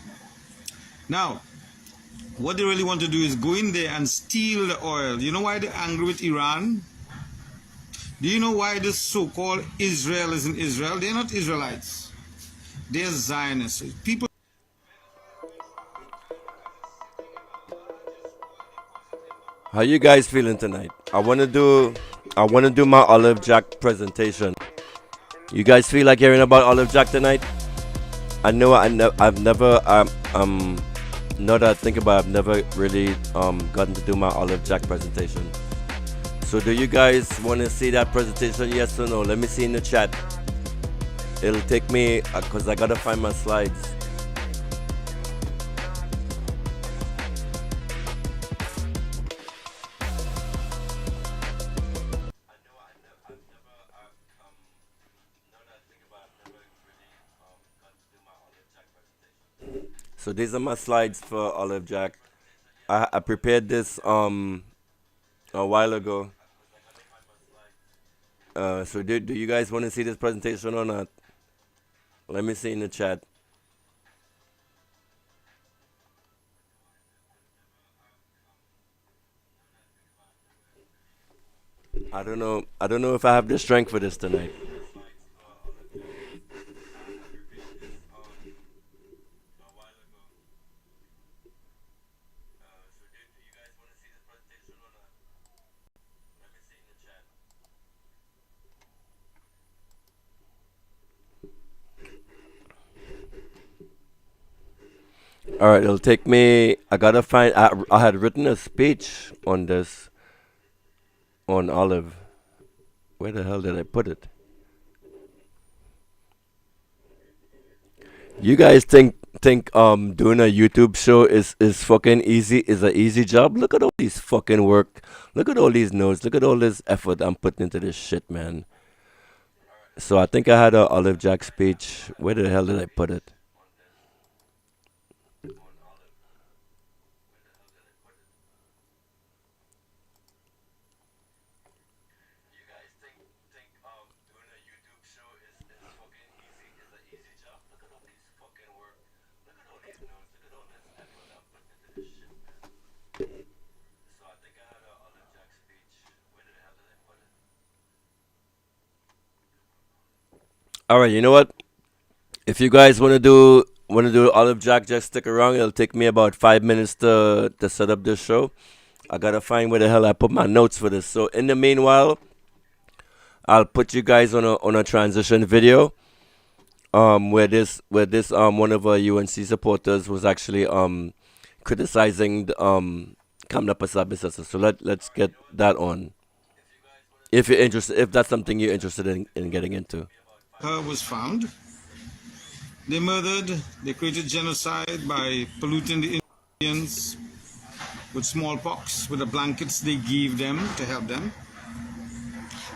Now, what they really want to do is go in there and steal the oil. You know why they're angry with Iran? Do you know why this so-called Israel is in Israel? They're not Israelites. They're Zionists. People. How you guys feeling tonight? I wanna do my Olive Jack presentation. You guys feel like hearing about Olive Jack tonight? I know I've never now that I think about it, I've never really gotten to do my Olive Jack presentation. So do you guys want to see that presentation, yes or no? Let me see in the chat. It'll take me, because I gotta find my slides. So these are my slides for Olive Jack. I prepared this a while ago. So do you guys want to see this presentation or not? Let me see in the chat. I don't know if I have the strength for this tonight. All right, it'll take me. I gotta find. I had written a speech on this, on Olive. Where the hell did I put it? You guys think doing a YouTube show is fucking easy? Is an easy job? Look at all these fucking work. Look at all these notes. Look at all this effort I'm putting into this shit, man. So I think I had a Olive Jack speech. Where the hell did I put it? All right, you know what? If you guys want to do Olive Jack, just stick around. It'll take me about 5 minutes to set up this show. I gotta find where the hell I put my notes for this. So in the meanwhile, I'll put you guys on a transition video. Where this one of our UNC supporters was actually criticizing the Kamla Pasabi. So let's get that on. If you're interested, if that's something you're interested in getting into. Her was found. They murdered, they created genocide by polluting the Indians with smallpox, with the blankets they gave them to help them.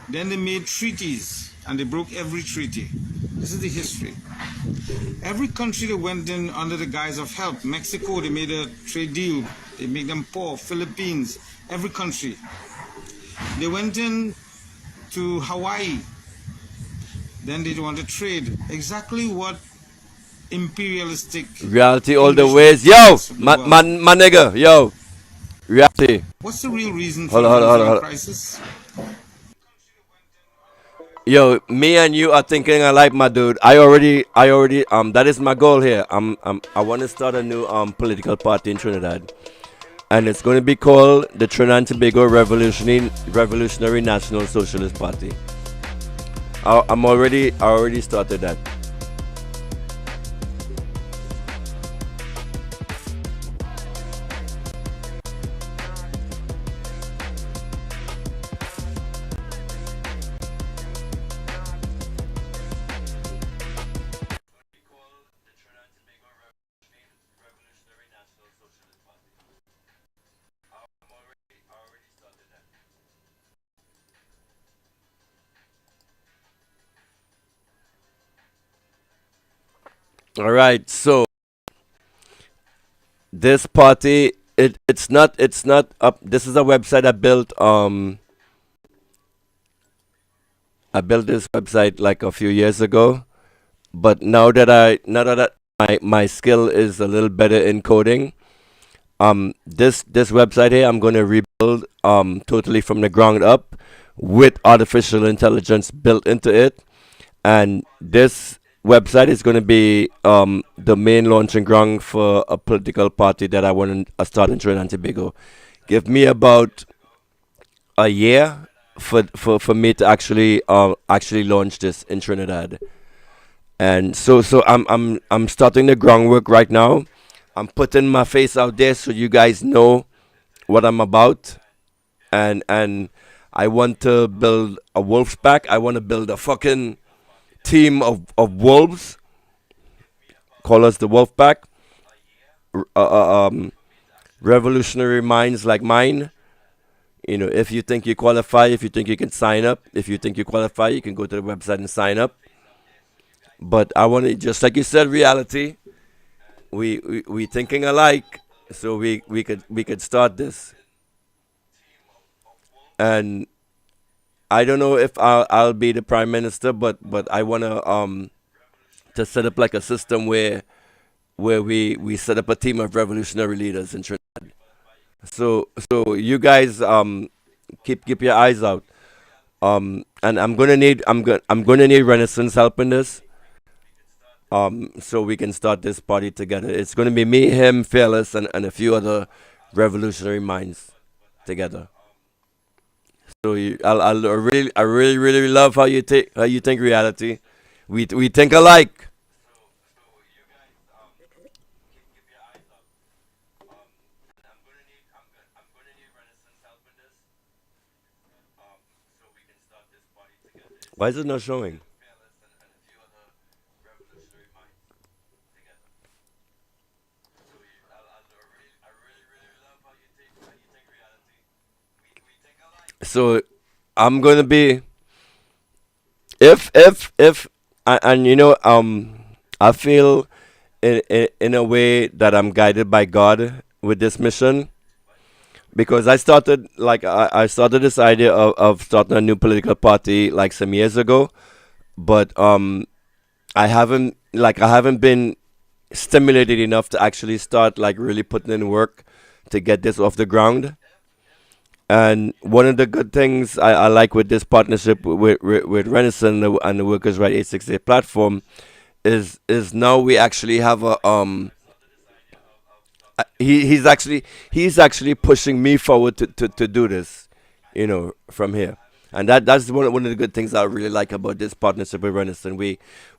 Then they made treaties, and they broke every treaty. This is the history. Every country that went in under the guise of help, Mexico, they made a trade deal. They made them poor. Philippines, every country. They went in to Hawaii. Then they want to trade. Exactly what imperialistic reality all the ways. Yo, my nigga, yo. Reality. What's the real reason for the crisis? Yo, me and you are thinking alike, my dude. I already that is my goal here. I want to start a new political party in Trinidad. And it's going to be called the Trinidad and Tobago Revolutionary National Socialist Party. I already started that. All right, so this party, it's not up. This is a website I built this website like a few years ago, but now that my skill is a little better in coding, this website here I'm going to rebuild totally from the ground up with artificial intelligence built into it, and this website is going to be the main launching ground for a political party that I want to start in Trinidad and Tobago. Give me about a year for me to actually launch this in Trinidad. And so I'm starting the groundwork right now. I'm putting my face out there so you guys know what I'm about. And I want to build a wolf's pack. I want to build a fucking team of wolves. Call us the wolf pack. Revolutionary minds like mine. You know, if you think you qualify, if you think you can sign up, if you think you qualify, you can go to the website and sign up. But I want to, just like you said, reality. We thinking alike, so we could start this. And I don't know if I'll be the prime minister, but I wanna to set up like a system where we set up a team of revolutionary leaders in Trinidad. So you guys keep your eyes out. And I'm gonna need Rennison's help in this. So we can start this party together. It's gonna be me, him, Fearless, and a few other revolutionary minds together. So I really love how you think reality. We think alike. Why is it not showing? So I'm gonna be if and you know I feel in a way that I'm guided by God with this mission, because I started I started this idea of starting a new political party like some years ago, but I haven't been stimulated enough to actually start like really putting in work to get this off the ground. And one of the good things I like with this partnership with Rennison and the Workers' Right 868 platform is now we actually have a he's actually pushing me forward to do this, you know, from here. And that's one of the good things I really like about this partnership with Rennison.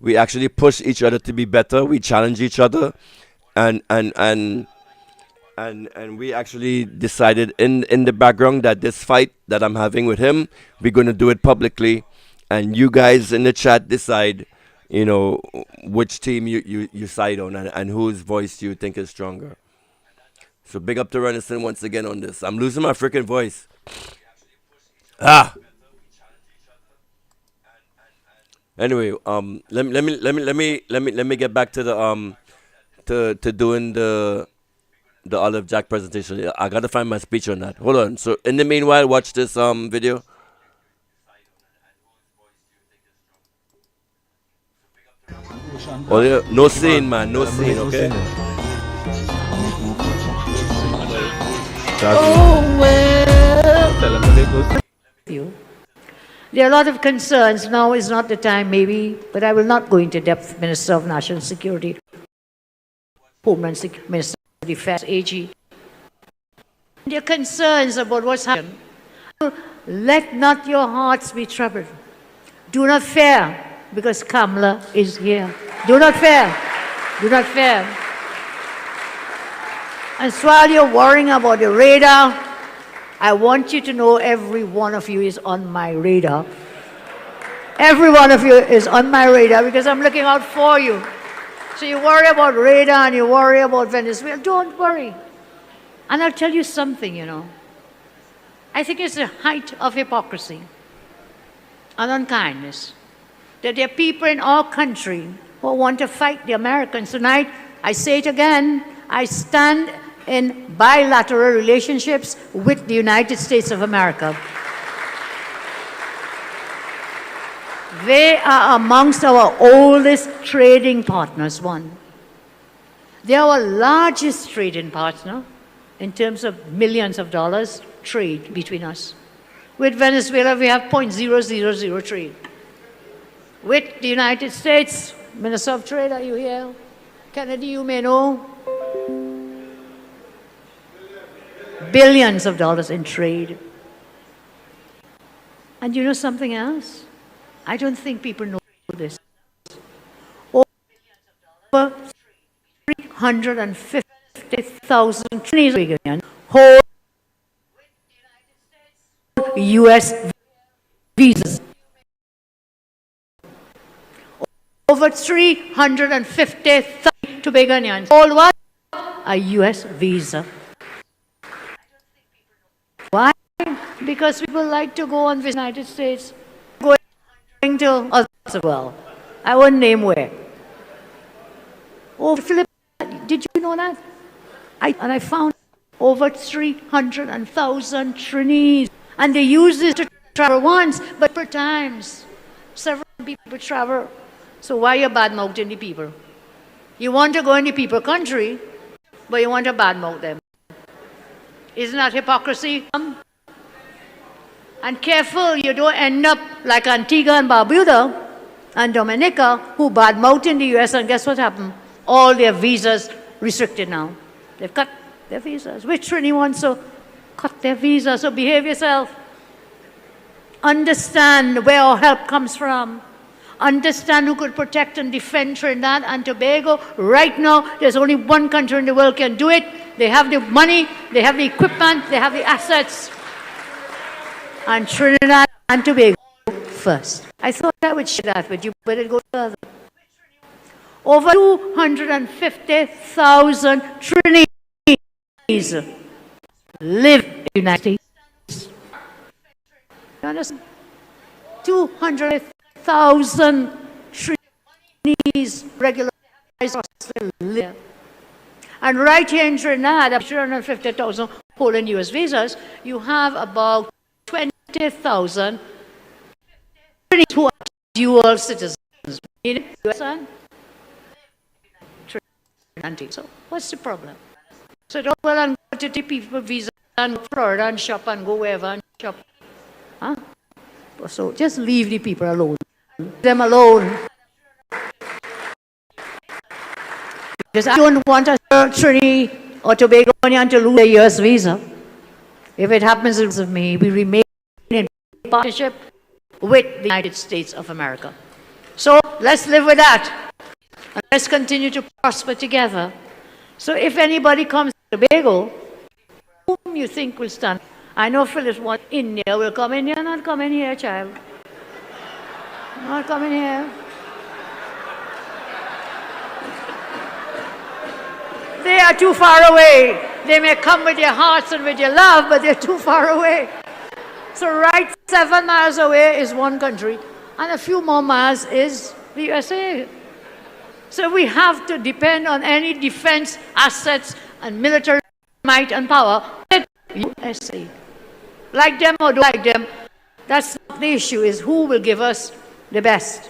We actually push each other to be better. We challenge each other, and we actually decided in the background that this fight that I'm having with him, we're going to do it publicly, and you guys in the chat decide, you know, which team you side on and whose voice you think is stronger. So big up to Rennison once again on this. I'm losing my freaking voice. Anyway, let me get back to the to doing the Olive Jack presentation. I gotta find my speech on that. Hold on. So in the meanwhile, watch this video. Oh yeah, no scene, man, no scene. Okay. Oh well. There are a lot of concerns. Now is not the time, maybe, but I will not go into depth. Minister of National Security, Homeland Security, Minister of Defense, AG. There are concerns about what's happening. Let not your hearts be troubled. Do not fear, because Kamala is here. Do not fear. Do not fear. And so while you're worrying about the radar, I want you to know every one of you is on my radar. Every one of you is on my radar because I'm looking out for you. So you worry about radar and you worry about Venezuela. Don't worry. And I'll tell you something, you know. I think it's the height of hypocrisy and unkindness that there are people in our country who want to fight the Americans. Tonight, I say it again, I stand in bilateral relationships with the United States of America. They are amongst our oldest trading partners, one. They are our largest trading partner in terms of millions of dollars trade between us. With Venezuela, we have 0.000 trade. With the United States, Minister of Trade, are you here? Kennedy, you may know. Billions of dollars in trade. And you know something else? I don't think people know this. Over 350,000 Chinese hold U.S. visas. Over 350,000 Tobagonians hold what? A U.S. visa. Why? Because people like to go and visit the United States, going to other parts of the world. I won't name where. Oh, Philip, did you know that? I found over 300,000 Chinese. And they use this to travel once, but per times. Several people travel. So why are you bad-mouthing the people? You want to go in the people country, but you want to bad-mouth them. Isn't that hypocrisy? And careful, you don't end up like Antigua and Barbuda and Dominica, who bad-mouthed in the U.S., and guess what happened? All their visas restricted now. They've cut their visas. Which Trini wants to cut their visas? So behave yourself. Understand where our help comes from. Understand who could protect and defend Trinidad and Tobago. Right now, there's only one country in the world can do it. They have the money, they have the equipment, they have the assets. And Trinidad and Tobago first. I thought I would share that with you, but it'll go further. Over 250,000 Chinese live in the United States. You understand? 200,000 Chinese regularized live. And right here in Trinidad, 350,000 holding U.S. visas, you have about 20,000 Chinese who are dual citizens. US and Trinidad. So what's the problem? So don't well and go to the people visa and Florida and shop and go wherever and shop. Huh? So just leave the people alone. Leave them alone. Because I don't want a Trinity or Tobagonian to lose their US visa. If it happens to me, we remain in partnership with the United States of America. So let's live with that. And let's continue to prosper together. So if anybody comes to Tobago, whom you think will stand? I know Phyllis wants India will come in here, not come in here, child. Not come in here. They are too far away. They may come with your hearts and with your love, but they're too far away. So right 7 miles away is one country, and a few more miles is the USA. So we have to depend on any defense assets and military might and power with USA. Like them or don't like them, that's not the issue, is who will give us the best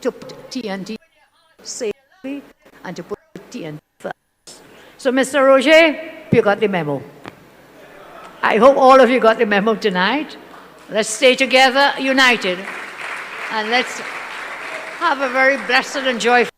to put TNT safely and to put TNT first. So Mr. Roger, you got the memo. I hope all of you got the memo tonight. Let's stay together, united, and let's have a very blessed and joyful.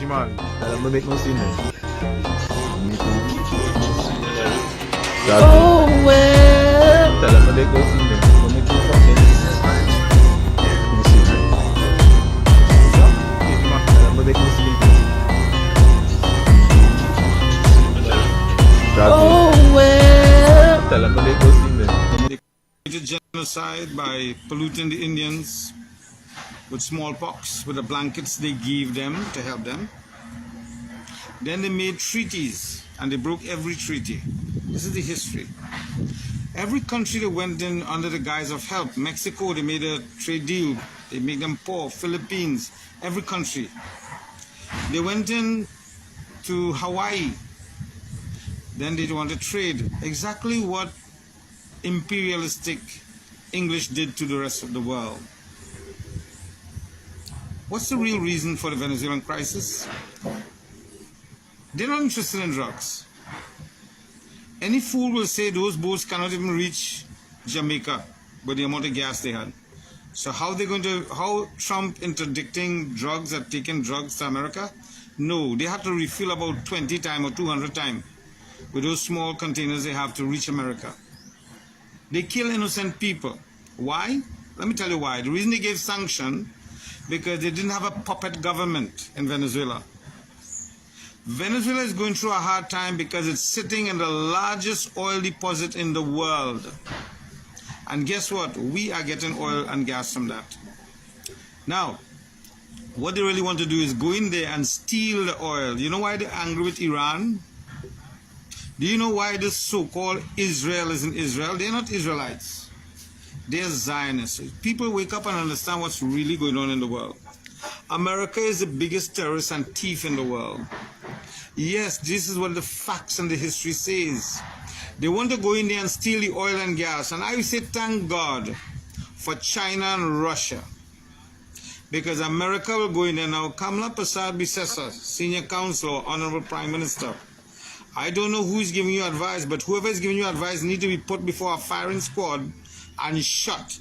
Man, I'm gonna make no scene there. Oh, well. Tell them they go see them. Don't make you fucking. You see, right? Tell them they go see them. Oh, well. Tell them they go see them. They committed genocide by polluting the Indians with smallpox, with the blankets they gave them to help them. Then they made treaties, and they broke every treaty. This is the history. Every country that went in under the guise of help, Mexico, they made a trade deal. They made them poor. Philippines, every country. They went in to Hawaii. Then they want to trade. Exactly what imperialistic English did to the rest of the world. What's the real reason for the Venezuelan crisis? They're not interested in drugs. Any fool will say those boats cannot even reach Jamaica with the amount of gas they had. So how Trump interdicting drugs or taking drugs to America? No, they have to refill about 20 times or 200 times with those small containers they have to reach America. They kill innocent people. Why? Let me tell you why. The reason they gave sanction, because they didn't have a puppet government in Venezuela. Venezuela is going through a hard time because it's sitting in the largest oil deposit in the world. And guess what? We are getting oil and gas from that. Now, what they really want to do is go in there and steal the oil. You know why they're angry with Iran? Do you know why this so-called Israel is in Israel? They're not Israelites. They're Zionists. People wake up and understand what's really going on in the world. America is the biggest terrorist and thief in the world. Yes, this is what the facts and the history says. They want to go in there and steal the oil and gas. And I say thank God for China and Russia. Because America will go in there now. Kamala Prasad-Bissessar, Senior Counselor, Honorable Prime Minister. I don't know who is giving you advice, but whoever is giving you advice needs to be put before a firing squad and shot.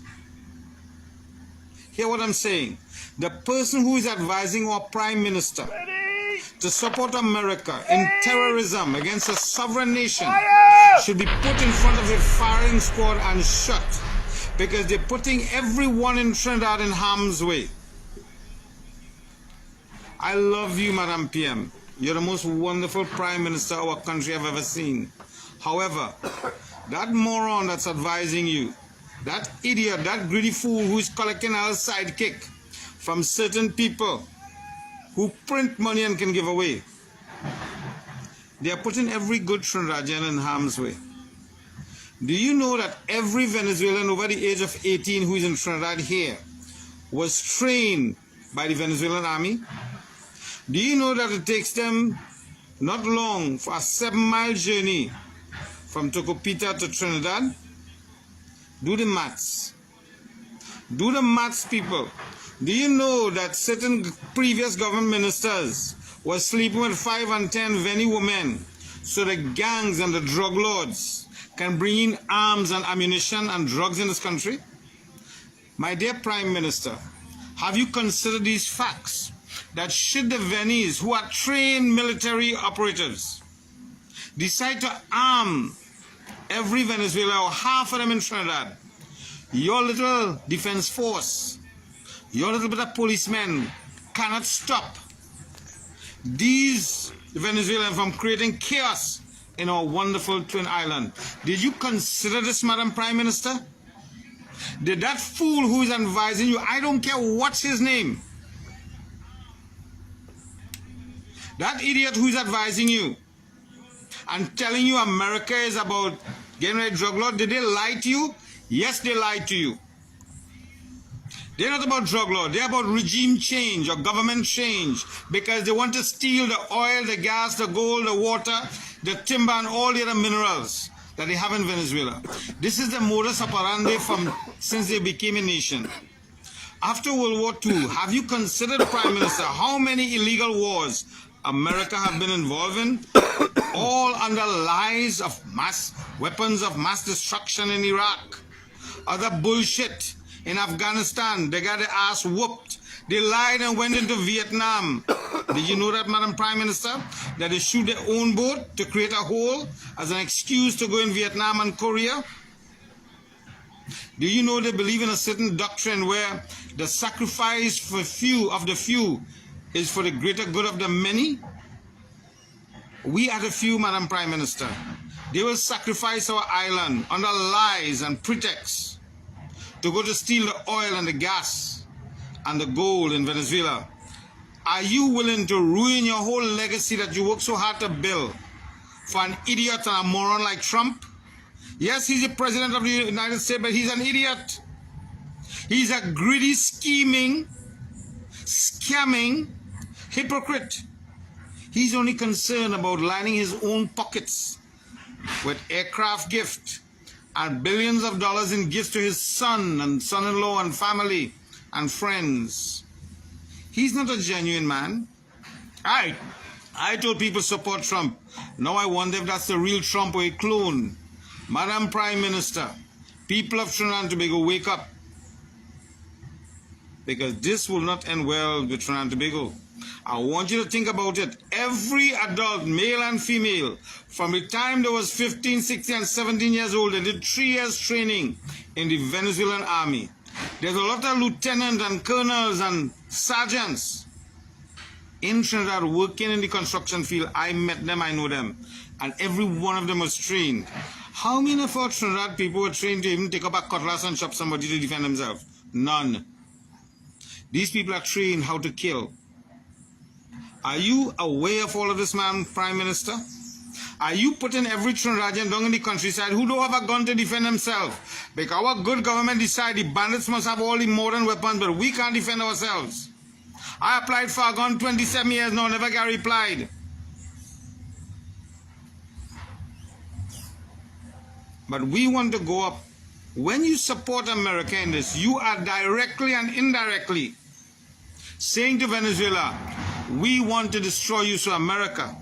Hear what I'm saying? The person who is advising our Prime Minister to support America in terrorism against a sovereign nation should be put in front of a firing squad and shot, because they're putting everyone in Trinidad in harm's way. I love you, Madam PM. You're the most wonderful Prime Minister our country have ever seen. However, that moron that's advising you, that idiot, that greedy fool who is collecting our sidekick from certain people who print money and can give away, they are putting every good Trinidadian in harm's way. Do you know that every Venezuelan over the age of 18 who is in Trinidad here was trained by the Venezuelan army? Do you know that it takes them not long for a 7-mile journey from Tocopita to Trinidad? Do the maths. Do the maths, people. Do you know that certain previous government ministers were sleeping with 5 and 10 Veni women so the gangs and the drug lords can bring in arms and ammunition and drugs in this country? My dear Prime Minister, have you considered these facts? That should the Venis, who are trained military operatives, decide to arm every Venezuela or half of them in Trinidad, your little defense force, your little bit of policemen cannot stop these Venezuelans from creating chaos in our wonderful twin island. Did you consider this, Madam Prime Minister? Did that fool who is advising you, I don't care what's his name, that idiot who is advising you and telling you America is about getting rid of drug law, did they lie to you? Yes, they lied to you. They're not about drug law. They're about regime change or government change, because they want to steal the oil, the gas, the gold, the water, the timber, and all the other minerals that they have in Venezuela. This is the modus operandi since they became a nation. After World War II, have you considered, Prime Minister, how many illegal wars America have been involved in, all under lies of weapons of mass destruction in Iraq, other bullshit in Afghanistan? They got their ass whooped. They lied and went into Vietnam. Did you know that, Madam Prime Minister? That they shoot their own boat to create a hole as an excuse to go in Vietnam and Korea? Do you know they believe in a certain doctrine where the sacrifice for few of the few is for the greater good of the many? We are the few, Madam Prime Minister. They will sacrifice our island under lies and pretexts to go to steal the oil and the gas and the gold in Venezuela. Are you willing to ruin your whole legacy that you worked so hard to build for an idiot and a moron like Trump? Yes, he's the president of the United States, but he's an idiot. He's a greedy, scheming, scamming hypocrite. He's only concerned about lining his own pockets with aircraft gift and billions of dollars in gifts to his son and son-in-law and family and friends. He's not a genuine man. I told people support Trump. Now I wonder if that's the real Trump or a clone. Madam Prime Minister, people of Trinidad and Tobago, wake up. Because this will not end well with Trinidad and Tobago. I want you to think about it. Every adult, male and female, from the time they was 15, 16, and 17 years old, they did 3 years training in the Venezuelan army. There's a lot of lieutenants and colonels and sergeants in Trinidad working in the construction field. I met them, I know them. And every one of them was trained. How many of our Trinidad people were trained to even take up a cutlass and chop somebody to defend themselves? None. These people are trained how to kill. Are you aware of all of this, Madam Prime Minister? Are you putting every Trinidadian down in the countryside who don't have a gun to defend themselves? Because our good government decided the bandits must have all the modern weapons, but we can't defend ourselves. I applied for a gun 27 years now, never got replied. But we want to go up. When you support America in this, you are directly and indirectly saying to Venezuela, we want to destroy you so America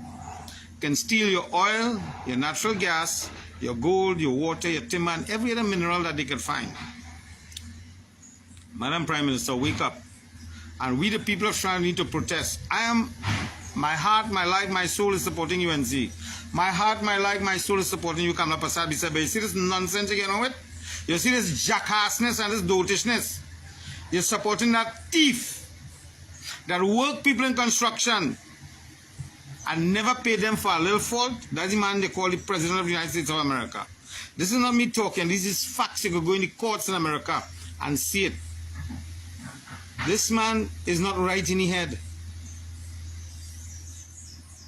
can steal your oil, your natural gas, your gold, your water, your timber, and every other mineral that they can find. Madam Prime Minister, wake up. And we the people of Trinidad need to protest. My heart, my life, my soul is supporting UNC. My heart, my life, my soul is supporting you, Kamala Prasad. But you see this nonsense you're getting on with? You see this jackassness and this dotishness? You're supporting that thief that work people in construction and never pay them for a little fault. That's the man they call the President of the United States of America. This is not me talking. This is facts. You could go in the courts in America and see it. This man is not right in the head.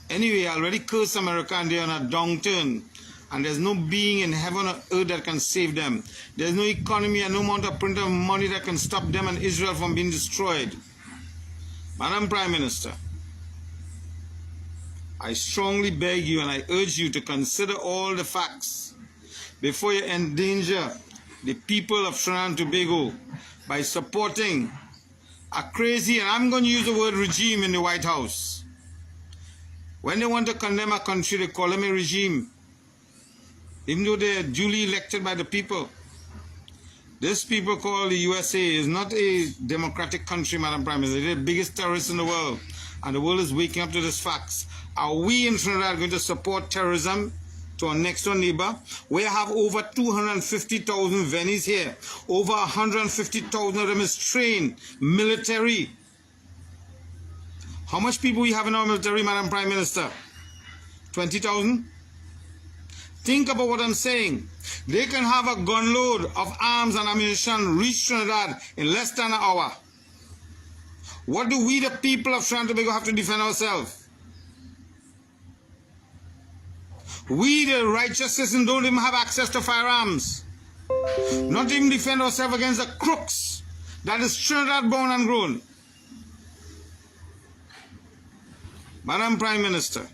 Anyway, I already cursed America and they're on a downturn. And there's no being in heaven or earth that can save them. There's no economy and no amount of print of money that can stop them and Israel from being destroyed. Madam Prime Minister, I strongly beg you and I urge you to consider all the facts before you endanger the people of Trinidad and Tobago by supporting a crazy, and I'm going to use the word regime in the White House. When they want to condemn a country, they call them a regime, even though they're duly elected by the people. This people called the USA is not a democratic country, Madam Prime Minister. They're the biggest terrorists in the world, and the world is waking up to these facts. Are we in Trinidad going to support terrorism to our next door neighbor? We have over 250,000 Venis here. Over 150,000 of them is trained military. How much people we have in our military, Madam Prime Minister? 20,000? Think about what I'm saying. They can have a gunload of arms and ammunition reach Trinidad in less than an hour. What do we, the people of Trinidad and Tobago, have to defend ourselves? We, the righteous citizens, don't even have access to firearms. Not even defend ourselves against the crooks that is Trinidad born and grown. Madam Prime Minister,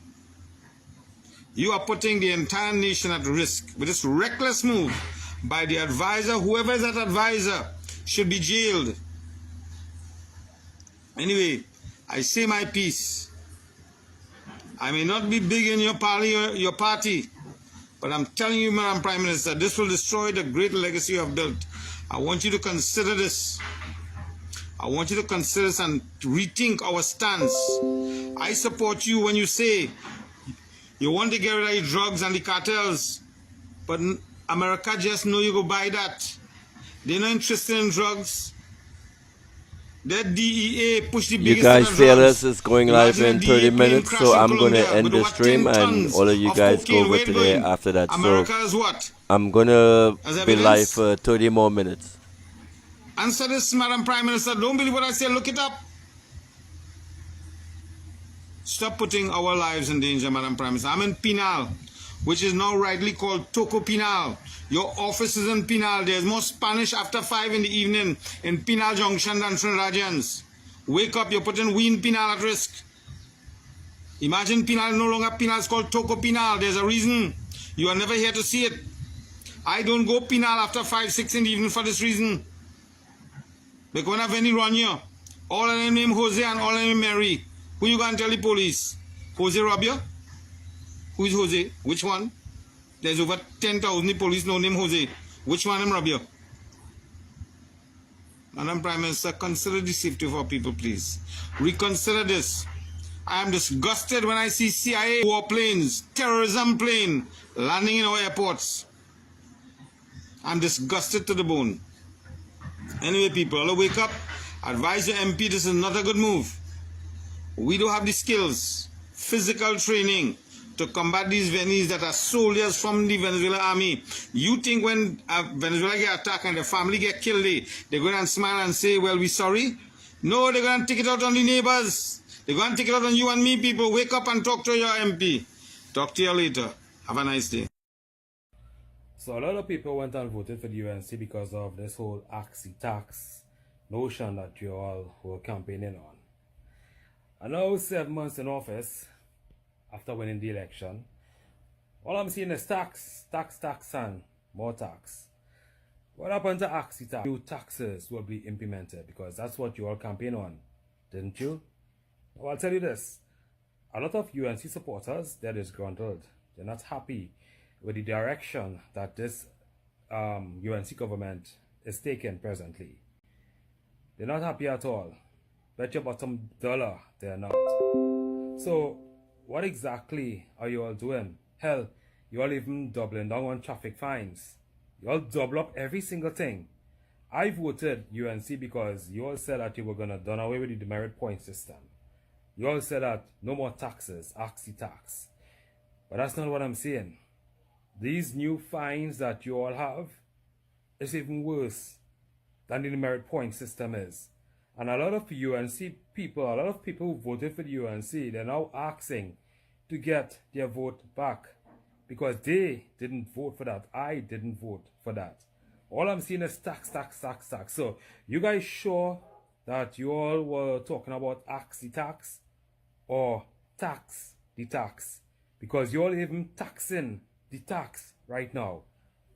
you are putting the entire nation at risk with this reckless move by the advisor. Whoever is that advisor should be jailed. Anyway, I say my piece. I may not be big in your party, but I'm telling you, Madam Prime Minister, this will destroy the great legacy you have built. I want you to consider this. I want you to consider this and rethink our stance. I support you when you say you want to get rid of the drugs and the cartels, but America just know you go buy that. They're not interested in drugs. That DEA push the biggest. You guys feel this is going live in 30 minutes, so I'm going to end the stream and all of you guys go over today after that. America So is what? I'm going to be evidence? live for 30 more minutes. Answer this, Madam Prime Minister. Don't believe what I say. Look it up. Stop putting our lives in danger, Madam Prime Minister. I'm in Penal, which is now rightly called Toco Penal. Your office is in Penal. There's more Spanish after 5 in the evening in Penal Junction than Trinidadians. Wake up, you're putting we in Penal at risk. Imagine Penal no longer Penal, it's called Toco Penal. There's a reason. You are never here to see it. I don't go Penal after 5, 6 in the evening for this reason. Because when I've any run here, all of them name Jose and all of them name Mary. Who you going to tell the police? Jose rob you? Who is Jose? Which one? There's over 10,000 police no name Jose. Which one them rob you? Madam Prime Minister, consider the safety of our people, please. Reconsider this. I am disgusted when I see CIA warplanes, terrorism plane landing in our airports. I'm disgusted to the bone. Anyway, people, I'll wake up. Advise your MP this is not a good move. We don't have the skills, physical training to combat these Venezuelans that are soldiers from the Venezuelan army. You think when Venezuela get attacked and the family get killed, they're going to smile and say, well, we're sorry? No, they're going to take it out on the neighbors. They're going to take it out on you and me, people. Wake up and talk to your MP. Talk to you later. Have a nice day. So a lot of people went and voted for the UNC because of this whole Axie tax notion that you all were campaigning on. And now 7 months in office, after winning the election, all I'm seeing is tax, and more tax. What happened to Axie tax? New taxes will be implemented because that's what you all campaign on, didn't you? Well, I'll tell you this. A lot of UNC supporters, they're disgruntled. They're not happy with the direction that this UNC government is taking presently. They're not happy at all. Bet your bottom dollar they're not. So, what exactly are you all doing? Hell, you all even doubling down on traffic fines. You all double up every single thing. I voted UNC because you all said that you were going to done away with the demerit point system. You all said that no more taxes, Axie tax. But that's not what I'm saying. These new fines that you all have is even worse than the demerit point system is. And a lot of UNC people, a lot of people who voted for the UNC, they're now asking to get their vote back because they didn't vote for that. I didn't vote for that. All I'm seeing is tax. So you guys sure that you all were talking about Axie tax or tax the tax? Because you all even taxing the tax right now.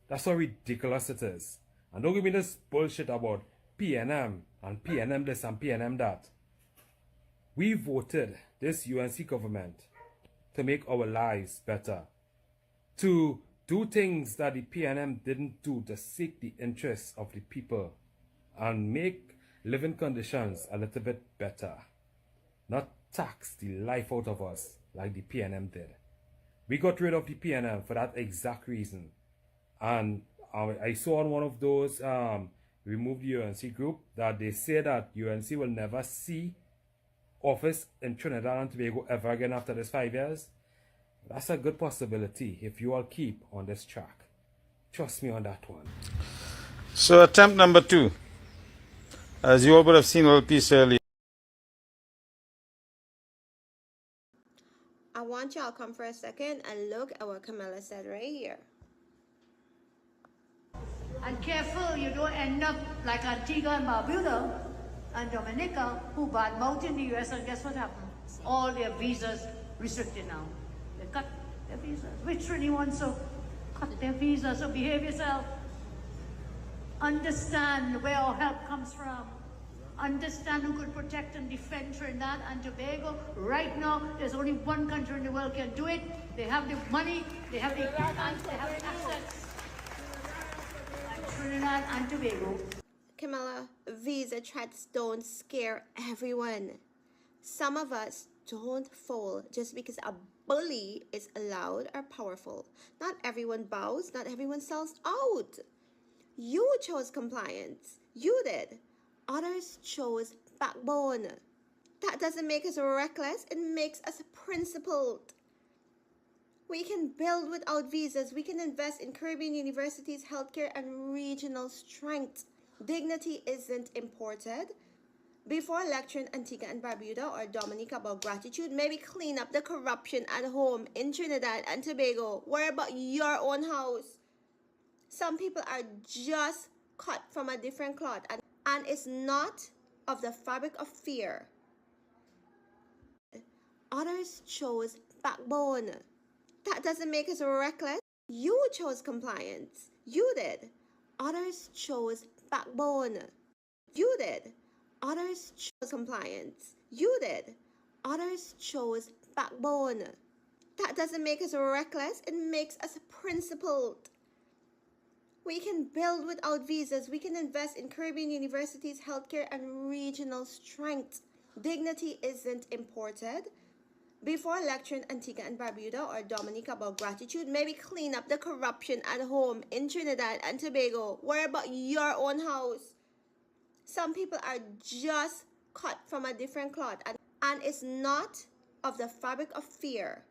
That's how ridiculous it is. And don't give me this bullshit about PNM and PNM this and PNM that. We voted this UNC government to make our lives better. To do things that the PNM didn't do to seek the interests of the people and make living conditions a little bit better. Not tax the life out of us like the PNM did. We got rid of the PNM for that exact reason. And I saw on one of those Remove the UNC group that they say that UNC will never see office in Trinidad and Tobago ever again after this 5 years. That's a good possibility if you all keep on this track. Trust me on that one. So attempt number 2. As you all would have seen a little piece earlier. I want y'all to come for a second and look at what Camilla said right here. And careful you don't end up like Antigua and Barbuda and Dominica, who badmouthed in the US, and guess what happened? All their visas restricted now. They cut their visas. Which really wants to cut their visas, so behave yourself. Understand where our help comes from. Understand who could protect and defend Trinidad and Tobago. Right now, there's only one country in the world can do it. They have the money, they have the equipment, they have the assets. Trinidad and Tobago. Camilla, visa threats don't scare everyone. Some of us don't fold just because a bully is loud or powerful. Not everyone bows, not everyone sells out. You chose compliance. You did. Others chose backbone. That doesn't make us reckless, it makes us principled. We can build without visas. We can invest in Caribbean universities, healthcare, and regional strength. Dignity isn't imported. Before lecturing Antigua and Barbuda or Dominica about gratitude, maybe clean up the corruption at home in Trinidad and Tobago. Worry about your own house. Some people are just cut from a different cloth, and it's not of the fabric of fear. Others chose backbone. That doesn't make us reckless. You chose compliance. You did. Others chose backbone. You did. Others chose compliance. You did. Others chose backbone. That doesn't make us reckless, it makes us principled. We can build without visas. We can invest in Caribbean universities, healthcare, and regional strength. Dignity isn't imported. Before lecturing Antigua and Barbuda or Dominica about gratitude, maybe clean up the corruption at home in Trinidad and Tobago. Worry about your own house. Some people are just cut from a different cloth, and it's not of the fabric of fear.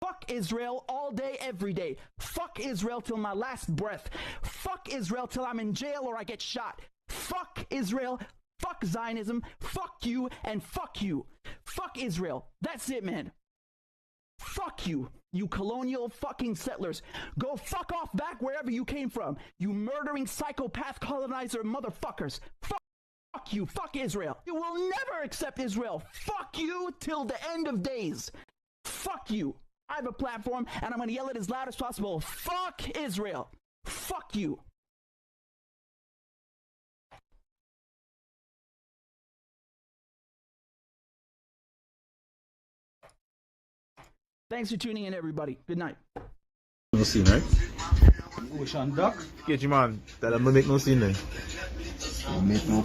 Fuck Israel all day, every day. Fuck Israel till my last breath. Fuck Israel till I'm in jail or I get shot. Fuck Israel. Fuck Zionism. Fuck you and fuck you. Fuck Israel. That's it, man. Fuck you, you colonial fucking settlers. Go fuck off back wherever you came from. You murdering psychopath colonizer motherfuckers. Fuck you. Fuck Israel. You will never accept Israel. Fuck you till the end of days. Fuck you. I have a platform, and I'm going to yell it as loud as possible. Fuck Israel. Fuck you. Thanks for tuning in, everybody. Good night. No scene, right? Ocean duck. Get you, man. Tell them to make no scene then. Make no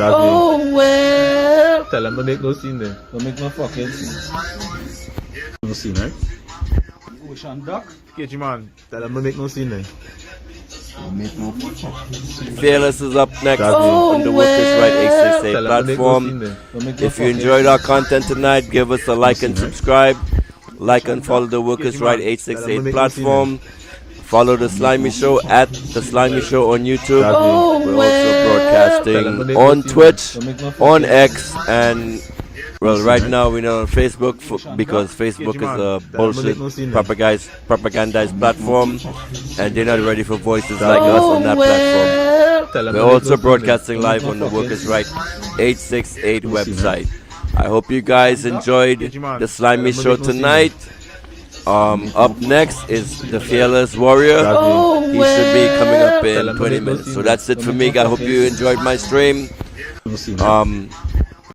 Oh, well. Tell them to make no scene then. Don't make no fucking scene. No scene, right? Ocean duck. Get you, man. Tell them to make no scene then. Make no Fearless is up next on the Workers' Right 868 platform. If you enjoyed our content tonight, give us a like and subscribe. Like and follow the Workers' Right 868 platform. Follow The Slimy Show at The Slimy Show on YouTube. We're also broadcasting on Twitch, on X, and well, right now we're not on Facebook because Facebook is a bullshit propagandized platform, and they're not ready for voices like us on that platform. We're also broadcasting live on the Workers' Right 868 website. I hope you guys enjoyed The Slimy Show tonight. Up next is the Fearless Warrior. He should be coming up in 20 minutes. So that's it for me. I hope you enjoyed my stream.